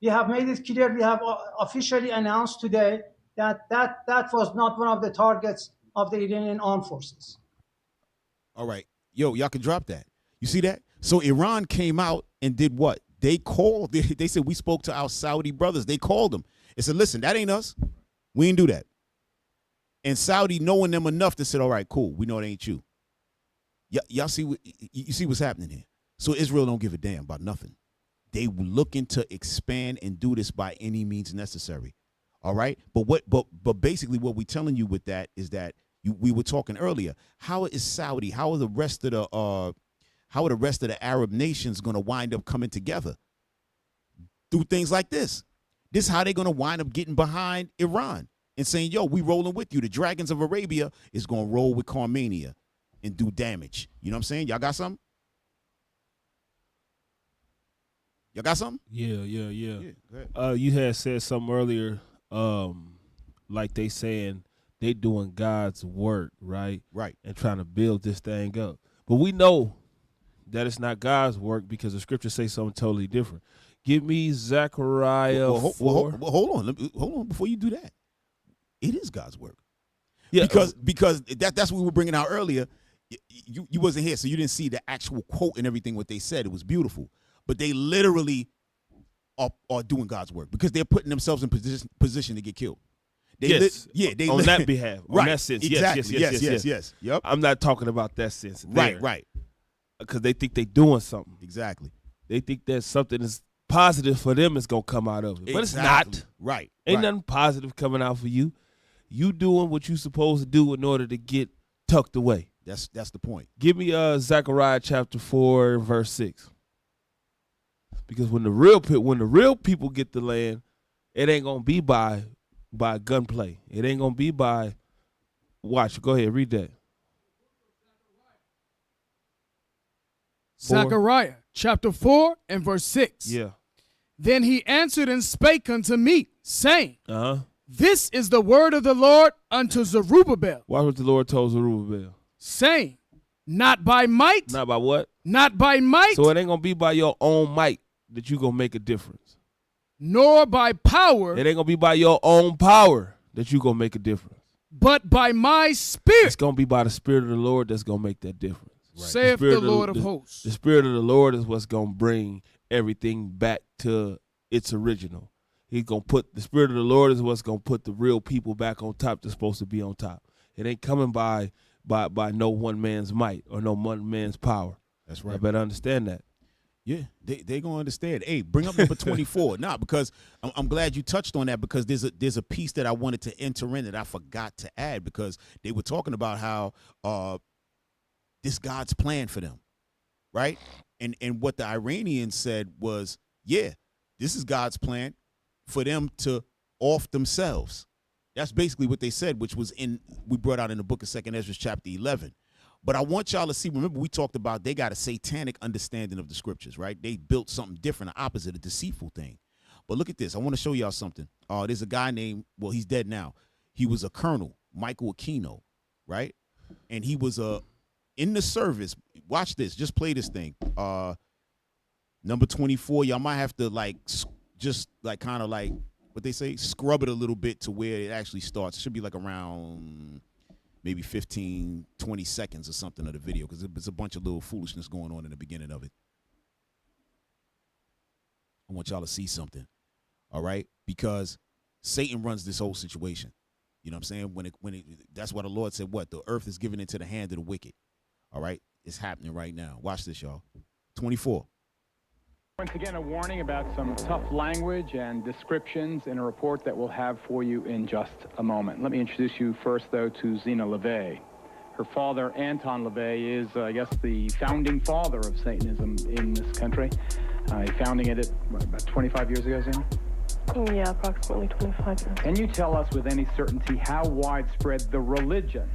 We have made it clear, we have officially announced today that was not one of the targets of the Iranian armed forces. All right. Yo, y'all can drop that. You see that? So Iran came out and did what? They called, they said, we spoke to our Saudi brothers. They called them and said, listen, that ain't us. We ain't do that. And Saudi, knowing them enough, to said, all right, cool. We know it ain't you. Y'all see, you see what's happening here. So Israel don't give a damn about nothing. They were looking to expand and do this by any means necessary. All right. But basically what we're telling you with that is that we were talking earlier. How is Saudi? How are the rest of the Arab nations going to wind up coming together through things like this? This is how they're going to wind up getting behind Iran and saying, yo, we rolling with you. The Dragons of Arabia is going to roll with Carmania and do damage. You know what I'm saying? Y'all got something? Y'all got something? Yeah. Go ahead. You had said something earlier, like they saying they doing God's work, right? Right. And trying to build this thing up. But we know that it's not God's work because the scriptures say something totally different. Give me Zechariah 4. Hold on. Before you do that, it is God's work. Yeah, because that's what we were bringing out earlier. You wasn't here, so you didn't see the actual quote and everything what they said. It was beautiful, but they literally are doing God's work because they're putting themselves in position to get killed. They on that behalf, right? On that sense, exactly. Yes. Yep. I'm not talking about that sense, there. Right. Because they think they doing something. Exactly. They think that something is positive for them is gonna come out of it, but it's not. Right. Ain't nothing positive coming out for you. You doing what you supposed to do in order to get tucked away. That's the point. Give me Zechariah chapter 4 verse 6. Because when the real people get the land, it ain't gonna be by gunplay. It ain't gonna be by watch. Go ahead, read that. Zechariah chapter 4 and verse 6. Yeah. Then he answered and spake unto me, saying, This is the word of the Lord unto Zerubbabel. Watch what the Lord told Zerubbabel. Saying, not by might. Not by what? Not by might. So it ain't gonna be by your own might that you gonna make a difference. Nor by power. It ain't gonna be by your own power that you gonna make a difference. But by my spirit. It's gonna be by the Spirit of the Lord that's gonna make that difference. Right. Saith the Lord of hosts. The Spirit of the Lord is what's gonna bring everything back to its original. He's gonna put the Spirit of the Lord is what's gonna put the real people back on top that's supposed to be on top. It ain't coming by no one man's might or no one man's power. That's right. I better understand that. Yeah, they gonna understand. Hey, bring up number 24. Because I'm glad you touched on that because there's a piece that I wanted to enter in that I forgot to add because they were talking about how this God's plan for them, right? And what the Iranians said was, yeah, this is God's plan for them to off themselves. That's basically what they said, which was we brought out in the book of 2nd Ezra chapter 11. But I want y'all to see, remember we talked about they got a satanic understanding of the scriptures, right? They built something different, the opposite, a deceitful thing. But look at this. I want to show y'all something. There's a guy named, well, he's dead now. He was a colonel, Michael Aquino, right? And he was in the service. Watch this. Just play this thing. Number 24, y'all might have to like just like kind of like what they say, scrub it a little bit to where it actually starts. It should be like around maybe 15, 20 seconds or something of the video, because there's a bunch of little foolishness going on in the beginning of it. I want y'all to see something, all right? Because Satan runs this whole situation. You know what I'm saying? That's why the Lord said, what? The earth is given into the hand of the wicked. All right? It's happening right now. Watch this, y'all. 24. Once again, a warning about some tough language and descriptions in a report that we'll have for you in just a moment. Let me introduce you first, though, to Zena LaVey. Her father, Anton LaVey, is, I guess, the founding father of Satanism in this country. Founding it about 25 years ago, Zena? Yeah, approximately 25 years. Can you tell us with any certainty how widespread the religion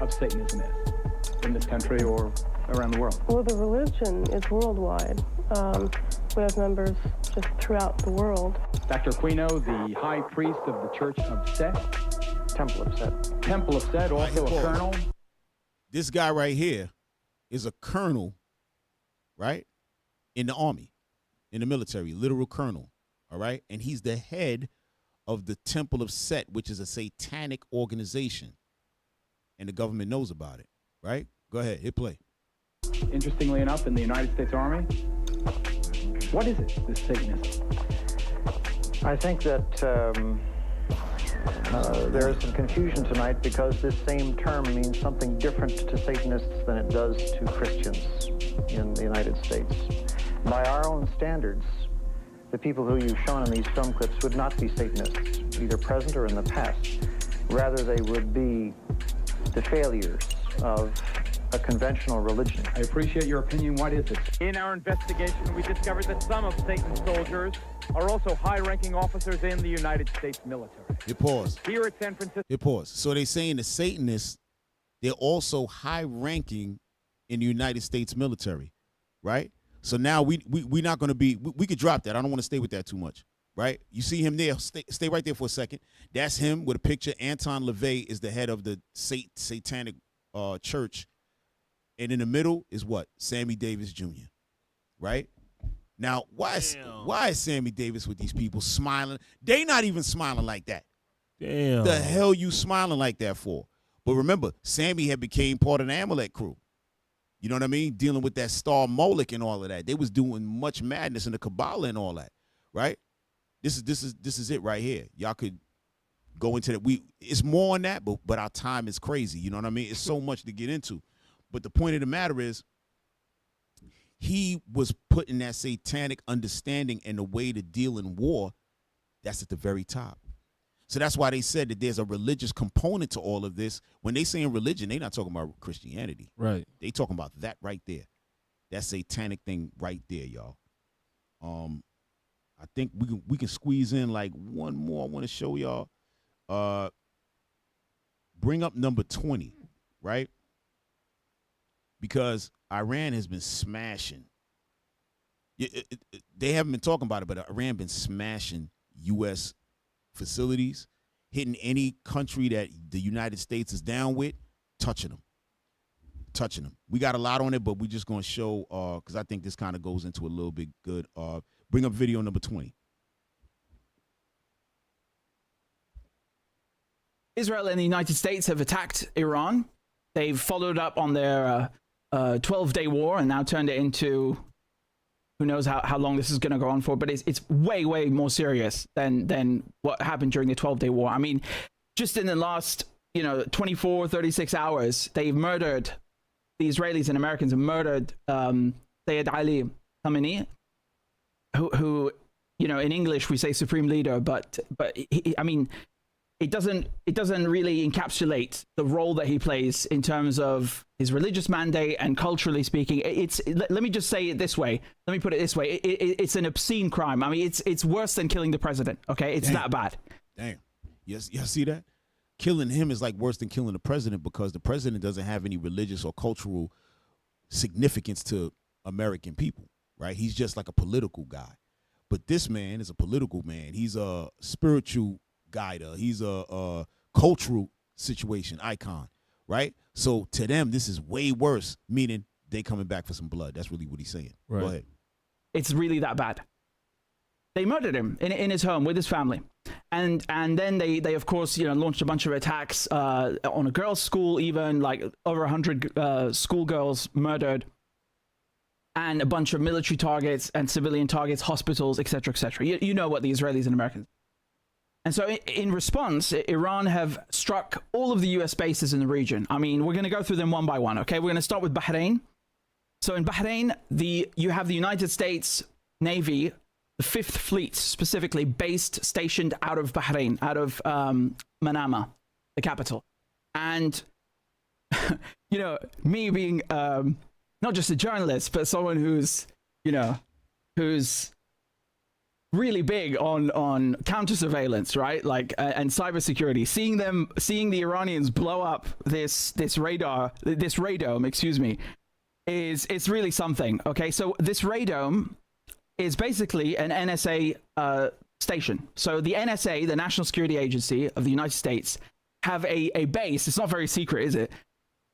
of Satanism is in this country or around the world? Well, the religion is worldwide. We have members just throughout the world. Dr. Aquino, the high priest of the Church of Set. Temple of Set. Temple of Set, also a colonel. This guy right here is a colonel, right, in the army, in the military, literal colonel, all right? And he's the head of the Temple of Set, which is a satanic organization. And the government knows about it, right? Go ahead, hit play. Interestingly enough, in the United States Army, what is it, this Satanism? I think that there is some confusion tonight because this same term means something different to Satanists than it does to Christians in the United States. By our own standards, the people who you've shown in these film clips would not be Satanists, either present or in the past. Rather, they would be the failures of a conventional religion. I appreciate your opinion. What is it? In our investigation, we discovered that some of Satan's soldiers are also high-ranking officers in the United States military. Hit pause. Here at San Francisco. Hit pause. So they're saying the Satanists, they're also high-ranking in the United States military, right? So now we're not going to be, we could drop that. I don't want to stay with that too much, right? You see him there. Stay right there for a second. That's him with a picture. Anton LaVey is the head of the satanic church. And in the middle is what? Sammy Davis Jr., right? Now, why is Sammy Davis with these people smiling? They not even smiling like that. Damn. The hell you smiling like that for? But remember, Sammy had became part of the Amalek crew. You know what I mean? Dealing with that star Moloch and all of that. They was doing much madness in the Kabbalah and all that, right? This is it right here. Y'all could go into that. It's more on that, but our time is crazy. You know what I mean? It's so much to get into. But the point of the matter is, he was putting that satanic understanding and the way to deal in war, that's at the very top. So that's why they said that there's a religious component to all of this. When they say in religion, they're not talking about Christianity. Right. They talking about that right there. That satanic thing right there, y'all. I think we can squeeze in like one more. I want to show y'all. Bring up number 20, right? Because Iran has been smashing. They haven't been talking about it, but Iran been smashing U.S. facilities, hitting any country that the United States is down with, touching them. We got a lot on it, but we're just going to show, because I think this kind of goes into a little bit good. Bring up video number 20. Israel and the United States have attacked Iran. They've followed up on their 12-day war and now turned it into who knows how long this is going to go on for. But it's way, way more serious than what happened during the 12-day war. I mean, just in the last 24, 36 hours, they've murdered, the Israelis and Americans have murdered Sayyid Ali Khamenei, who in English we say supreme leader, but I mean, it doesn't really encapsulate the role that he plays in terms of his religious mandate and culturally speaking. Let me just say it this way. Let me put it this way. It's an obscene crime. I mean, it's worse than killing the president. Okay, it's that bad. Damn. Yes, y'all see that? Killing him is like worse than killing the president, because the president doesn't have any religious or cultural significance to American people, right? He's just like a political guy. But this man is a political man. He's a spiritual guider. He's a cultural situation icon, right? So to them, this is way worse, meaning they coming back for some blood. That's really what he's saying. Right. Go ahead. It's really that bad. They murdered him in his home with his family. And then they of course, launched a bunch of attacks on a girls' school, even like over 100 schoolgirls murdered, and a bunch of military targets and civilian targets, hospitals, etc., etc. You know what the Israelis and Americans. And so in response, Iran have struck all of the US bases in the region. I mean, we're going to go through them one by one, okay? We're going to start with Bahrain. So in Bahrain, you have the United States Navy, the Fifth Fleet specifically, stationed out of Bahrain, out of Manama, the capital. And, me being not just a journalist, but someone who's really big on counter surveillance, right? Like and cybersecurity. Seeing the Iranians blow up this radome, excuse me, it's really something. Okay, so this radome is basically an NSA station. So the NSA, the National Security Agency of the United States, have a base. It's not very secret, is it?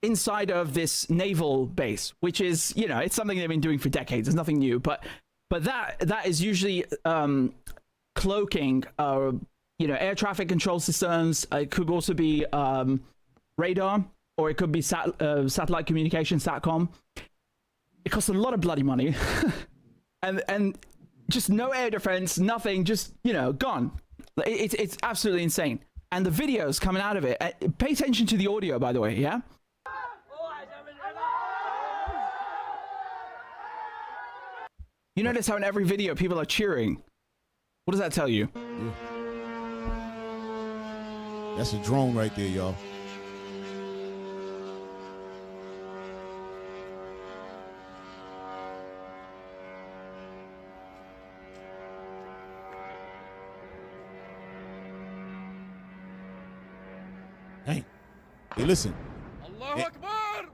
Inside of this naval base, which is, it's something they've been doing for decades. It's nothing new, but that is usually cloaking, air traffic control systems. It could also be radar, or it could be satellite communication, SATCOM. It costs a lot of bloody money, and just no air defense, nothing. Just gone. It's absolutely insane. And the videos coming out of it. Pay attention to the audio, by the way. Yeah. You notice how in every video people are cheering. What does that tell you? Yeah. That's a drone right there, y'all. Hey, listen. Allahu Akbar!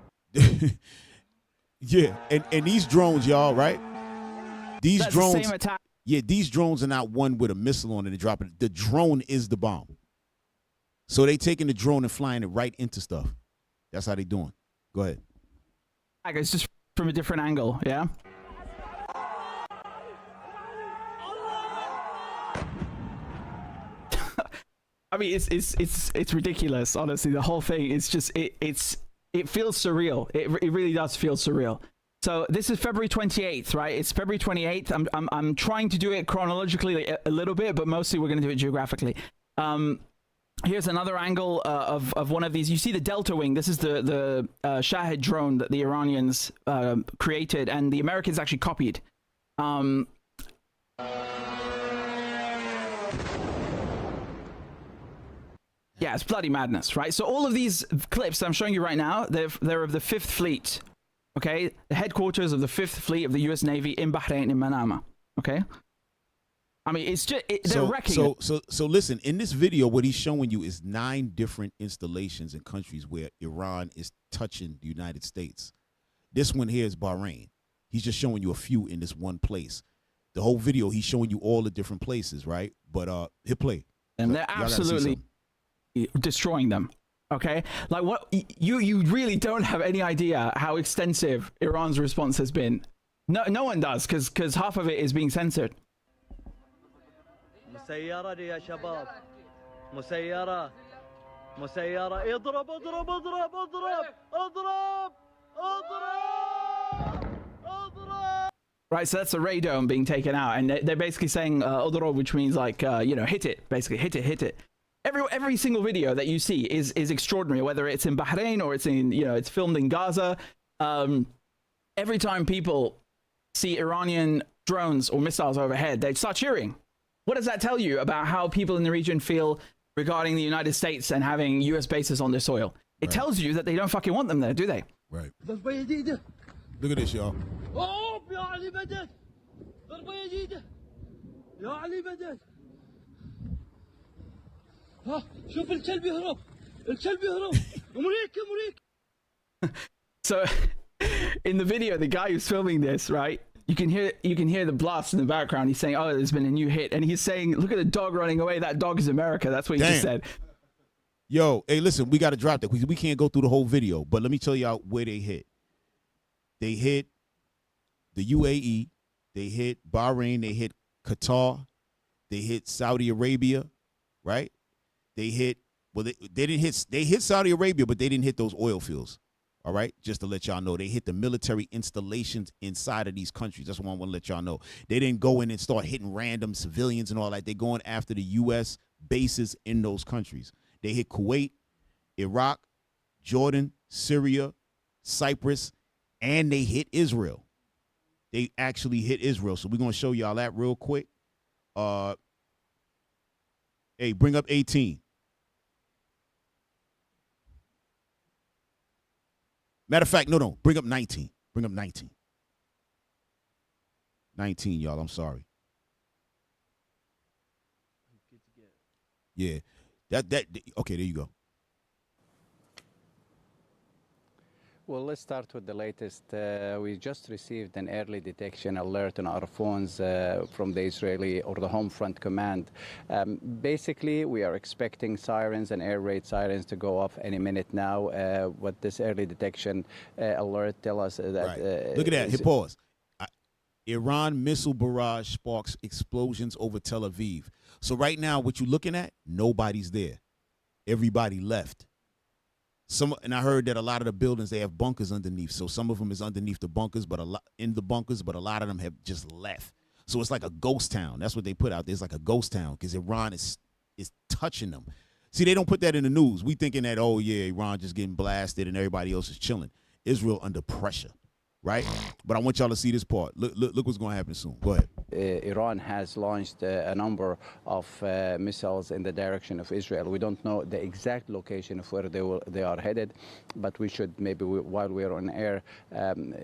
Yeah, and these drones, y'all, right? These That's drones, the same attack. Yeah, these drones are not one with a missile on it and dropping it. The drone is the bomb. So they taking the drone and flying it right into stuff. That's how they doing. Go ahead. It's just from a different angle, yeah? I mean, it's ridiculous, honestly. The whole thing is just it feels surreal. It really does feel surreal. So this is February 28th, right? It's February 28th. I'm trying to do it chronologically a little bit, but mostly we're going to do it geographically. Here's another angle of one of these. You see the Delta Wing. This is the Shahed drone that the Iranians created, and the Americans actually copied. Yeah, it's bloody madness, right? So all of these clips that I'm showing you right now, they're of the Fifth Fleet. Okay, the headquarters of the Fifth Fleet of the U.S. Navy in Bahrain, in Manama. Okay, I mean, it's just they're wrecking. So listen. In this video, what he's showing you is 9 different installations in countries where Iran is touching the United States. This one here is Bahrain. He's just showing you a few in this one place. The whole video, he's showing you all the different places, right? But hit play. And they're absolutely destroying them. Okay, like what you really don't have any idea how extensive Iran's response has been. No one does, because half of it is being censored. Right, so that's a radome being taken out, and they're basically saying "odoro," which means like hit it, basically hit it. Every single video that you see is extraordinary, whether it's in Bahrain or it's in it's filmed in Gaza. Every time people see Iranian drones or missiles overhead, they start cheering. What does that tell you about how people in the region feel regarding the United States and having U.S. bases on their soil? It tells you that they don't fucking want them there, do they? Right. Look at this, y'all. So in the video, the guy who's filming this, right, you can hear the blast in the background. He's saying, oh, there's been a new hit, and he's saying, look at the dog running away. That dog is America. That's what he just said. Yo, hey, listen, we got to drop that. We can't go through the whole video, but let me tell y'all where they hit. They hit the UAE, They hit Bahrain. They hit Qatar. They hit Saudi Arabia, right? They hit, well, they didn't hit, they hit Saudi Arabia, but they didn't hit those oil fields, all right? Just to let y'all know. They hit the military installations inside of these countries. That's what I want to let y'all know. They didn't go in and start hitting random civilians and all that. They're going after the U.S. bases in those countries. They hit Kuwait, Iraq, Jordan, Syria, Cyprus, and they hit Israel. They actually hit Israel. So we're going to show y'all that real quick. Hey, bring up 18. Matter of fact, no. Bring up 19. Bring up 19. 19, y'all. I'm sorry. Yeah. Okay, there you go. Well, let's start with the latest. We just received an early detection alert on our phones from the Israeli or the Home Front Command. Basically, we are expecting sirens and air raid sirens to go off any minute now. What this early detection alert tell us that... Right. Look at that. Hit pause. Iran missile barrage sparks explosions over Tel Aviv. So right now, what you're looking at, nobody's there. Everybody left. And I heard that a lot of the buildings, they have bunkers underneath. So some of them is underneath the bunkers, but a lot of them have just left. So it's like a ghost town. That's what they put out there. It's like a ghost town because Iran is touching them. See, they don't put that in the news. We thinking that, oh, yeah, Iran just getting blasted and everybody else is chilling. Israel under pressure, right? But I want y'all to see this part. Look what's going to happen soon. Go ahead. Iran has launched a number of missiles in the direction of Israel. We don't know the exact location of where they are headed, but we should maybe, while we're on air,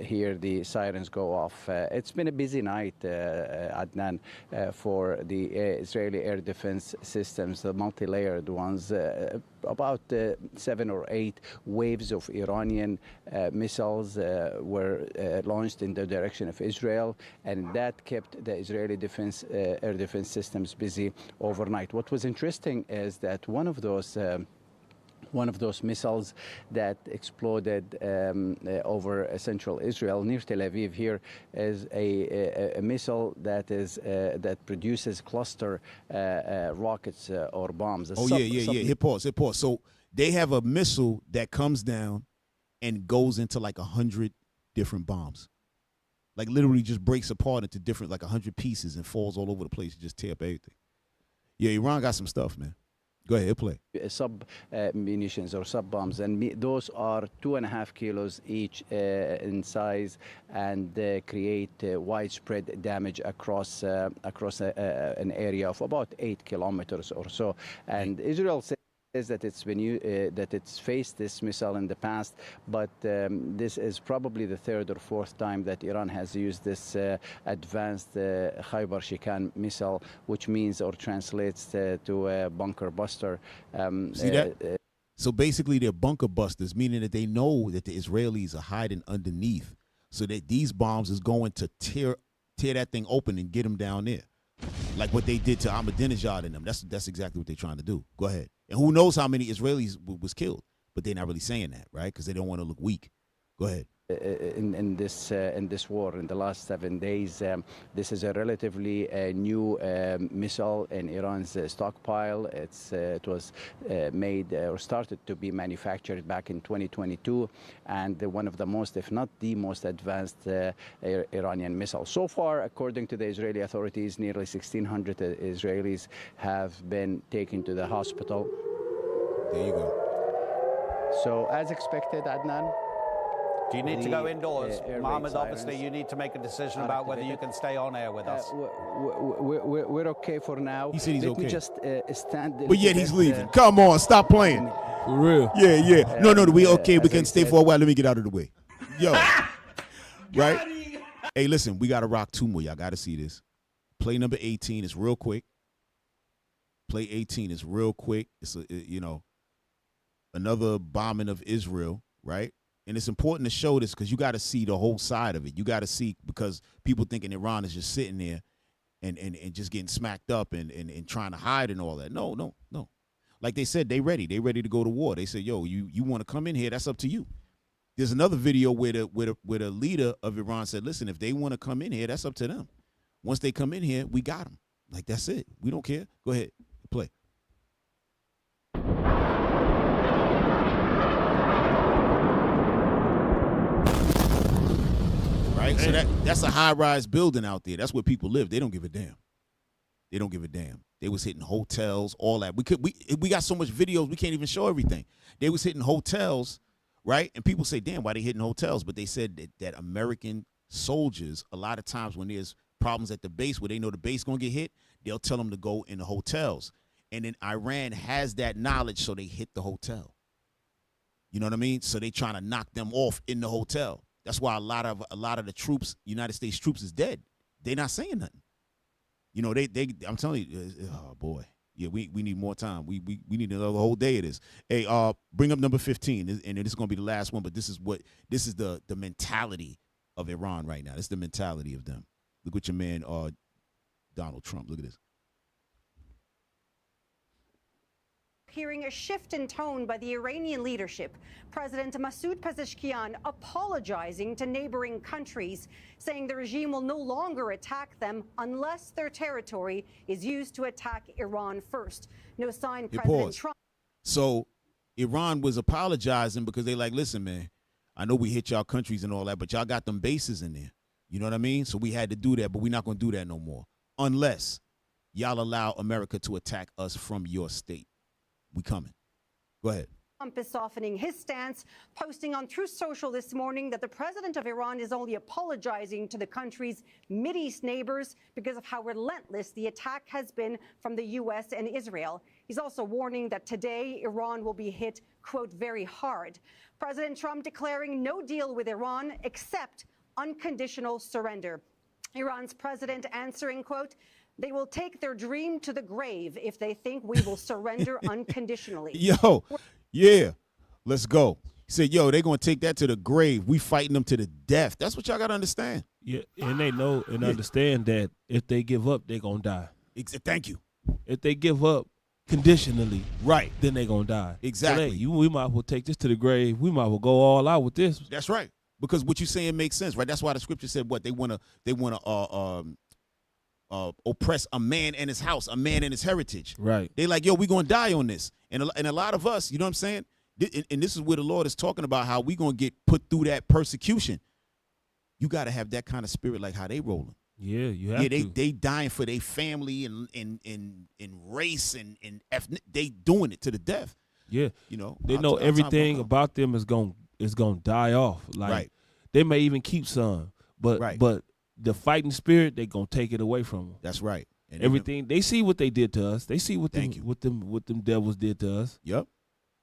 hear the sirens go off. It's been a busy night, Adnan, for the Israeli air defense systems, the multi-layered ones. About 7 or 8 waves of Iranian missiles were launched in the direction of Israel, and that kept the Israeli air defense systems busy overnight. What was interesting is that one of those missiles that exploded over central Israel near Tel Aviv here is a missile that produces cluster rockets or bombs. Yeah. Hit pause. So they have a missile that comes down and goes into like 100 different bombs. Like literally just breaks apart into different, like 100 pieces and falls all over the place and just tear up everything. Yeah, Iran got some stuff, man. Go ahead, play. Sub-munitions or sub-bombs, and those are 2.5 kilos each in size and create widespread damage across an area of about 8 kilometers or so. And Israel says that it's faced this missile in the past, but this is probably the 3rd or 4th time that Iran has used this advanced Khaybar Shikan missile, which means or translates to a bunker buster. See that? So basically, they're bunker busters, meaning that they know that the Israelis are hiding underneath, so that these bombs is going to tear that thing open and get them down there, like what they did to Ahmadinejad and them. That's exactly what they're trying to do. Go ahead. And who knows how many Israelis was killed, but they're not really saying that, right? Because they don't want to look weak. Go ahead. In this war, in the last 7 days, this is a relatively new missile in Iran's stockpile. It was made or started to be manufactured back in 2022, and one of the most, if not the most advanced Iranian missiles. So far, according to the Israeli authorities, nearly 1,600 Israelis have been taken to the hospital. There you go. So, as expected, Adnan. Do you need to go indoors? Mohammed, obviously you need to make a decision about whether you can stay on air with us. We're okay for now. He said he's Let okay. me just stand. But yet he's leaving. Come on, stop playing. For real. Yeah. No, we okay. We can stay for a while. Let me get out of the way. Yo. Right? Hey, listen, we got to rock 2 more. Y'all got to see this. Play number 18 is real quick. Play 18 is real quick. It's, another bombing of Israel, right? And it's important to show this because you got to see the whole side of it. You got to see, because people thinking Iran is just sitting there and just getting smacked up and trying to hide and all that. No. Like they said, they ready. They ready to go to war. They said, yo, you want to come in here, that's up to you. There's another video where the leader of Iran said, listen, if they want to come in here, that's up to them. Once they come in here, we got them. Like, that's it. We don't care. Go ahead, play. Right? So that's a high-rise building out there. That's where people live. They don't give a damn. They don't give a damn. They was hitting hotels, all that. We got so much videos, we can't even show everything. They was hitting hotels, right? And people say, damn, why they hitting hotels? But they said that American soldiers, a lot of times when there's problems at the base where they know the base going to get hit, they'll tell them to go in the hotels. And then Iran has that knowledge, so they hit the hotel. You know what I mean? So they trying to knock them off in the hotel. That's why a lot of the troops, United States troops, is dead. They not saying nothing. You know, they I'm telling you, oh boy. Yeah, we need more time. We need another whole day of this. Hey, bring up number 15, and this is gonna be the last one, but this is the mentality of Iran right now. This is the mentality of them. Look what your man Donald Trump. Look at this. Hearing a shift in tone by the Iranian leadership. President Masoud Pezeshkian apologizing to neighboring countries, saying the regime will no longer attack them unless their territory is used to attack Iran first. No sign President Trump. So Iran was apologizing because they like, listen, man, I know we hit y'all countries and all that, but y'all got them bases in there. You know what I mean? So we had to do that, but we're not going to do that no more unless y'all allow America to attack us from your state. We coming. Go ahead. Trump is softening his stance, posting on Truth Social this morning that the president of Iran is only apologizing to the country's Mideast neighbors because of how relentless the attack has been from the U.S. and Israel. He's also warning that today Iran will be hit, quote, very hard. President Trump declaring no deal with Iran except unconditional surrender. Iran's president answering, quote, they will take their dream to the grave if they think we will surrender unconditionally. Yo, yeah, let's go. He said, yo, they're going to take that to the grave. We fighting them to the death. That's what y'all got to understand. Yeah, and they know and understand that if they give up, they're going to die. Thank you. If they give up conditionally, right, then they're going to die. Exactly. So we might as well take this to the grave. We might as well go all out with this. That's right. Because what you're saying makes sense, right? That's why the scripture said what? They want to oppress a man and his house, a man and his heritage. Right. They like, yo, we gonna die on this. And a lot of us, you know what I'm saying? And this is where the Lord is talking about how we gonna get put through that persecution. You got to have that kind of spirit like how they rolling. Yeah, you have to. They dying for their family and race and ethnic. They doing it to the death. Yeah. You know. They know everything about them is gonna die off. Like right. They may even keep some, but the fighting spirit, they gonna take it away from them. That's right. And everything they see what they did to us. They see what them devils did to us. Yep.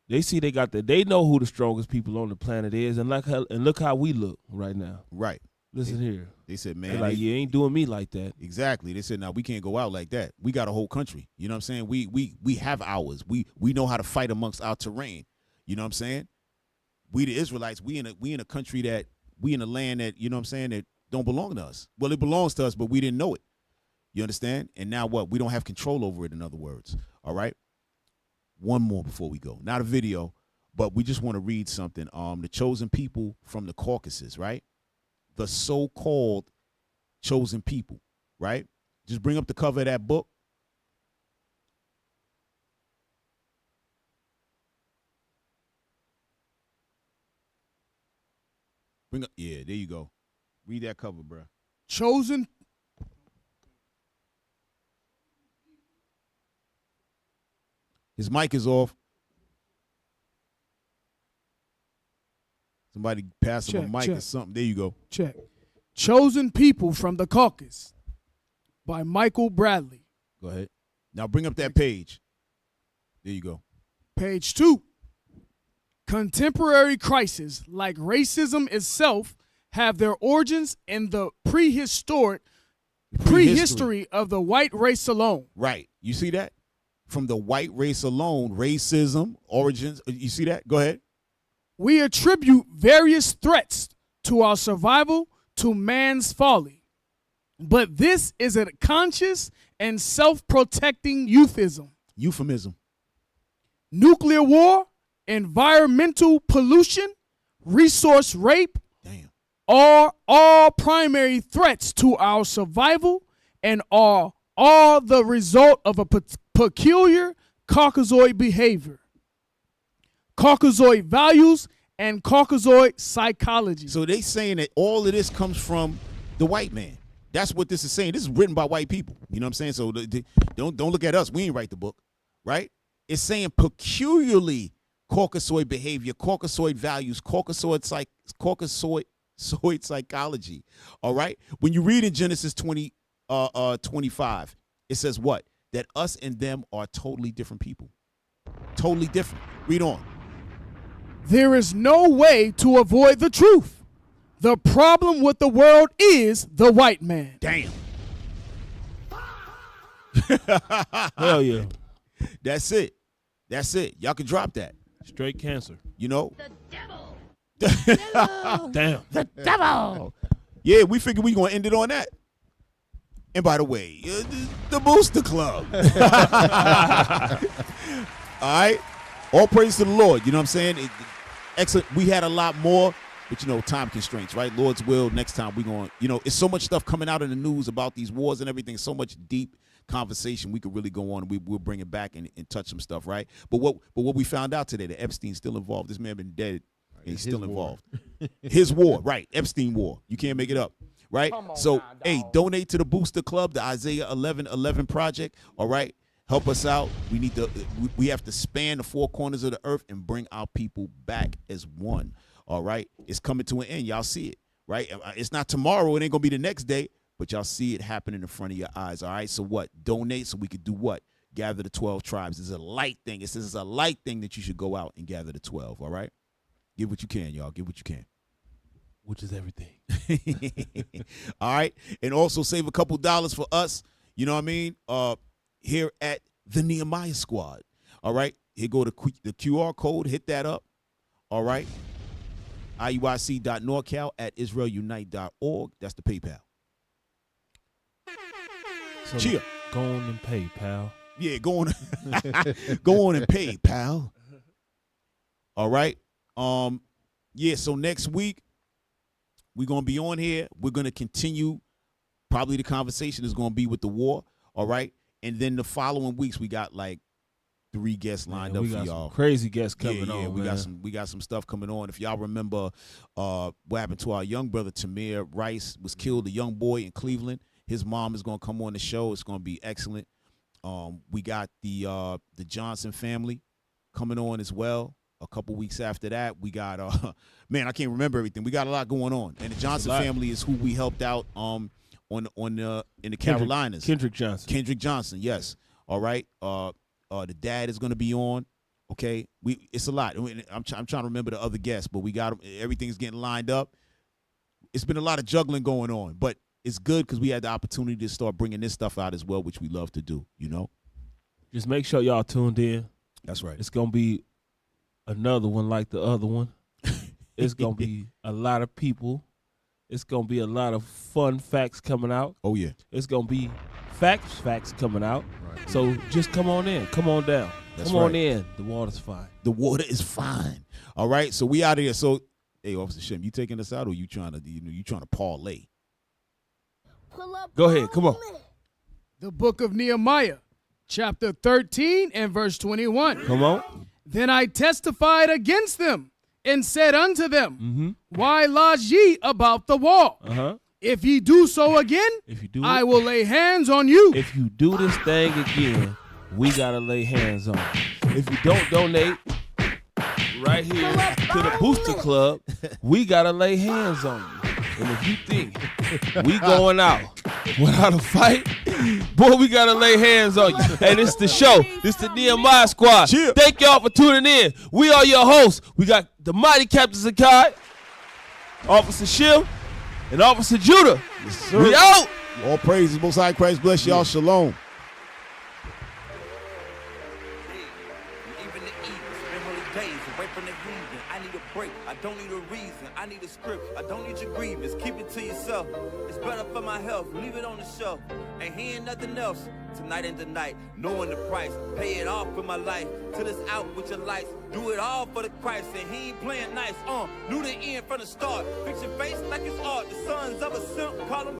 They see they know who the strongest people on the planet is, and look how we look right now. Right. Listen here. They said, man, they're like, you ain't doing me like that. Exactly. They said, now we can't go out like that. We got a whole country. You know what I'm saying? We have ours. We know how to fight amongst our terrain. You know what I'm saying? We the Israelites, we in a country that we in a land that, you know what I'm saying, that don't belong to us. Well, it belongs to us, but we didn't know it. You understand? And now what? We don't have control over it, in other words. All right? One more before we go. Not a video, but we just want to read something. The chosen people from the Caucasus, right? The so-called chosen people, right? Just bring up the cover of that book. Bring up, yeah, there you go. Read that cover, bro. Chosen. His mic is off. Somebody pass him a mic or something. There you go. Check. Chosen People from the Caucasus by Michael Bradley. Go ahead. Now bring up that page. There you go. Page 2. Contemporary crises like racism itself have their origins in the prehistory of the white race alone. Right. You see that? From the white race alone, racism, origins. You see that? Go ahead. We attribute various threats to our survival to man's folly. But this is a conscious and self-protecting euphemism. Nuclear war, environmental pollution, resource rape are all primary threats to our survival and are all the result of a peculiar Caucasoid behavior, Caucasoid values, and Caucasoid psychology. So they saying that all of this comes from the white man. That's what this is saying. This is written by white people. You know what I'm saying? So don't look at us. We ain't write the book, right? It's saying peculiarly Caucasoid behavior, Caucasoid values, Caucasoid psychology. All right. When you read in Genesis 25, it says what? That us and them are totally different people. Totally different. Read on. There is no way to avoid the truth. The problem with the world is the white man. Damn. Hell yeah. That's it. That's it. Y'all can drop that. Straight cancer. You know? The devil. Damn. The devil. Yeah, we figured we going to end it on that. And by the way, the Booster Club. All right? All praise to the Lord. You know what I'm saying? Excellent. We had a lot more, but, you know, time constraints, right? Lord's will, next time we going to, you know, it's so much stuff coming out in the news about these wars and everything, so much deep conversation we could really go on, and we'll bring it back and touch some stuff, right? But what we found out today, that Epstein's still involved. This man been dead, and he's still involved. His war, right? Epstein war. You can't make it up, right? So, hey, donate to the Booster Club, the Isaiah 11:11 project, all right? Help us out. We have to span the four corners of the earth and bring our people back as one, all right? It's coming to an end. Y'all see it, right? It's not tomorrow. It ain't going to be the next day. But y'all see it happening in front of your eyes, all right? So what? Donate so we could do what? Gather the 12 tribes. It's a light thing. It says it's a light thing that you should go out and gather the 12, all right? Give what you can, y'all. Give what you can. Which is everything. All right? And also save a couple dollars for us, you know what I mean, here at the Nehemiah Squad, all right? Here go the QR code. Hit that up, all right? IUIC.norcal@israelunite.org. That's the PayPal. So cheer. Go on and pay, pal. Yeah, go on and pay, pal. All right. Yeah, so next week we're gonna be on here. We're gonna continue. Probably the conversation is gonna be with the war. All right. And then the following weeks we got like 3 guests lined up for y'all. Crazy guests coming on. Yeah, we got some stuff coming on. If y'all remember what happened to our young brother Tamir Rice was killed, a young boy in Cleveland. His mom is going to come on the show. It's going to be excellent. We got the Johnson family coming on as well. A couple weeks after that, we got man, I can't remember everything. We got a lot going on. And the Johnson family is who we helped out in the Carolinas. Kendrick Johnson. Kendrick Johnson, yes. All right. The dad is going to be on. Okay. It's a lot. I'm trying to remember the other guests, but we got everything's getting lined up. It's been a lot of juggling going on, but it's good because we had the opportunity to start bringing this stuff out as well, which we love to do, you know? Just make sure y'all tuned in. That's right. It's going to be another one like the other one. It's going to be a lot of people. It's going to be a lot of fun facts coming out. Oh, yeah. It's going to be facts coming out. Right. So just come on in. Come on down. Come on in. The water's fine. The water is fine. All right? So we out of here. So, hey, Officer Shim, you taking us out or you trying to parlay? Go ahead. Come on. The book of Nehemiah, chapter 13 and verse 21. Come on. Then I testified against them and said unto them, Why lodge ye about the wall? If ye do so again, I will lay hands on you. If you do this thing again, we got to lay hands on you. If you don't donate right here to the Booster Club, we got to lay hands on you. And if you think we going out without a fight, boy, we got to lay hands on you. And it's the show. This the Nehemiah Squad. Cheer. Thank y'all for tuning in. We are your hosts. We got the mighty Captain Zakai, Officer Shim, and Officer Judah. Yes, we out. All praises. Most High Christ bless y'all. Shalom. I don't need a reason, I need a script. I don't need your grievance, keep it to yourself. It's better for my health, leave it on the shelf. Ain't hearing nothing else, tonight and tonight. Knowing the price, pay it off for my life. Till it's out with your lights, do it all for the Christ. And he ain't playing nice, knew the end from the start. Fix your face like it's art, the sons of a simp, call them